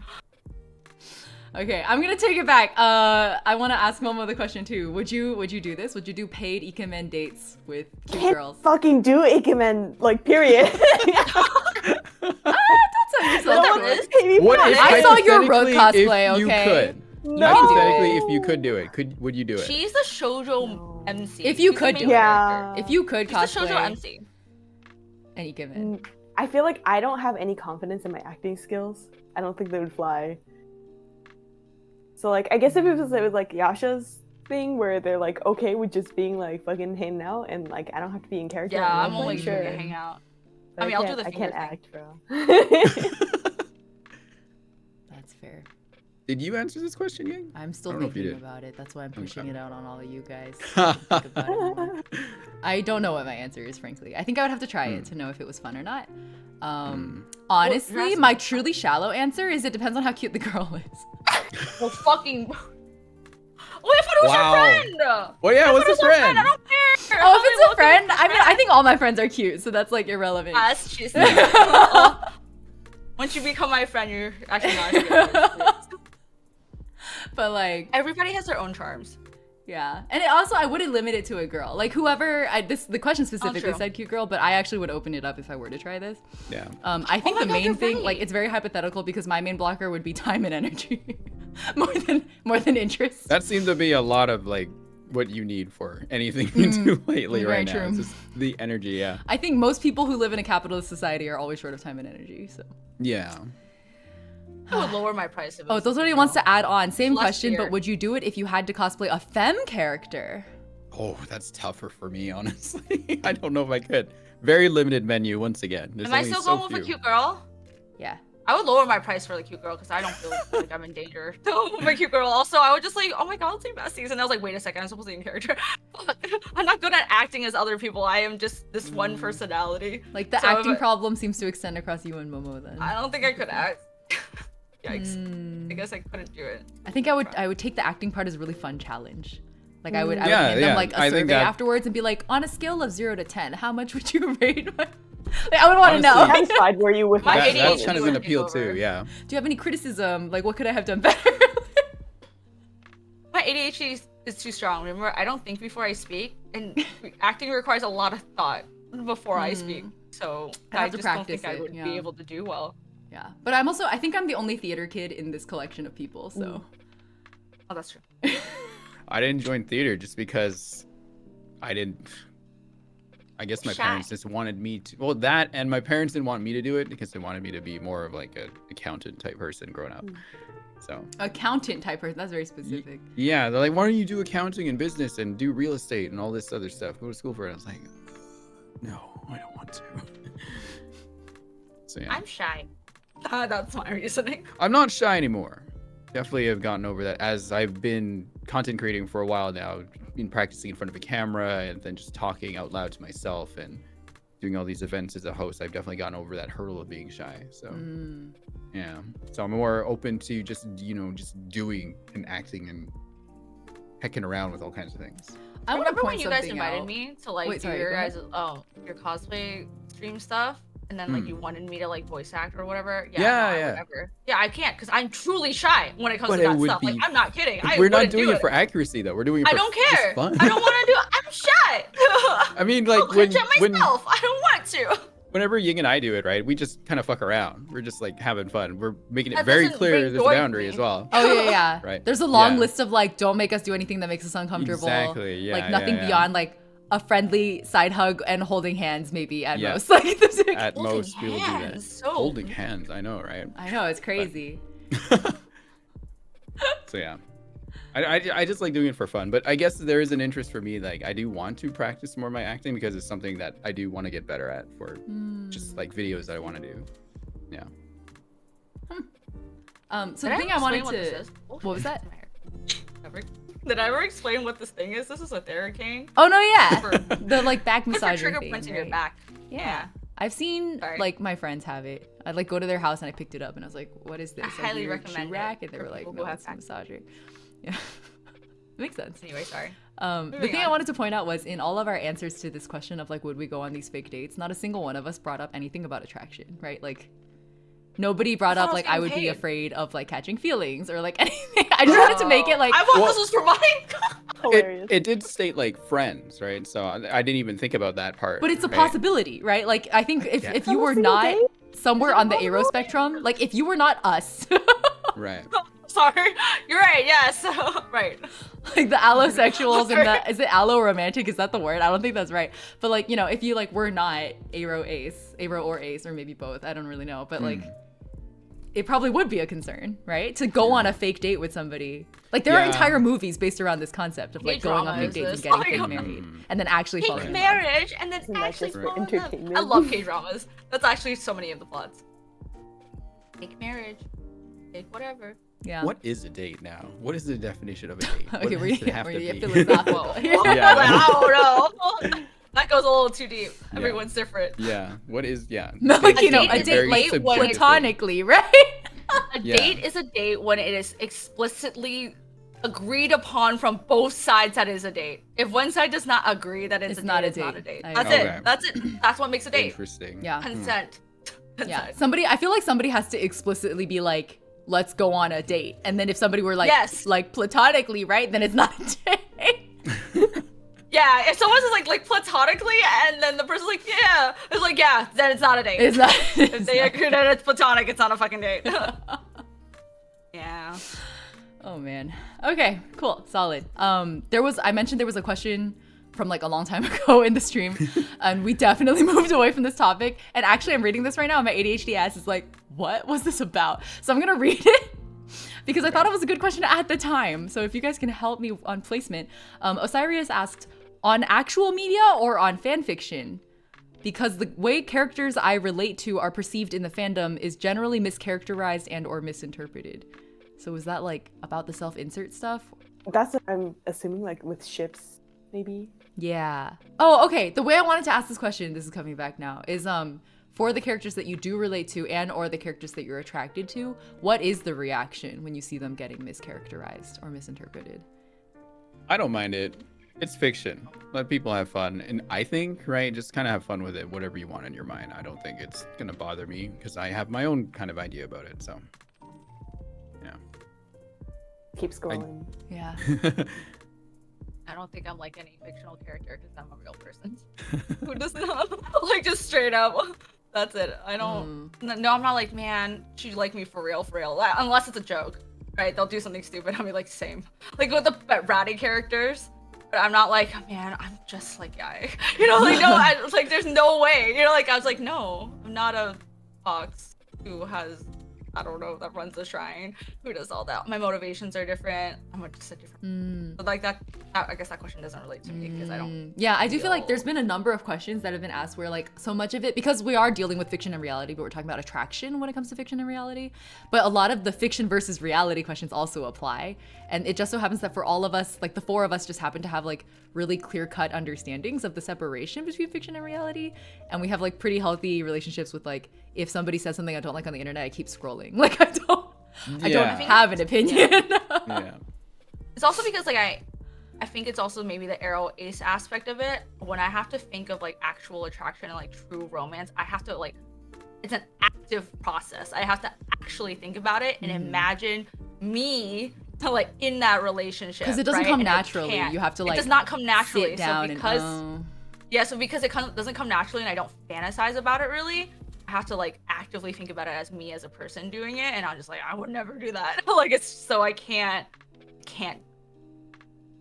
Okay, I'm gonna take it back. I want to ask Momo the question too. Would you do this? Would you do paid ikemen dates with cute Can't girls? fucking do Ikemen, like, period. Don't tell yourself No, short. it's- Pay me What for if it. I saw your road hypothetically, cosplay, if you okay? could? No. Hypothetically, if you could do it, would you do it? She's the shoujo No. MC. If you She's the could main do it. Yeah. character. If you could She's the shoujo cosplay MC. an ikemen, I feel like I don't have any confidence in my acting skills. I don't think they would fly. So, like, I guess if it was like Yasha's thing where they're like okay with just being like fucking hanging out and like I don't have to be in character. Yeah, I'm like, only sure. gonna hang out. But I mean, I'll do the I finger can't thing. act, bro. That's fair. Did you answer this question, Yang? I'm still I don't know if you thinking did. about it. That's why I'm pushing Okay. it out on all of you guys. Think about it more. I don't know what my answer is, frankly. I think I would have to try it to know if it was fun or not. Honestly, asking my truly shallow answer is it depends on how cute the girl is. Well, fucking. Oh, I thought it was Wow. your friend. Well, yeah, what's a friend? I don't care. Oh, if it's a friend, I mean, I think all my friends are cute, so that's like irrelevant. That's just. Once you become my friend, you're actually not. But like, Everybody has their own charms. yeah, and it also I wouldn't limit it to a girl. Like whoever, the question specifically true. said cute girl, but I actually would open it up if I were to try this. Yeah. I think my the God, main you're thing, right. like, it's very hypothetical because my main blocker would be time and energy, more than interest. That seemed to be a lot of like what you need for anything you do lately very right now. true. It's just the energy, yeah. I think most people who live in a capitalist society are always short of time and energy. So. Yeah. I would lower my price. If it Oh, was those a already girl. wants to add on. Same Less question, fear. but would you do it if you had to cosplay a femme character? Oh, that's tougher for me, honestly. I don't know if I could. Very limited menu once again. There's Am I only still so going with a few. cute girl? Yeah. I would lower my price for the cute girl because I don't feel like I'm in danger. with my cute girl. Also, I would just like, oh my god, let's see besties. And I was like, wait a second, I'm supposed to be in character. I'm not good at acting as other people. I am just this one personality. Like the So acting if I- problem seems to extend across you and Momo then. I don't think I could act. Yikes. I guess I couldn't do it. I think I would take the acting part as a really fun challenge. Like I would Yeah, hand them yeah, like a I think survey that- afterwards and be like, on a scale of 0 to 10, how much would you rate my... Like, I would want to Honestly, know. How satisfied were you with My my That's ADHD kind of would an take appeal over. too, yeah. Do you have any criticism? Like, what could I have done better? My ADHD is too strong. Remember, I don't think before I speak, and acting requires a lot of thought before I speak. So I'd I have to just don't practice think I it, would yeah. be able to do well. Yeah. But I think I'm the only theater kid in this collection of people, so... Oh, that's true. I didn't join theater just because I guess my Shy. parents just wanted me to. Well, that and my parents didn't want me to do it because they wanted me to be more of like an accountant type person growing up. So Accountant type person, that's very specific. yeah, they're like, why don't you do accounting and business and do real estate and all this other stuff? Go to school for it. I was like, no, I don't want to. So yeah, I'm shy. That's my reasoning. I'm not shy anymore. Definitely have gotten over that as I've been content creating for a while now, been practicing in front of a camera and then just talking out loud to myself and doing all these events as a host. I've definitely gotten over that hurdle of being shy. So yeah, so I'm more open to just just doing and acting and hecking around with all kinds of things. I want to Remember when point you guys something invited out. me to like Wait, do sorry, your go ahead. guys' your cosplay stream stuff, and then like you wanted me to like voice act or whatever? Yeah, no, I yeah. would never. Yeah, I can't because I'm truly shy when it comes But to it that would stuff. Like be- I'm not kidding. We're not wouldn't doing do it for accuracy though. We're doing it for I don't just care. fun. I don't want to do it. I'm shy. I mean, I'll like cringe at myself. I don't want to. whenever Ying and I do it, right? We just kind of fuck around. We're just like having fun. We're making it That very doesn't clear bring there's a joy to boundary me. as well. Oh yeah, yeah. Right. There's a long Yeah. list of like, don't make us do anything that makes us uncomfortable. Exactly, yeah, Like nothing yeah. beyond like a friendly side hug and holding hands, maybe at Yeah. most. Like this. At Holding most, people do that. hands, so Holding weird. hands, I know, right? I know it's crazy. So yeah, I just like doing it for fun. But I guess there is an interest for me. Like I do want to practice more of my acting because it's something that I do want to get better at for just like videos that I want to do. Yeah. So Did the thing I ever wanted explain what this to. is? Oh, What was that? Ever? Did I ever explain what this thing is? This is a Theraking. Oh no, yeah. For- The like back Good for massaging trigger thing. points in your right? back. Yeah. I've seen Sorry. like my friends have it. I'd like go to their house and I picked it up and I was like, "What is this?" I Like, highly your recommend shoe it rack, and they for were like, people "No, who have it's a back- massager." Yeah, makes sense. Anyway, sorry. The Moving thing I on. wanted to point out was in all of our answers to this question of like, would we go on these fake dates? Not a single one of us brought up anything about attraction, right? Like, nobody brought I up thought I was like I would getting be paid. afraid of like catching feelings or like anything. I just wanted to make it like. I thought Well- this was for mine. Hilarious. It did state like friends, right? So I didn't even think about that part. But it's a right? possibility, right? Like I think if, Yeah. if you On a were single not date? somewhere on the Aero spectrum, like if you were not us, Right. Sorry. You're right. Yes. right. like the allosexuals and Sorry. the is it allo romantic? Is that the word? I don't think that's right. But like, you know, if you like were not Aero or ace, or maybe both, I don't really know. But like it probably would be a concern, right? To go on a fake date with somebody. Like there are entire movies based around this concept of like going on fake dates and getting fake married and then actually falling fake in love. marriage and then Isn't that actually just for fall in love. entertainment? I love K-dramas. That's actually so many of the plots. Fake marriage, fake whatever. Yeah. What is a date now? What is the definition of a date? What Okay, does it have we're to get be? philosophical. Yeah. I don't know. That goes a little too deep. Everyone's different. Yeah. What is No, like, you know, date a is date very like subjective thing. platonically, right? A date is a date when it is explicitly agreed upon from both sides that is a date. If one side does not agree that it's not a it's not date. a date. I That's agree. it. That's it. That's what makes a date. Interesting. Yeah. Consent. Yeah. I feel like somebody has to explicitly be like, let's go on a date. And then if somebody were like, Yes. like platonically, right? Then it's not a date. Yeah, if someone says like platonically and then the person's like, yeah, it's like, yeah, then it's not a date. It's not. If they agree that it's platonic, it's not a fucking date. Yeah. Oh man. Okay, cool. Solid. I mentioned there was a question from like a long time ago in the stream, and we definitely moved away from this topic. And actually I'm reading this right now and my ADHD ass is like, what was this about? So I'm gonna read it because I thought it was a good question at the time. So if you guys can help me on placement. Osiris asked, on actual media or on fan fiction? Because the way characters I relate to are perceived in the fandom is generally mischaracterized and or misinterpreted. So is that like about the self-insert stuff? That's what I'm assuming, like with ships, maybe. Yeah. Oh, okay. The way I wanted to ask this question, this is coming back now, is for the characters that you do relate to and or the characters that you're attracted to, what is the reaction when you see them getting mischaracterized or misinterpreted? I don't mind it. It's fiction. Let people have fun. And I think, right, just kind of have fun with it, whatever you want in your mind. I don't think it's going to bother me because I have my own kind of idea about it. So, yeah. Keep scrolling. Yeah. I don't think I'm like any fictional character because I'm a real person who does not like just straight up. That's it. I don't. No, I'm not like, man, she like me for real, unless it's a joke, right? They'll do something stupid. I'll be like, same. Like with the ratty characters, but I'm not like, man, I'm just like guy. You know, like no, like there's no way. You know, like I was like, no, I'm not a fox who has, I don't know, that runs the shrine, who does all that. My motivations are different. I'm just a different. But like that, I guess that question doesn't relate to me because I don't. Yeah, I do feel like there's been a number of questions that have been asked where like so much of it, because we are dealing with fiction and reality, but we're talking about attraction when it comes to fiction and reality. But a lot of the fiction versus reality questions also apply. And it just so happens that for all of us, like the four of us just happen to have like really clear-cut understandings of the separation between fiction and reality. And we have like pretty healthy relationships with like, if somebody says something I don't like on the internet, I keep scrolling. Like I don't have an opinion. Yeah. It's also because like I think it's also maybe the arrow ace aspect of it. When I have to think of like actual attraction and like true romance, I have to like, it's an active process. I have to actually think about it and imagine me to like in that relationship. Because it doesn't come naturally. You have to like it does not come naturally. sit down so because and, so because it doesn't come naturally and I don't fantasize about it really, I have to like actively think about it as me as a person doing it, and I'm just like, I would never do that. Like it's so I can't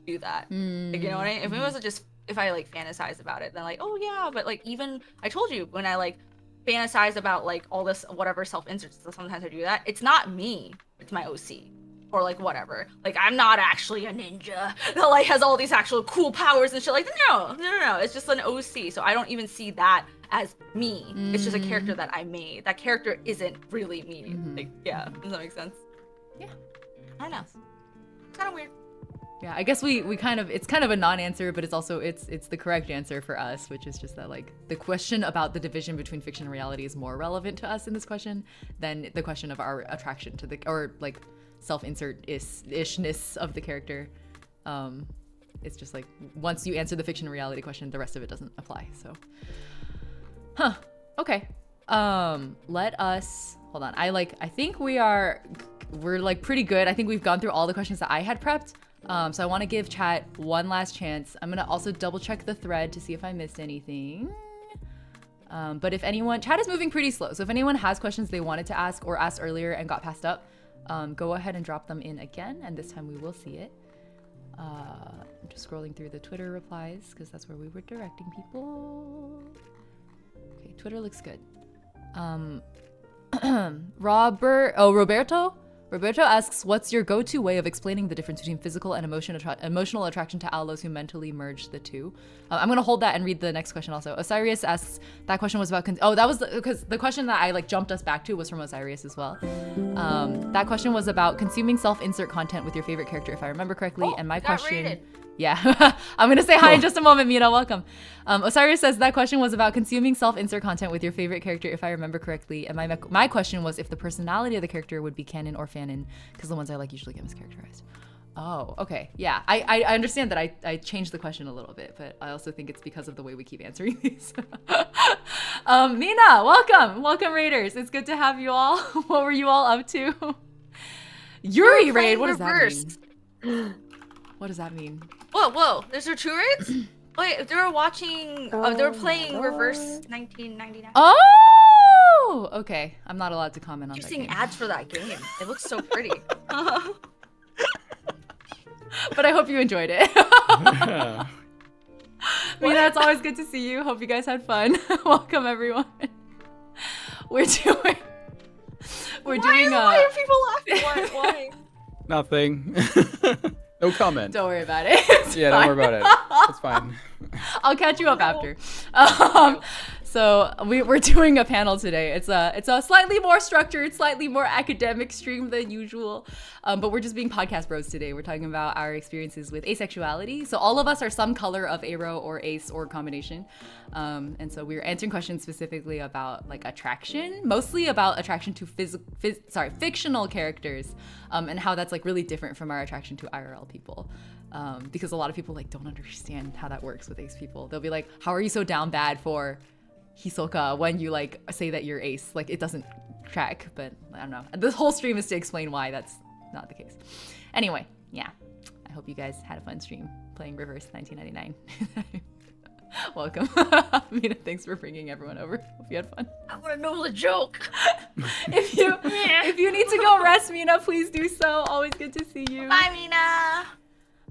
do that. Like, you know what I mean? If it was just if I like fantasize about it, then like, oh yeah, but like even I told you when I like fantasize about like all this whatever self-inserts, so sometimes I do that. It's not me, it's my OC. Or like whatever. Like I'm not actually a ninja that like has all these actual cool powers and shit. Like no. It's just an OC. So I don't even see that as me. It's just a character that I made. That character isn't really me. Like yeah, does that make sense? Yeah. I don't know. It's kind of weird. Yeah, I guess we kind of, it's kind of a non-answer, but it's also, it's the correct answer for us, which is just that like the question about the division between fiction and reality is more relevant to us in this question than the question of our attraction to the, or like self-insert-ishness of the character. It's just like once you answer the fiction and reality question, the rest of it doesn't apply. So, okay. Let us hold on. I think we're like pretty good. I think we've gone through all the questions that I had prepped. So I want to give chat one last chance. I'm gonna also double check the thread to see if I missed anything. But if anyone, chat is moving pretty slow. So if anyone has questions they wanted to ask or asked earlier and got passed up, go ahead and drop them in again, and this time we will see it. I'm just scrolling through the Twitter replies because that's where we were directing people. Okay, Twitter looks good. Roberto asks, what's your go-to way of explaining the difference between physical and emotional attraction to allos who mentally merge the two? I'm gonna hold that and read the next question also. Osiris asks, that question was about, that was because the question that I like jumped us back to was from Osiris as well. That question was about consuming self-insert content with your favorite character, if I remember correctly. And my question, rated. yeah, I'm gonna say hi in just a moment, Mina. Welcome. Osiris says that question was about consuming self-insert content with your favorite character, if I remember correctly. And my question was if the personality of the character would be canon or fanon, because the ones I like usually get mischaracterized. Oh, okay, yeah. I understand that I changed the question a little bit, but I also think it's because of the way we keep answering these. Mina, welcome, Raiders. It's good to have you all. What were you all up to? Yuri raid. What does that mean? What does that mean? Whoa! There's there 2 raids? Wait, they were watching. They were playing Reverse 1999. Oh, okay. I'm not allowed to comment on You're that seeing game. ads for that game. It looks so pretty. But I hope you enjoyed it. Mina, it's always good to see you. Hope you guys had fun. Welcome everyone. We're doing. Why are people laughing? Why? Nothing. No comment. Don't worry about it. Yeah, don't worry about it. It's fine. I'll catch you up after. So we're doing a panel today. It's a slightly more structured, slightly more academic stream than usual. But we're just being podcast bros today. We're talking about our experiences with asexuality. So all of us are some color of aro or ace or combination. And so we're answering questions specifically about like attraction, mostly about attraction to fictional characters, and how that's like really different from our attraction to IRL people. Because a lot of people like don't understand how that works with ace people. They'll be like, how are you so down bad for Hisoka when you like say that you're ace? Like it doesn't track, but I don't know. This whole stream is to explain why that's not the case. Anyway, yeah. I hope you guys had a fun stream playing Reverse 1999. Welcome. Mina, thanks for bringing everyone over. Hope you had fun. I want to know the joke. If you need to go rest, Mina, please do so. Always good to see you. Bye, Mina.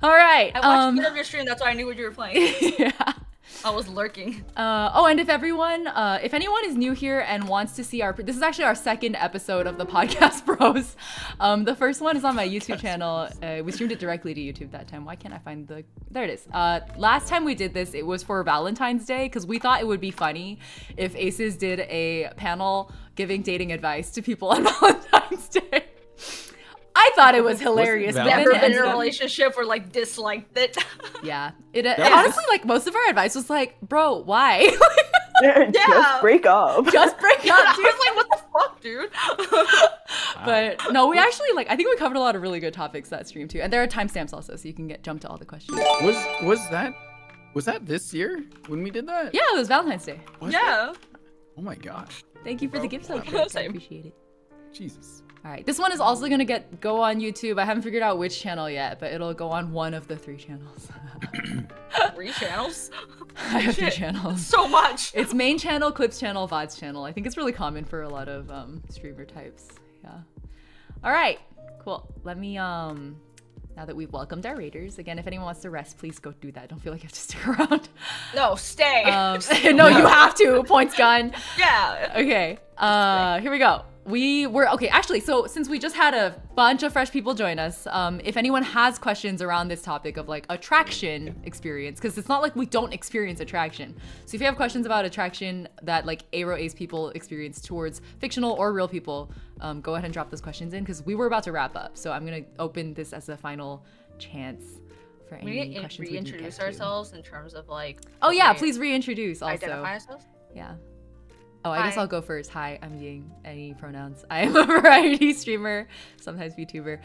All right. I watched part of your stream. That's why I knew what you were playing. Yeah. I was lurking. And if anyone is new here and wants to see this is actually our second episode of the podcast bros. The first one is on my YouTube channel. We streamed it directly to YouTube that time. Why can't I find there it is. Last time we did this, it was for Valentine's Day because we thought it would be funny if Aces did a panel giving dating advice to people on Valentine's Day. I thought it was hilarious. But then Never it been in ended a up- relationship or like disliked it. Yeah. It honestly, like most of our advice was like, bro, why? Just break up. Just break Yeah, up, I dude. was like, what the fuck, dude? But no, we actually I think we covered a lot of really good topics that stream too. And there are timestamps also, so you can jump to all the questions. Was that this year when we did that? Yeah, it was Valentine's Day. Was Yeah. it? Oh my gosh. Thank you for the gift Same. I appreciate it. Jesus. All right, this one is also gonna go on YouTube. I haven't figured out which channel yet, but it'll go on one of the 3 channels. 3 channels? I have 3 Shit. channels. So much. It's main channel, clips channel, VODs channel. I think it's really common for a lot of streamer types. Yeah. All right, cool. Let me now that we've welcomed our raiders again, if anyone wants to rest, please go do that. Don't feel like you have to stick around. No, stay. No, you have to. Points gone. Yeah. Okay. Here we go. Actually, so since we just had a bunch of fresh people join us, if anyone has questions around this topic of like attraction experience, because it's not like we don't experience attraction. So if you have questions about attraction that like Aro Ace people experience towards fictional or real people, go ahead and drop those questions in because we were about to wrap up. So I'm gonna open this as a final chance for any We need questions to we can reintroduce get to. ourselves in terms of like. Oh yeah, okay, please reintroduce also. Identify ourselves. Yeah. Oh, I guess Hi. I'll go first. Hi, I'm Ying. Any pronouns. I am a variety streamer, sometimes VTuber.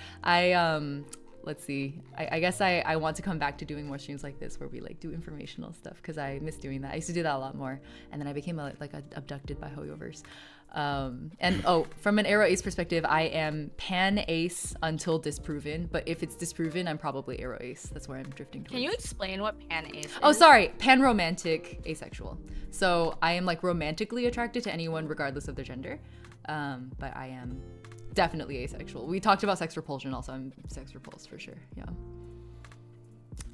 Let's see. I guess I want to come back to doing more streams like this where we like do informational stuff because I miss doing that. I used to do that a lot more, and then I became abducted by Hoyoverse. From an Aro Ace perspective, I am pan ace until disproven, but if it's disproven, I'm probably Aro Ace. That's where I'm drifting towards. Can you explain what pan ace is? Oh, sorry, pan romantic asexual. So I am like romantically attracted to anyone regardless of their gender, but I am definitely asexual. We talked about sex repulsion also. I'm sex repulsed for sure. Yeah.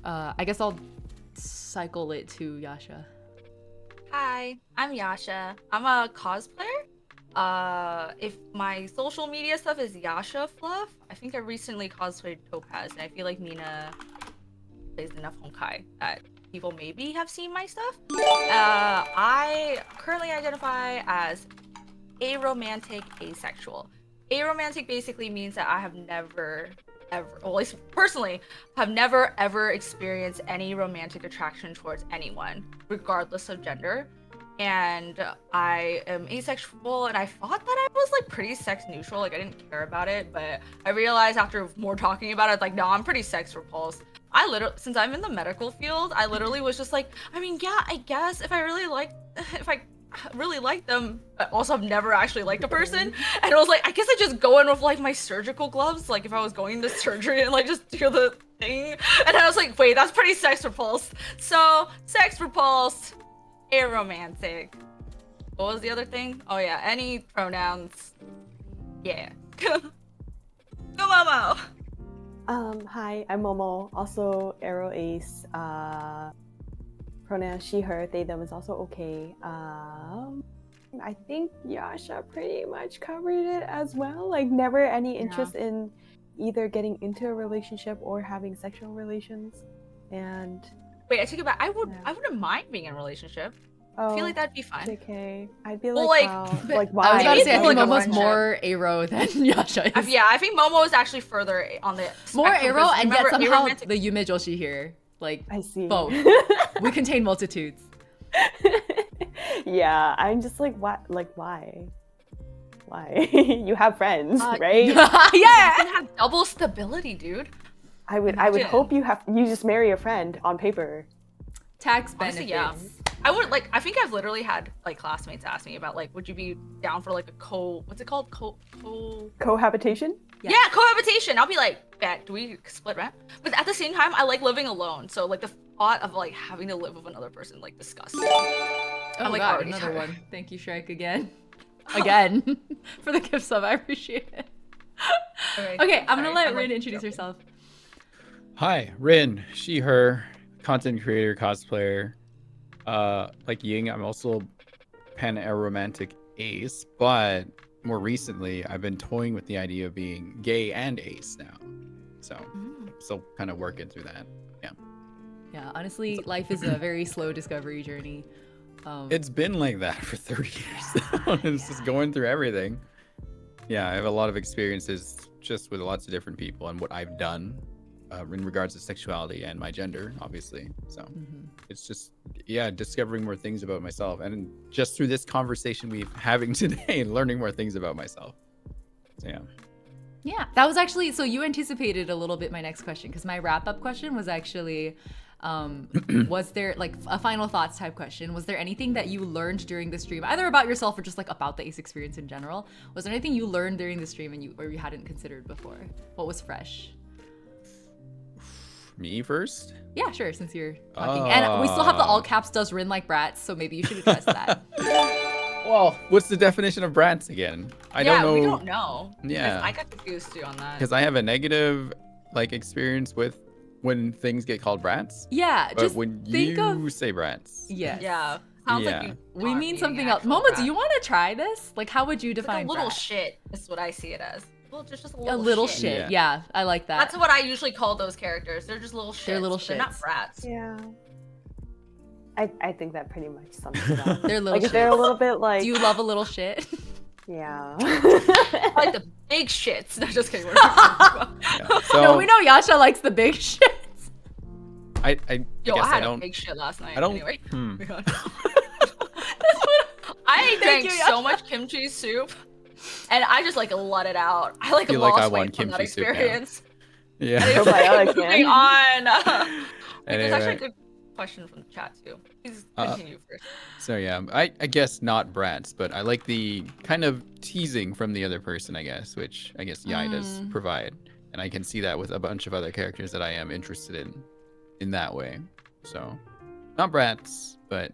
I guess I'll cycle it to Yasha. Hi, I'm Yasha. I'm a cosplayer. if my social media stuff is Yasha Fluff, I think I recently cosplayed Topaz, and I feel like Mina plays enough Honkai that people maybe have seen my stuff. I currently identify as aromantic asexual. Aromantic basically means that I have never ever, well, at least personally, have never ever experienced any romantic attraction towards anyone, regardless of gender. And I am asexual, and I thought that I was like pretty sex neutral, like I didn't care about it, but I realized after more talking about it, like, no, I'm pretty sex repulsed. I literally, since I'm in the medical field, I literally was just like, I mean, yeah, I guess if I really like them, but also I've never actually liked a person, and I was like, I guess I just go in with like my surgical gloves, like if I was going to surgery and like just do the thing, and I was like, wait, that's pretty sex repulsed. So sex repulsed, aromantic. What was the other thing? Oh yeah, any pronouns. Yeah. Go Momo. Hi, I'm Momo, also Arrow Ace. Pronoun she, her, they, them is also okay. I think Yasha pretty much covered it as well. Like, never any interest in either getting into a relationship or having sexual relations. And wait, I take it back. I wouldn't mind being in a relationship. I feel like that'd be fun. Okay, I'd be well, like, wow. Like, why? I was about to say, I think like Momo's more Aro than Yasha is. Yeah, I think Momo is actually further on the more Aro, and yet somehow aromantic... the Yume Joshi here. Like, I see. Both. We contain multitudes. Yeah, I'm just like, what? Like, why? Why? You have friends, right? Yeah, you have double stability, dude. I would hope you just marry a friend on paper. Tax benefits. Honestly, yeah. I would like. I think I've literally had like classmates ask me about like, would you be down for like a what's it called? Cohabitation? Yeah, cohabitation. I'll be like, bet, do we split rent? But at the same time, I like living alone. So like the thought of like having to live with another person like disgusts me. Oh I'm like, God, another one. Thank you, Shrek, again. Again. For the gift sub, I appreciate it. Okay, I'm gonna let Rin introduce herself. Hi, Rin, she, her, content creator, cosplayer. Like Ying, I'm also pan-aromantic ace, but more recently, I've been toying with the idea of being gay and ace now. So, still kind of working through that. Yeah. Yeah, honestly, life is a very slow discovery journey. It's been like that for 30 years now, and it's just going through everything. Yeah, I have a lot of experiences just with lots of different people and what I've done in regards to sexuality and my gender, obviously. So it's just, yeah, discovering more things about myself. And just through this conversation we're having today, learning more things about myself. So, yeah. Yeah, that was actually, so you anticipated a little bit my next question, because my wrap-up question was actually, was there like a final thoughts type question? Was there anything that you learned during the stream, either about yourself or just like about the ACE experience in general? Was there anything you learned during the stream and or you hadn't considered before? What was fresh? Me first? Yeah, sure, since you're talking. And we still have the all caps does Rin like brats, so maybe you should address that. Well, what's the definition of brats again? I don't know. We don't know. Yeah. I got confused too on that. Because I have a negative like experience with when things get called brats. Yeah, but just when think you of... say brats. Yes. Yeah. Sounds Yeah. like you We aren't mean being something an else. actual Momo, do brat. you want to try this? Like, how would you define Like a little brat? shit is what I see it as. Well, just a A little, little shit. shit. Yeah, I like that. That's what I usually call those characters. They're just little shits. They're little They're not shits. brats. Yeah. I think that pretty much sums it up. They're little Like, shits. if they're a little bit like... Do you love a little shit? Yeah. I like the big shits. No, just kidding. Yeah. So No, we know Yasha likes the big shits. I Yo, guess I had I a don't. big shit last night. I don't. Anyway. Hmm. I drank you, so much kimchi soup, and I just like let it out. I like feel like lost I want weight from that kimchi soup now. experience. Yeah. Probiotic, Moving man. on. There's Anyway. actually a good question from the chat too. Please continue first. So yeah, I guess not brats, but I like the kind of teasing from the other person, I guess, which I guess Yai does provide, and I can see that with a bunch of other characters that I am interested in that way. So, not brats, but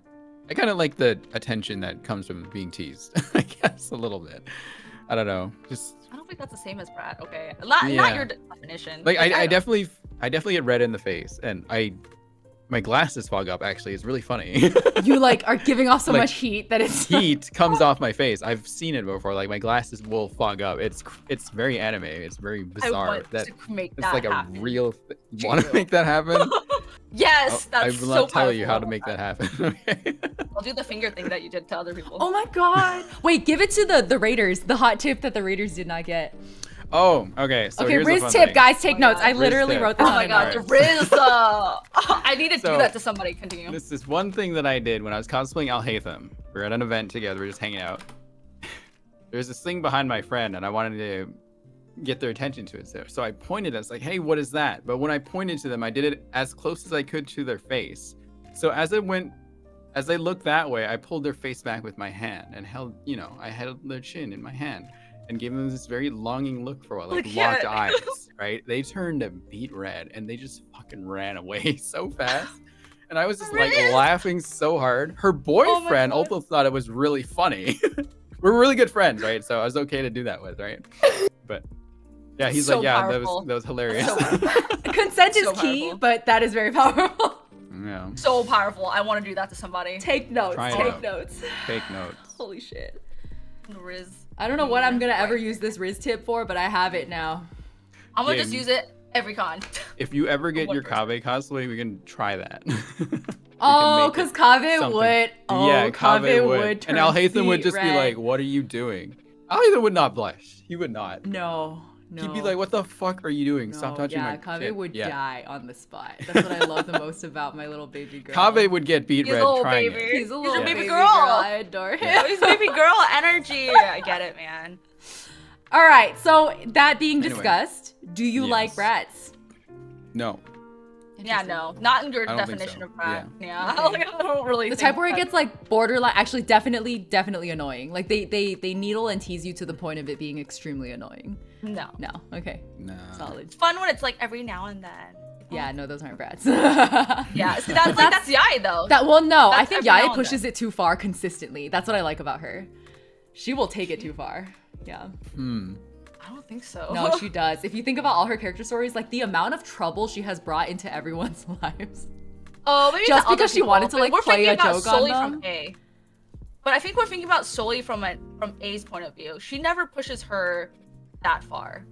I kind of like the attention that comes from being teased. I guess a little bit. I don't know, just I don't think that's the same as brat. Okay, not Yeah. your definition. like I definitely get red in the face, and I my glasses fog up. Actually, it's really funny. You like are giving off so Like, much heat that it's Heat comes off my face. I've seen it before. Like my glasses will fog up. It's very anime. It's very I bizarre. want That to make it's that like happen. a real. You to want to you. make that happen? Yes, I that's will so not tell you how to powerful. make that happen. Okay. I'll do the finger thing that you did to other people. Oh my god. Wait, give it to the Raiders. The hot tip that the Raiders did not get. Oh, okay. So Okay, here's a Riz fun tip, thing. guys, take Oh my notes. God. I Riz literally tip. wrote this Oh on my a god, note. the Riz! I need to So- do that to somebody. Continue. This is one thing that I did when I was cosplaying Alhaitham. We were at an event together. We were just hanging out. There's this thing behind my friend, and I wanted to get their attention to it. So I pointed. I was like, "Hey, what is that?" But when I pointed to them, I did it as close as I could to their face. So as they looked that way, I pulled their face back with my hand and held, I held their chin in my hand and gave them this very longing look for a while, like locked eyes, right? They turned a beet red and they just fucking ran away so fast. And I was just like Riz! laughing so hard. Her boyfriend God. also thought it was really funny. We're really good friends, right? So I was okay to do that with, right? But yeah, he's So like, yeah, powerful. that was hilarious. So powerful. Consent is So key, powerful. but that is very powerful. Yeah. So powerful. I want to do that to somebody. Take notes. Try it Take out. notes. Take notes. Holy shit. Riz. I don't know what I'm gonna ever use this Riz tip for, but I have it now. I'm gonna Yeah, just use it every con. If you ever get One your person. Kave cosplay, we can try that. Oh, make it because Kave something. would. Oh, Yeah, Kave would. And turn Alhaitham would beet just be red. like, "What are you doing?" Alhaitham would not blush. He would not. No. No. He'd be like, "What the fuck are you doing? No, Stop touching my Kave shit." would Yeah. die on the spot. That's what I love the most about my little baby girl. Kave would get beat He's a red little trying baby. it. He's a He's little a baby baby girl. I adore him. He's baby girl energy. I get it, man. All right. So that being Anyway. discussed, do you like Yes. brats? No. Yeah, no, not in your I don't think definition so. of brat. Yeah, Okay. like, I don't really. The think type where it that- gets like borderline, actually definitely annoying. Like they needle and tease you to the point of it being extremely annoying. No. No. Okay. Nah. Solid. It's fun when it's like every now and then. Yeah, no, those aren't brats. Yeah, so that's Yai though. That no, I That's think every now Yaya and pushes then. it too far consistently. That's what I like about her. She will take it too far. Yeah. I don't think so. No, she does. If you think about all her character stories, like the amount of trouble she has brought into everyone's lives. Oh, maybe Just to other because she people, wanted to, but like, we're play thinking a about joke on solely them. from A. But I think we're thinking about solely from A's point of view. She never pushes her that far.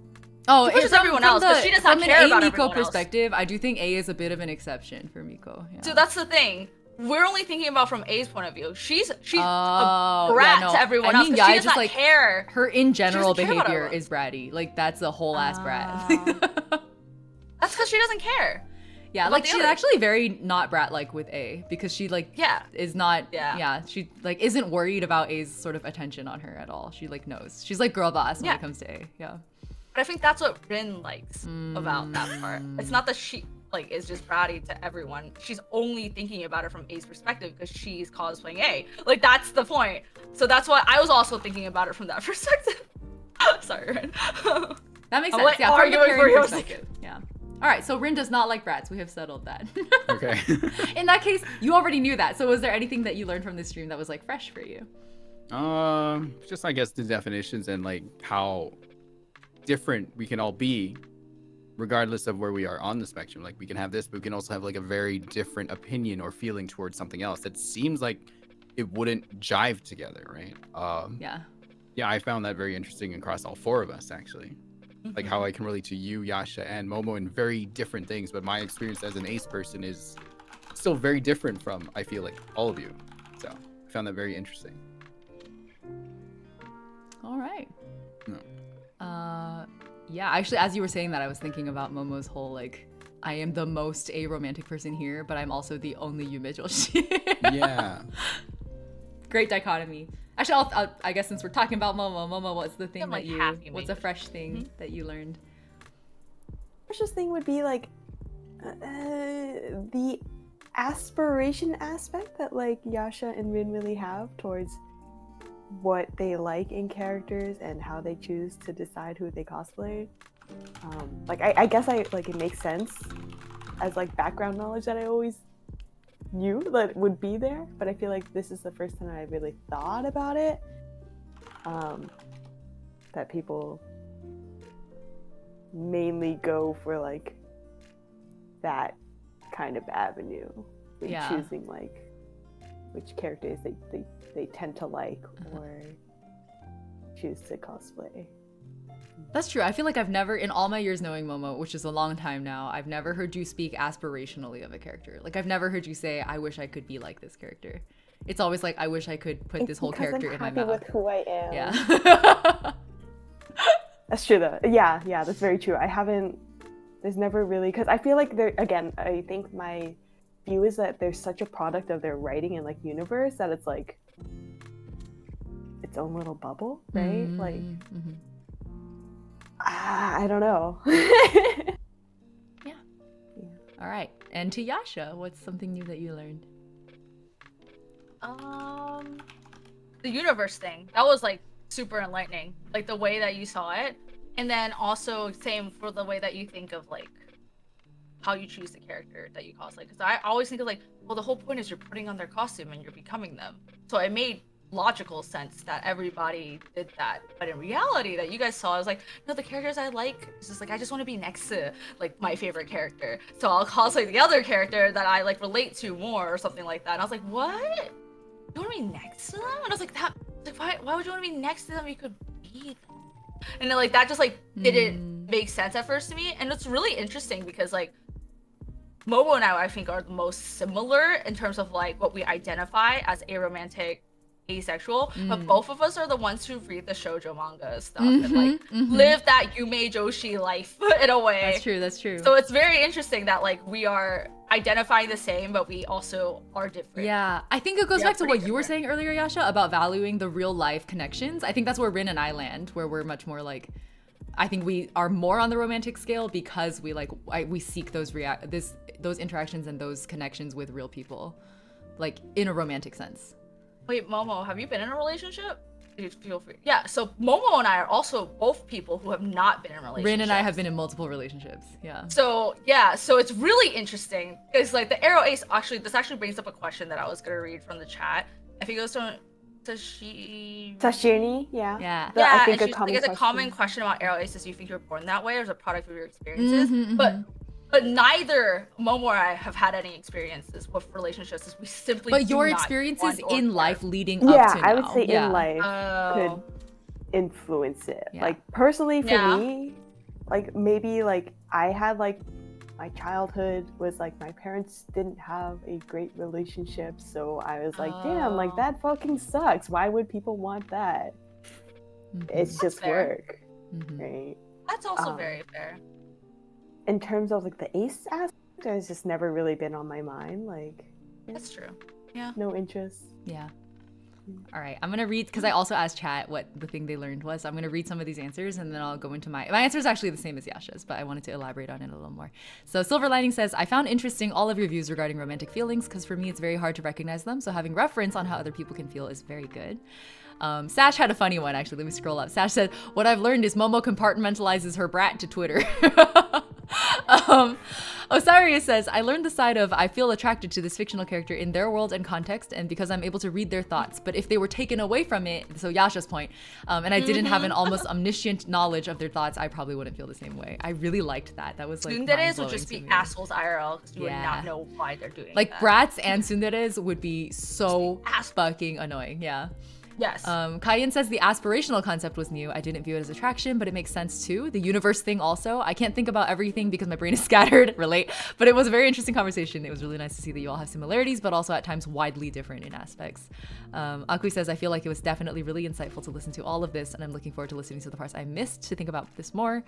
Oh, She pushes from- everyone from else, but the- she does not from care an about A everyone Miko else. perspective, I do think A is a bit of an exception for Miko. Yeah. So that's the thing. We're only thinking about from A's point of view. She's Oh, a brat yeah, no. to everyone I else. mean, 'cause she Yaya does just, not like, care. her in general doesn't care about behavior everyone. is bratty. Like that's a whole ass brat. That's because she doesn't care. Yeah, About like the she's others. actually very not brat like with A because she like Yeah. is not Yeah. she like isn't worried about A's sort of attention on her at all. She like knows. She's like girl boss when Yeah. it comes to A. Yeah. But I think that's what Rin likes about that part. It's Mm. not that she like is just bratty to everyone. She's only thinking about it from A's perspective because she's cosplaying A. Like that's the point. So that's why I was also thinking about it from that perspective. Sorry, Rin. That makes I'm, sense. like, Yeah, from the arguing for caring you. perspective. Yeah. All right, so Rin does not like brats. We have settled that. Okay. In that case, you already knew that. So was there anything that you learned from this stream that was like fresh for you? Just I guess the definitions and like how different we can all be regardless of where we are on the spectrum. Like we can have this, but we can also have like a very different opinion or feeling towards something else that seems like it wouldn't jive together, right? Yeah. Yeah, I found that very interesting across all four of us actually. Like how I can relate to you, Yasha, and Momo in very different things, but my experience as an ace person is still very different from, I feel like, all of you. So I found that very interesting. All right. No. Yeah, actually, as you were saying that, I was thinking about Momo's whole like, I am the most a romantic person here, but I'm also the only Yumijoshi. Yeah. Great dichotomy. Actually, I guess since we're talking about Momo, what's the thing I'm, like, that half what's a Yumijoshi. fresh thing that you learned? First thing would be like the aspiration aspect that like Yasha and Rin really have towards what they like in characters and how they choose to decide who they cosplay. Like I guess it makes sense as like background knowledge that I always knew that would be there, but I feel like this is the first time I really thought about it. That people mainly go for like that kind of avenue in Yeah. choosing like which characters they tend to like or choose to cosplay. That's true. I feel like I've never, in all my years knowing Momo, which is a long time now, I've never heard you speak aspirationally of a character. Like, I've never heard you say, I wish I could be like this character. It's always like, I wish I could put this whole character in my I'm happy mouth. with who I am. Yeah. That's true though. Yeah, that's very true. There's never really, because I feel like again, I think my view is that there's such a product of their writing and like universe that it's like its own little bubble, right? Like, I don't know. Yeah. All right. And to Yasha, what's something new that you learned? The universe thing. That was like super enlightening. Like the way that you saw it. And then also same for the way that you think of like how you choose the character that you cosplay. Because I always think of like, well, the whole point is you're putting on their costume and you're becoming them. So it made logical sense that everybody did that. But in reality that you guys saw, I was like, no, the characters I like, it's just like, I just want to be next to like my favorite character. So I'll cosplay the other character that I like relate to more or something like that. And I was like, what? You want to be next to them? And I was like, why would you want to be next to them? You could be them. And then, like that just like didn't make sense at first to me. And it's really interesting because like Momo and I think are the most similar in terms of like what we identify as aromantic, asexual, but both of us are the ones who read the shoujo manga stuff and like live that Yume Joshi life in a way. That's true. So it's very interesting that like we are identifying the same, but we also are different. Yeah, I think it goes back to what you were saying earlier, Yasha, about valuing the real life connections. I think that's where Rin and I land, where we're much more like, I think we are more on the romantic scale because we like we seek those those interactions and those connections with real people, like in a romantic sense. Wait, Momo, have you been in a relationship? Feel free. Yeah, so Momo and I are also both people who have not been in relationships. Rin and I have been in multiple relationships. Yeah. So yeah, so it's really interesting because like the Arrow Ace this actually brings up a question that I was gonna read from the chat. I think it was from Sashini, yeah. Yeah. Yeah, I think it's a common question about Arrow Ace is, do you think you were born that way or is it a product of your experiences? But neither Momo or I have had any experiences with relationships. We simply But your do not experiences want or in care. life leading up to now. I would say in life could influence it. Like personally for me, like maybe like I had like my childhood was like my parents didn't have a great relationship, so I was like, damn, like that fucking sucks. Why would people want that? It's just work, right? That's also very fair. In terms of like the ace aspect, it's just never really been on my mind. Like that's true. Yeah. No interest. Yeah. All right, I'm gonna read because I also asked chat what the thing they learned was. I'm gonna read some of these answers and then I'll go into my answer is actually the same as Yasha's, but I wanted to elaborate on it a little more. So Silver Lining says, I found interesting all of your views regarding romantic feelings because for me it's very hard to recognize them. So having reference on how other people can feel is very good. Sash had a funny one actually. Let me scroll up. Sash said, "What I've learned is Momo compartmentalizes her brat to Twitter." Osarius says, I learned the side of I feel attracted to this fictional character in their world and context and because I'm able to read their thoughts. But if they were taken away from it, so Yasha's point, and I didn't have an almost omniscient knowledge of their thoughts, I probably wouldn't feel the same way. I really liked that. That was like Tsunderes would just be assholes IRL because you would not know why they're doing like that. brats and tsunderes would be so fucking annoying. Yeah. Yes. Kayan says the aspirational concept was new. I didn't view it as attraction, but it makes sense too. The universe thing also. I can't think about everything because my brain is scattered. Relate. But it was a very interesting conversation. It was really nice to see that you all have similarities, but also at times widely different in aspects. Akui says, I feel like it was definitely really insightful to listen to all of this, and I'm looking forward to listening to the parts I missed to think about this more.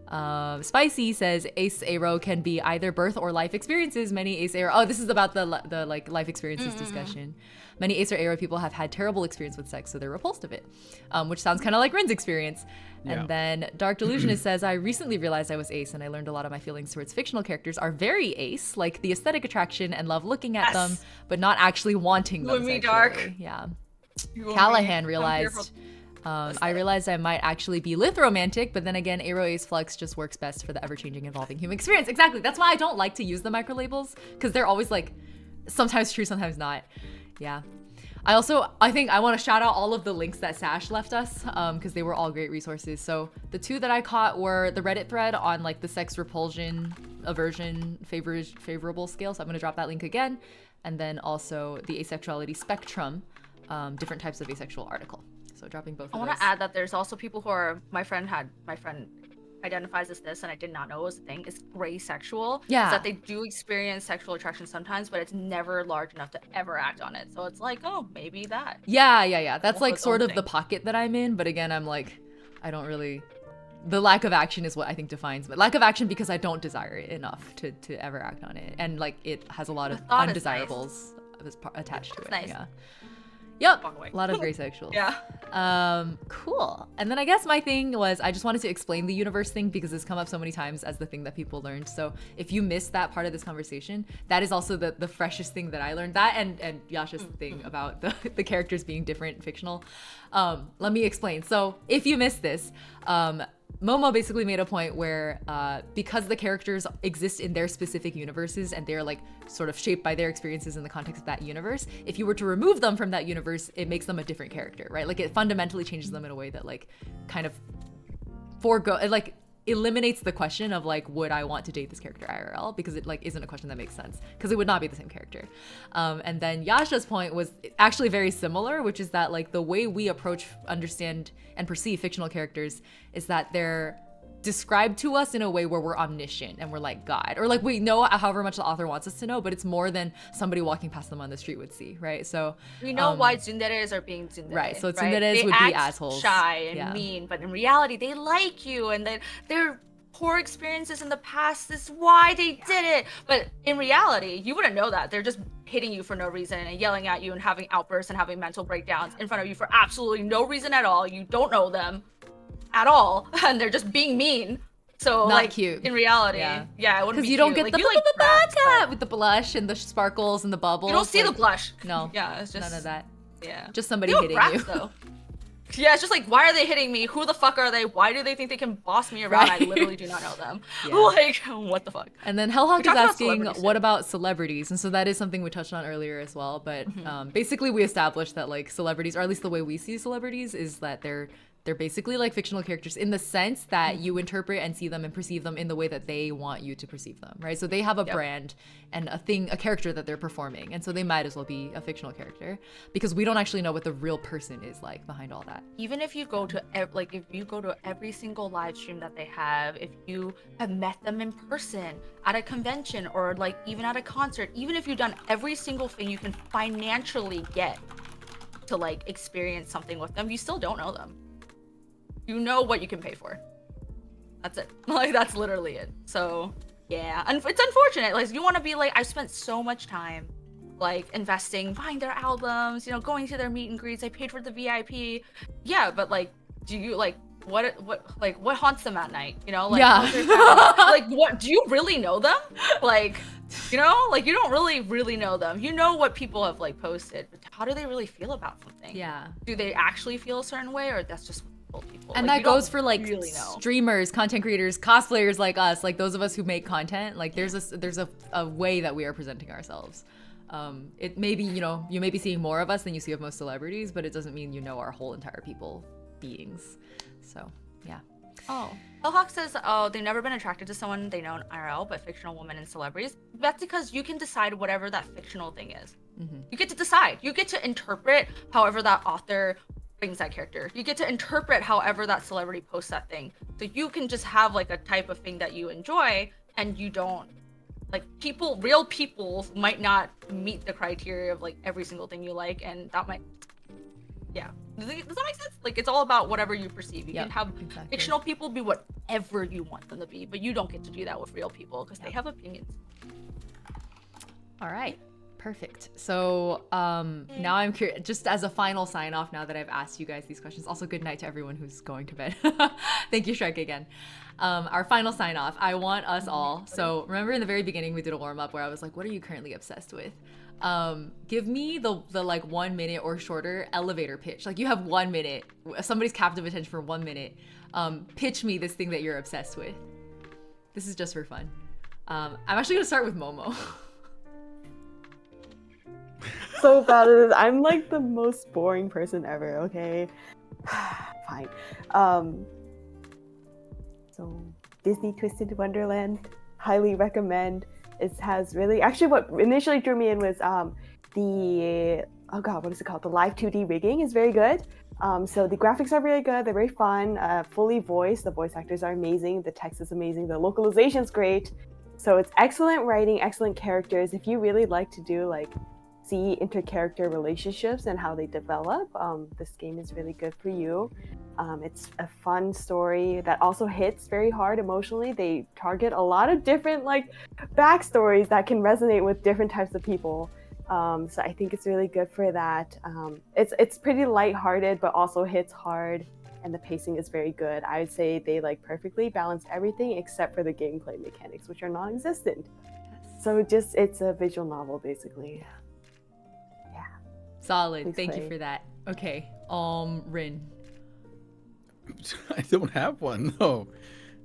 Spicy says Ace Aero can be either birth or life experiences. Many Ace Aero. Oh, this is about the like life experiences discussion. Many Ace or Aero people have had terrible experience with sex, so they're repulsed of it, which sounds kind of like Rin's experience. And then Dark Delusionist says, I recently realized I was Ace, and I learned a lot of my feelings towards fictional characters are very Ace, like the aesthetic attraction and love looking at them, but not actually wanting them. You and me, Dark. Yeah. Callahan realized. I realized I might actually be lithromantic, but then again, Aero Ace Flux just works best for the ever-changing, evolving human experience. Exactly. That's why I don't like to use the micro labels, because they're always like sometimes true, sometimes not. Yeah. I think I want to shout out all of the links that Sash left us because they were all great resources. So the two that I caught were the Reddit thread on like the sex repulsion aversion favorable scale. So I'm going to drop that link again. And then also the asexuality spectrum, different types of asexual article. So dropping both of those. I want to add that there's also people who are, my friend identifies as this, and I did not know it was a thing, is gray sexual. Yeah. Is that they do experience sexual attraction sometimes, but it's never large enough to ever act on it. So it's like, oh, maybe that. Yeah. That's Also like its sort own of the thing. pocket that I'm in. But again, I'm like, I don't really. The lack of action is what I think defines, but lack of action because I don't desire it enough to ever act on it, and like it has a lot of The thought is undesirables attached to it. Nice. Yeah. Yep. Walk away. A lot of gray sexuals. Yeah. Cool. And then I guess my thing was I just wanted to explain the universe thing because it's come up so many times as the thing that people learned. So if you missed that part of this conversation, that is also the freshest thing that I learned. That and Yasha's thing about the characters being different, fictional. Let me explain. So if you missed this, Momo basically made a point where because the characters exist in their specific universes and they're like sort of shaped by their experiences in the context of that universe, if you were to remove them from that universe, it makes them a different character, right? Like it fundamentally changes them in a way that like kind of it like eliminates the question of like, would I want to date this character IRL? Because it like isn't a question that makes sense because it would not be the same character. And then Yasha's point was actually very similar, which is that like the way we approach, understand, and perceive fictional characters is that they're described to us in a way where we're omniscient and we're like God, or like we know however much the author wants us to know, but it's more than somebody walking past them on the street would see, right? So We know why tsunderes are being tsundere. right, so right? tsunderes They would be act assholes. shy and Yeah. mean, but in reality, they like you, and their poor experiences in the past is why they did it. But in reality, you wouldn't know that. They're just hitting you for no reason and yelling at you and having outbursts and having mental breakdowns in front of you for absolutely no reason at all. You don't know them at all, and they're just being mean. So Not like cute. in reality, Yeah. it wouldn't Because be you don't cute. get Like, the you like crabs, but with the blush and the sparkles and the bubbles. you don't see the like, blush. No. Yeah, it's just none of that. Yeah. Just somebody They were hitting brats, you. though. Yeah, it's just like, why are they hitting me? Who the fuck are they? Why do they think they can boss me around? Right. I literally do not know them. Yeah. Like, what the fuck? And then Hellhawk is talked about asking, celebrities, what too. about celebrities? And so that is something we touched on earlier as well. But basically, we established that like celebrities, or at least the way we see celebrities, is that they're basically like fictional characters in the sense that you interpret and see them and perceive them in the way that they want you to perceive them, right? So they have a brand and a character that they're performing, and so they might as well be a fictional character because we don't actually know what the real person is like behind all that. Even if you go to if you go to every single live stream that they have, if you have met them in person at a convention or like even at a concert, even if you've done every single thing you can financially get to like experience something with them, you still don't know them. You know what you can pay for. That's it. Like that's literally it. So yeah, and it's unfortunate. Like you want to be like, I spent so much time like investing, buying their albums, going to their meet and greets. I paid for the VIP. Yeah, but like, do you like what haunts them at night? Like how's their family? Like what? Do you really know them? Like, like you don't really know them. You know what people have like posted, but how do they really feel about something? Yeah. Do they actually feel a certain way, or that's just people? And like, that goes for like really know. streamers, content creators, cosplayers like us, like those of us who make content. Like there's a way that we are presenting ourselves. It may be, you may be seeing more of us than you see of most celebrities, but it doesn't mean you know our whole entire people beings. So yeah. Oh. Hellhawk says, oh, they've never been attracted to someone they know in IRL, but fictional women and celebrities. That's because you can decide whatever that fictional thing is. You get to decide. You get to interpret however that author brings that character. You get to interpret however that celebrity posts that thing. So you can just have like a type of thing that you enjoy, and you don't like real people might not meet the criteria of like every single thing you like, and that might does that make sense? Like it's all about whatever you perceive. You can have fictional people be whatever you want them to be, but you don't get to do that with real people because they have opinions. All right. Perfect. So now I'm curious, just as a final sign off, now that I've asked you guys these questions, also good night to everyone who's going to bed. Thank you, Shrek, again. Our final sign off, I want us all, so remember in the very beginning we did a warm up where I was like, what are you currently obsessed with? Give me the like 1 minute or shorter elevator pitch. Like you have 1 minute, somebody's captive attention for 1 minute. Pitch me this thing that you're obsessed with. This is just for fun. I'm actually gonna start with Momo. So bad at this. I'm like the most boring person ever, okay? Fine. So Disney Twisted Wonderland. highly recommend. It has really actually what initially drew me in was the oh god, what is it called? The live 2D rigging is very good. So the graphics are really good. They're very fun. Fully voiced. The voice actors are amazing. The text is amazing. The localization's great. So it's excellent writing, excellent characters. If you really like to do like see inter-character relationships and how they develop, this game is really good for you. It's a fun story that also hits very hard emotionally. They target a lot of different like backstories that can resonate with different types of people. So I think it's really good for that. It's pretty lighthearted, but also hits hard, and the pacing is very good. I would say they like perfectly balance everything except for the gameplay mechanics, which are non-existent. So it's a visual novel basically. Yeah. Solid. Please Thank play. you for that. Okay. Rin. I don't have one, no.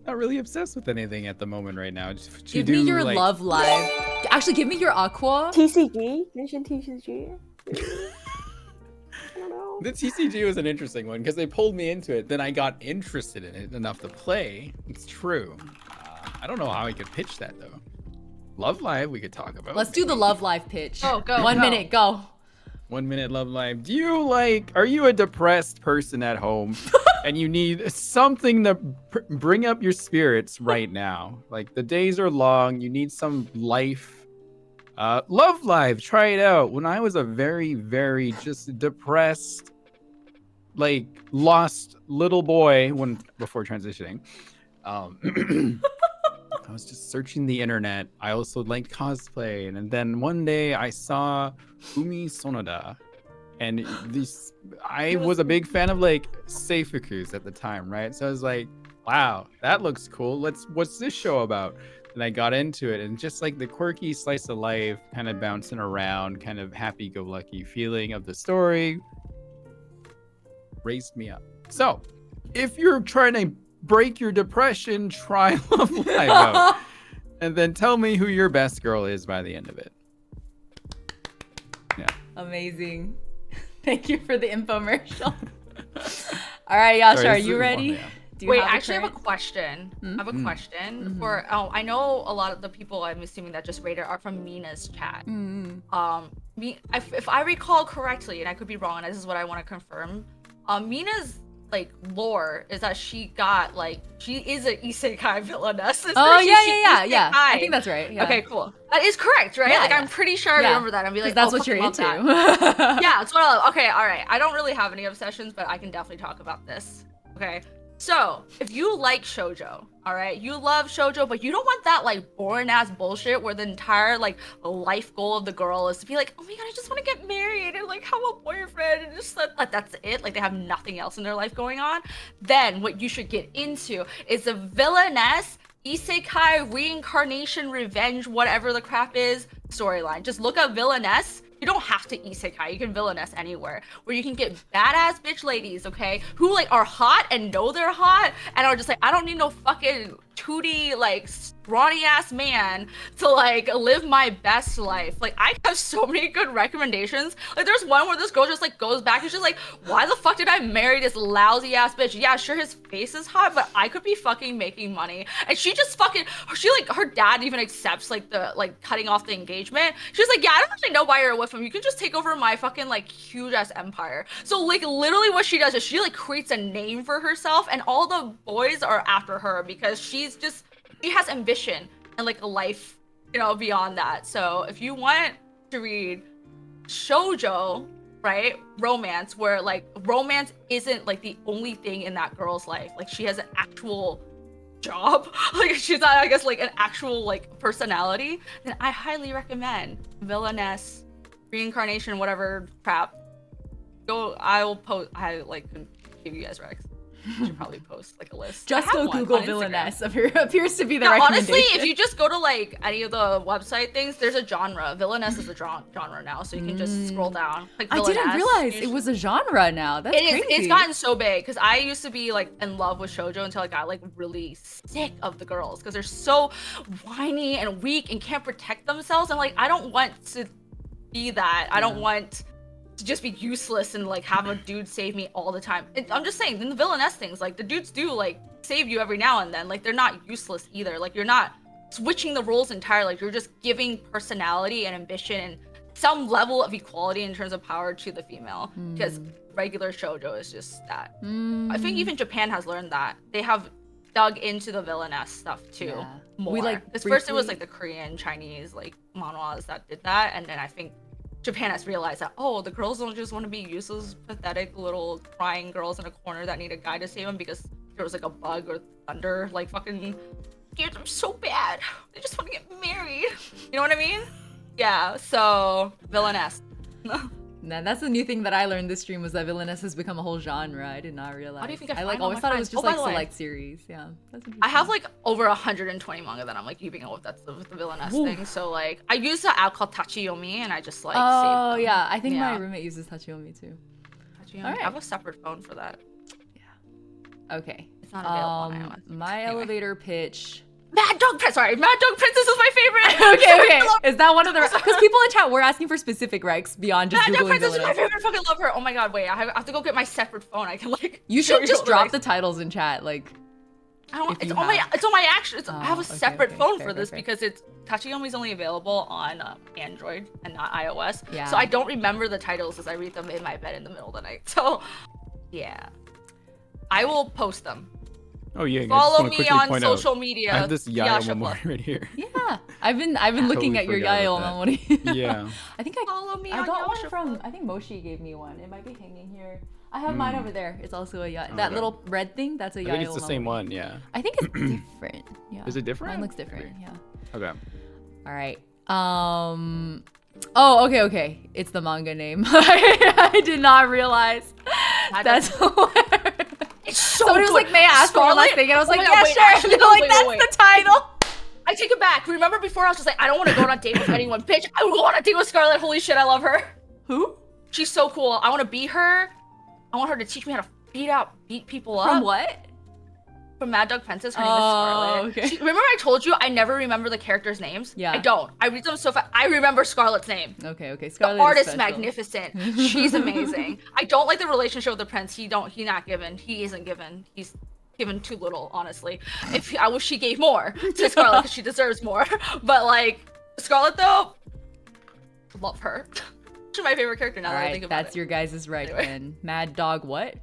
Not really obsessed with anything at the moment right now. Just to Give me do, your like... Love Live. Actually, give me your Aqua. TCG? Mention TCG? I don't know. The TCG was an interesting one because they pulled me into it. Then I got interested in it enough to play. It's true. I don't know how I could pitch that though. Love Live, we could talk about. Let's do the Love Live pitch. Go, go, 1 go. minute, go. 1 minute Love Live. Are you a depressed person at home and you need something to bring up your spirits right now? Like the days are long, you need some life. Love Live, try it out. When I was a very, very just depressed, like lost little boy before transitioning, I was just searching the internet. I also liked cosplay, and then one day I saw Umi Sonoda, and I was a big fan of like seifukus at the time, right? So I was like, wow, that looks cool. What's this show about? And I got into it, and just like the quirky slice of life, kind of bouncing around, kind of happy-go-lucky feeling of the story raised me up. So if you're trying to break your depression, try Love Live out. And then tell me who your best girl is by the end of it. Yeah. Amazing. Thank you for the infomercial. All right, Yasha, are you ready? Do you Wait, have I actually have a current- question. I have a question for. I know a lot of the people I'm assuming that just rated are from Mina's chat. If I recall correctly, and I could be wrong, and this is what I want to confirm. Mina's like lore is that she is an isekai villainess. Oh yeah. I think that's right. Yeah. Okay, cool. That is correct, right? Yeah, like yeah. I'm pretty sure I remember that. I'd be like, that's oh, what you're fucking into. love that. Yeah, that's what I love. Okay, all right. I don't really have any obsessions, but I can definitely talk about this. Okay. So, if you like shoujo, all right, you love shoujo, but you don't want that like boring ass bullshit where the entire like life goal of the girl is to be like, oh my god, I just want to get married and like have a boyfriend and just like that's it. Like they have nothing else in their life going on. Then what you should get into is a villainess, isekai, reincarnation, revenge, whatever the crap is, storyline. Just look up villainess. You don't have to isekai, you can villainess anywhere, where you can get badass bitch ladies, okay, who like are hot and know they're hot and are just like, I don't need no fucking 2D like scrawny ass man to like live my best life. Like I have so many good recommendations. Like there's one where this girl just like goes back and she's like, why the fuck did I marry this lousy ass bitch? Yeah, sure his face is hot, but I could be fucking making money. And she just fucking, her dad even accepts like the like cutting off the engagement. She's like, yeah, I don't actually know why you're with him. You can just take over my fucking like huge ass empire. So like literally what she does is she like creates a name for herself, and all the boys are after her because she has ambition and like a life, you know, beyond that. So if you want to read shoujo, right, romance, where like romance isn't like the only thing in that girl's life, like she has an actual job, like she's not, I guess, like an actual like personality, then I highly recommend villainess, reincarnation, whatever crap. Go, I will post, I like can give you guys recs. I should probably post like a list. Just I have go one Google on Instagram. villainess. Appears to be the Yeah, recommendation. honestly, if you just go to like any of the website things, there's a genre. Villainess is a genre now, so you can just scroll down. Like, I didn't villainess, realize you it was a genre now. That's crazy. It's gotten so big because I used to be like in love with shoujo until I got like really sick of the girls because they're so whiny and weak and can't protect themselves. And like I don't want to be that. I don't want to just be useless and like have a dude save me all the time. I'm just saying, in the villainess things, like the dudes do like save you every now and then. Like they're not useless either. Like you're not switching the roles entirely. Like, you're just giving personality and ambition and some level of equality in terms of power to the female. Because regular shoujo is just that. I think even Japan has learned that. They have dug into the villainess stuff too more. We like because first it was like the Korean, Chinese like manhwas that did that, and then I think Japan has realized that the girls don't just want to be useless, pathetic little crying girls in a corner that need a guy to save them because there was like a bug or thunder like fucking scared them so bad. They just want to get married. You know what I mean? Yeah. So villainess. Nah, that's the new thing that I learned this stream was that villainess has become a whole genre. I did not realize. How do you think I I like find all always my thought it was friends? just By like the way, select series. Yeah, that's I have like over 120 manga that I'm like keeping up with. That's the villainess thing. So like I use the app called Tachiyomi and I just like save them. Yeah, I think my roommate uses Tachiyomi too. Tachiyomi. All right. I have a separate phone for that. Okay. It's not available on iOS. My Anyway. elevator pitch. Mad Dog Princess. Sorry, Mad Dog Princess is my favorite. Okay. Is that one of the? Because people in chat were asking for specific rights beyond just Mad Dog googling Princess is my villainess. favorite. I fucking love her. Oh my god, wait. I have to go get my separate phone. I can like. You show should just all drop likes. the titles in chat, like. I don't, if it's you on my have. it's on my actual. I have a okay, separate okay. phone Fair, for fair, this fair. because it's Tachiyomi's only available on Android and not iOS. Yeah. So I don't remember the titles as I read them in my bed in the middle of the night. So, yeah, I will post them. Oh yeah. I just Follow wanna me quickly on point out, social media. I have this Yayo Yasha Memori right here. Yeah, I've been looking Totally at your forgot Yayo about Memori. Yeah. I think Follow me I on got one Yasha from. Club. I think Moshi gave me one. It might be hanging here. I have mine over there. It's also a Yayo. That Okay. little red thing. That's a Yayo. I think it's the same Memori. one. Yeah. I think it's different. Yeah. Is it different? Mine looks different. Yeah. Okay. All right. Oh, okay. It's the manga name. I did not realize. That's hilarious. It's so Somebody was good. like, "May I ask for one last Scarlet? thing?" And I was Oh like, my "Yeah, God, wait, sure." actually, And they're like, wait, "That's wait. the title." I take it back. Remember before I was just like, I don't want to go on a date with anyone. Bitch, I will go on a date with Scarlet. Holy shit, I love her. Who? She's so cool. I want to be her. I want her to teach me how to beat people up. From what? From Mad Dog Princess. Her name is Scarlet. Okay. Remember I told you I never remember the characters' names? Yeah. I don't. I read them so fast. I remember Scarlet's name. Okay. The Scarlet art is is special. magnificent. She's amazing. I don't like the relationship with the prince. He not given. He isn't given. He's given too little, honestly. I wish she gave more to Scarlet because she deserves more. But like Scarlet though, love her. She's my favorite character now All that I right, think about that's it. your guys' right Anyway. then. Mad Dog what?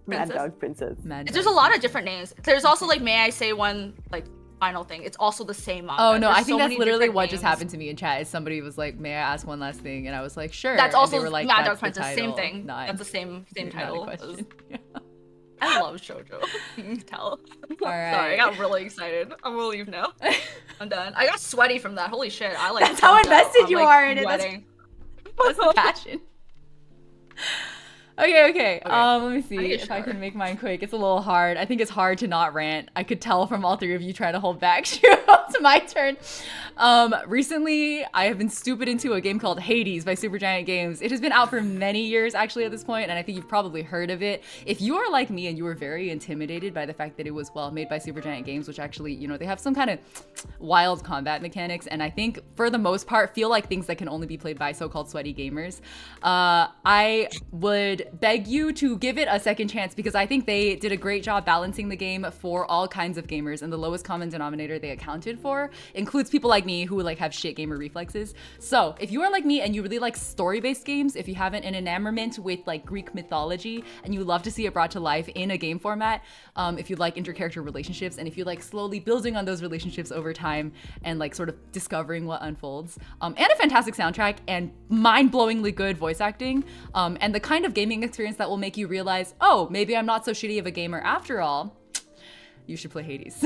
Mad Princess. Dog Princess. Mad There's Dog. a lot of different names. There's also like, may I say one like final thing? It's also the same manga. Oh no, There's I think so that's many literally different what just names. happened to me in chat. Is somebody was like, "May I ask one last thing?" And I was like, "Sure." That's And also they were like, Mad "That's Dog the Princess. Same title, thing. not- That's the same not a title. question." Yeah. I love shoujo. You can tell. All Sorry, I right. got really excited. I'm gonna leave now. I'm done. I got sweaty from that. Holy shit! I like. That's how pumped up. invested I'm, you like, are in it. That's- sweating. That's the passion. Okay. Let me see I need a if I shower. can make mine quick. It's a little hard. I think it's hard to not rant. I could tell from all three of you trying to hold back. It's my turn. Recently, I have been stupid into a game called Hades by Supergiant Games. It has been out for many years, actually, at this point, and I think you've probably heard of it. If you are like me and you were very intimidated by the fact that it was, well, made by Supergiant Games, which actually, you know, they have some kind of wild combat mechanics, and I think, for the most part, feel like things that can only be played by so-called sweaty gamers, I would beg you to give it a second chance because I think they did a great job balancing the game for all kinds of gamers, and the lowest common denominator they accounted for includes people like me who like have shit gamer reflexes. So if you are like me and you really like story-based games, if you have an enamorment with like Greek mythology and you love to see it brought to life in a game format, if you like intercharacter relationships and if you like slowly building on those relationships over time and like sort of discovering what unfolds, and a fantastic soundtrack and mind-blowingly good voice acting, and the kind of gaming experience that will make you realize, oh, maybe I'm not so shitty of a gamer after all, you should play Hades.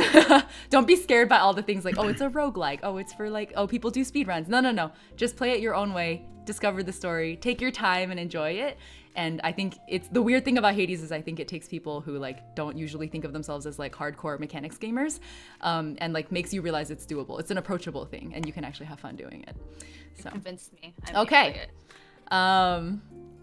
Don't be scared by all the things like, oh, it's a roguelike. Oh, it's for like, oh, people do speedruns. No. Just play it your own way. Discover the story. Take your time and enjoy it. And I think it's the weird thing about Hades is I think it takes people who like don't usually think of themselves as like hardcore mechanics gamers, and like makes you realize it's doable. It's an approachable thing and you can actually have fun doing it. So Convinced me. okay.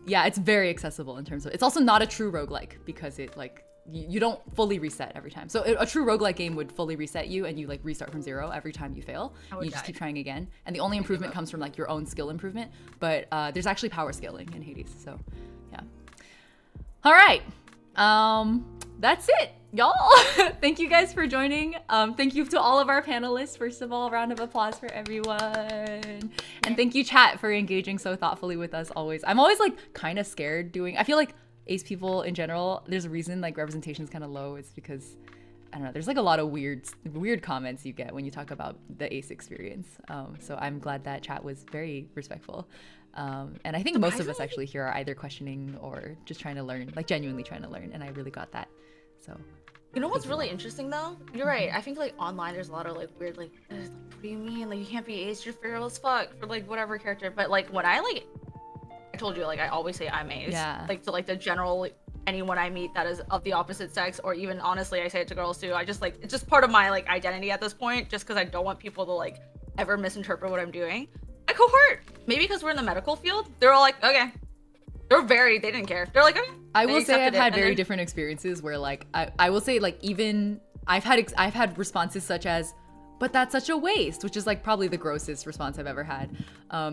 Yeah, it's very accessible in terms of, it's also not a true roguelike because it like, you don't fully reset every time. So a true roguelike game would fully reset you and you like restart from zero every time you fail. You just keep trying again. And the only improvement comes from like your own skill improvement, but there's actually power scaling in Hades. So yeah. All right. that's it, y'all. Thank you guys for joining. Thank you to all of our panelists. First of all, round of applause for everyone. And thank you, chat, for engaging so thoughtfully with us always. I'm always like kind of scared doing. I feel like ace people in general, there's a reason like representation is kind of low. It's because I don't know. There's like a lot of weird comments you get when you talk about the ace experience. So I'm glad that chat was very respectful. And I think most of us actually here are either questioning or just trying to learn, like genuinely trying to learn. And I really got that. So, you know what's really interesting though? You're right. I think like online there's a lot of like weird like, what do you mean? Like you can't be ace, you're feral as fuck for like whatever character. But like when I told you like I always say I'm ace. Yeah. Like to like the general like, anyone I meet that is of the opposite sex, or even honestly I say it to girls too. I just like it's just part of my like identity at this point, just because I don't want people to like ever misinterpret what I'm doing. My cohort, maybe because we're in the medical field, they're all like, okay. They didn't care. They're like, okay. I will say I've had very different experiences where like I will say like even I've had responses such as, but that's such a waste, which is like probably the grossest response I've ever had.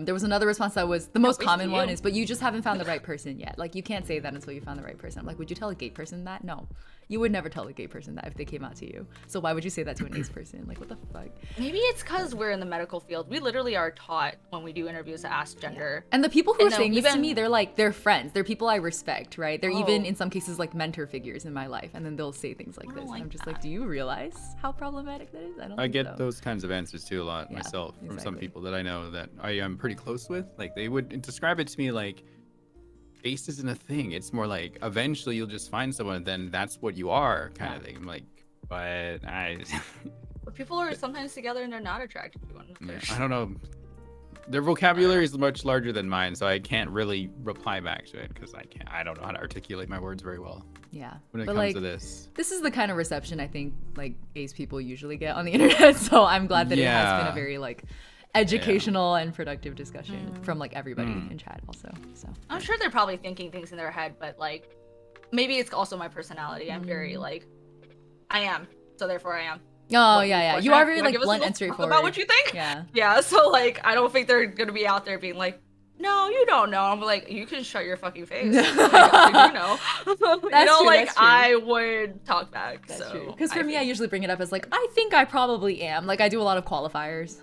There was another response that was the most common one is, but you just haven't found the right person yet. Like you can't say that until you found the right person. I'm like, would you tell a gay person that? No. You would never tell a gay person that if they came out to you. So why would you say that to an ace person? Like what the fuck? Maybe it's because we're in the medical field. We literally are taught when we do interviews to ask gender. And the people who are saying this to me, they're like, they're friends. They're people I respect, right? They're even in some cases like mentor figures in my life. And then they'll say things like this. And I'm just like, do you realize how problematic that is? I get those kinds of answers too a lot myself from some people that I know that I am pretty close with. Like they would describe it to me like ace isn't a thing. It's more like eventually you'll just find someone and then that's what you are kind of thing. I'm like, but But people are sometimes together and they're not attracted to one another. I don't know. Their vocabulary is much larger than mine, so I can't really reply back to it because I don't know how to articulate my words very well. Yeah. When it comes to this. This is the kind of reception I think like ace people usually get on the internet. So I'm glad that it has been a very like educational and productive discussion from like everybody in chat also. So I'm sure they're probably thinking things in their head, but like maybe it's also my personality. I'm very like I am, so therefore I am. Oh yeah. You are very like blunt and straightforward about what you think. Yeah. So like I don't think they're gonna be out there being like, no, you don't know. I'm like, you can shut your fucking face. Like, I do know. That's true, like that's true. I would talk back. That's so true. Because for me, I usually bring it up as like, I think I probably am. Like I do a lot of qualifiers.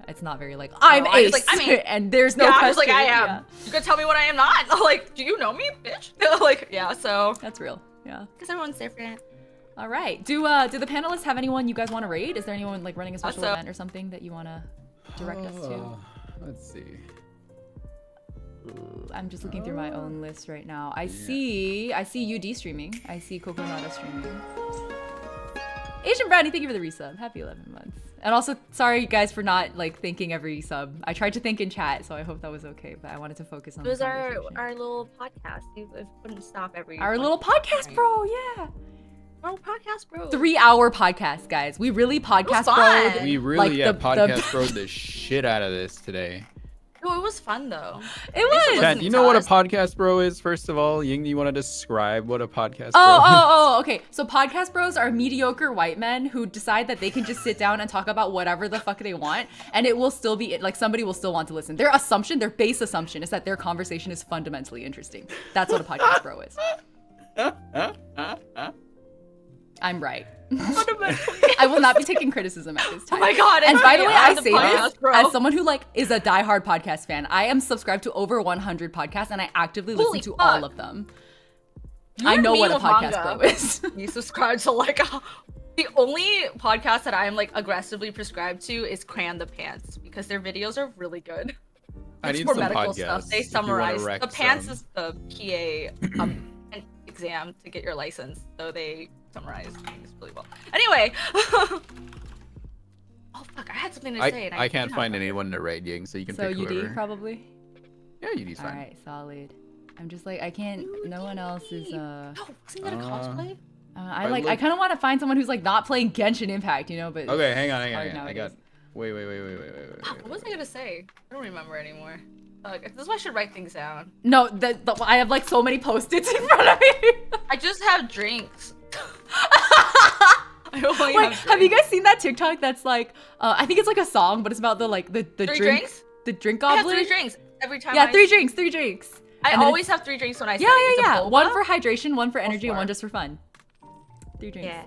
It's not very like I'm ace, like, and there's no question. I was like, I am. Yeah. You could tell me what I am not. Like, do you know me, bitch? Like, yeah. So that's real. Yeah. Because everyone's different. All right. Do the panelists have anyone you guys want to raid? Is there anyone like running a special event or something that you want to direct us to? Let's see. Ooh, I'm just looking through my own list right now. I see UD streaming. I see Coconata streaming. Asian Brownie, thank you for the resub. Happy 11 months. And also, sorry guys for not like thanking every sub. I tried to thank in chat, so I hope that was okay. But I wanted to focus on. It was our little podcast. We couldn't stop every. Our little podcast, bro. Yeah. Oh, podcast bro. 3-hour podcast, guys. We really podcast bro. We really podcast bro the shit out of this today. No, it was fun though. It was. Chat, you know what a podcast bro is? First of all, Ying, you want to describe what a podcast bro is? Oh, okay. So podcast bros are mediocre white men who decide that they can just sit down and talk about whatever the fuck they want, and it will still be like somebody will still want to listen. Their base assumption is that their conversation is fundamentally interesting. That's what a podcast bro is. I'm right. I will not be taking criticism at this time. Oh my god! And by the way, I say this as someone who like is a diehard podcast fan. I am subscribed to over 100 podcasts, and I actively listen to all of them. I know what a podcast bro is. You subscribe to like the only podcast that I'm like aggressively prescribed to is Cran the Pants because their videos are really good. I need for some medical podcasts stuff. They summarize the pants is the PA exam to get your license, so they summarize things really well. Anyway, oh fuck, I had something to say. And I can't find anyone to raid Ying, so you can pick whoever. UD probably. Yeah, UD's fine. All right, solid. I'm just like I can't. No one else is. No, wasn't that a cosplay? I kind of want to find someone who's like not playing Genshin Impact, you know. But okay, hang on. I got. Wait. What was I gonna say? I don't remember anymore. This is why I should write things down. No, I have like so many post-its in front of me. I just have drinks. Wait, have you guys seen that TikTok that's like, I think it's like a song, but it's about the drinks? The drink goblin? I have 3 drinks every time. Yeah, 3 drinks. I always have 3 drinks when I say Yeah. One for hydration, one for energy, and one just for fun. 3 drinks. Yeah.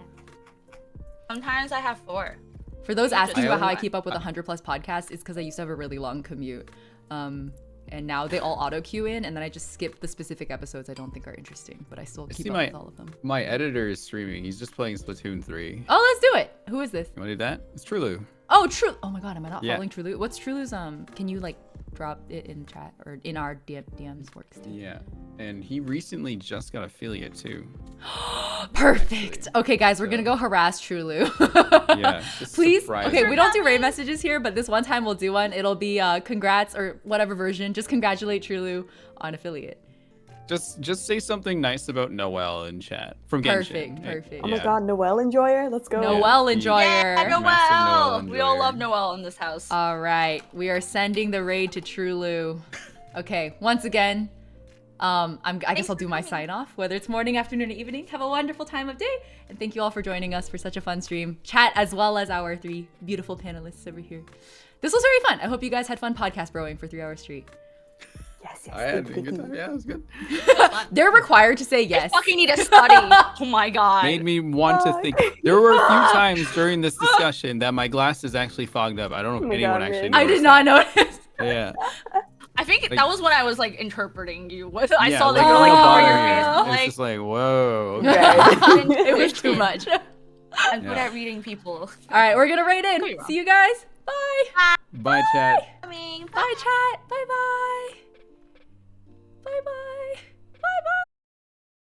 Sometimes I have 4. For those I asking about how I only- keep up with 100 plus podcasts, it's because I used to have a really long commute. And now they all auto queue in, and then I just skip the specific episodes I don't think are interesting, but I still keep up with all of them. My editor is streaming. He's just playing Splatoon 3. Oh, let's do it. Who is this? You want to do that? It's Trulu. Oh, True. Oh my God, am I not Yeah. following Trulu? What's Trulu's? Can you like drop it in chat or in our DMs works too? Yeah. And he recently just got affiliate too. Perfect. Okay, guys, we're gonna go harass Trulu. Yeah. just Please. surprise Okay, him. we don't do raid messages here, but this one time we'll do one. It'll be congrats or whatever version. Just congratulate Trulu on affiliate. Just say something nice about Noel in chat from Genshin. Perfect. Oh my god, Noel enjoyer, let's go. Noel enjoyer. Yeah, Massive Noel. We all enjoyer. love Noel in this house. All right, we are sending the raid to Trulu. Okay, once again, I guess I'll do my sign off. Whether it's morning, afternoon, or evening, have a wonderful time of day, and thank you all for joining us for such a fun stream, chat, as well as our 3 beautiful panelists over here. This was very fun. I hope you guys had fun podcast broing for 3 hours straight. Yes, I had a good time. Yeah, it was good. They're required to say yes. I fucking need to study. Oh my god. Made me want to think. There were a few times during this discussion that my glasses actually fogged up. I don't know if Oh my anyone God, actually man. noticed. I did not notice. that. Yeah. I think Like- that was when I was like interpreting you. With I Yeah, saw that like, you were like oh, covering your yeah. face. I'm It's like, just like, whoa. Okay. Right. It was too much. All I'm good Yeah. at reading people. right, we're gonna raid Could be in. wrong. See you guys. Bye. Bye, chat. I mean, Bye, chat. Bye, bye.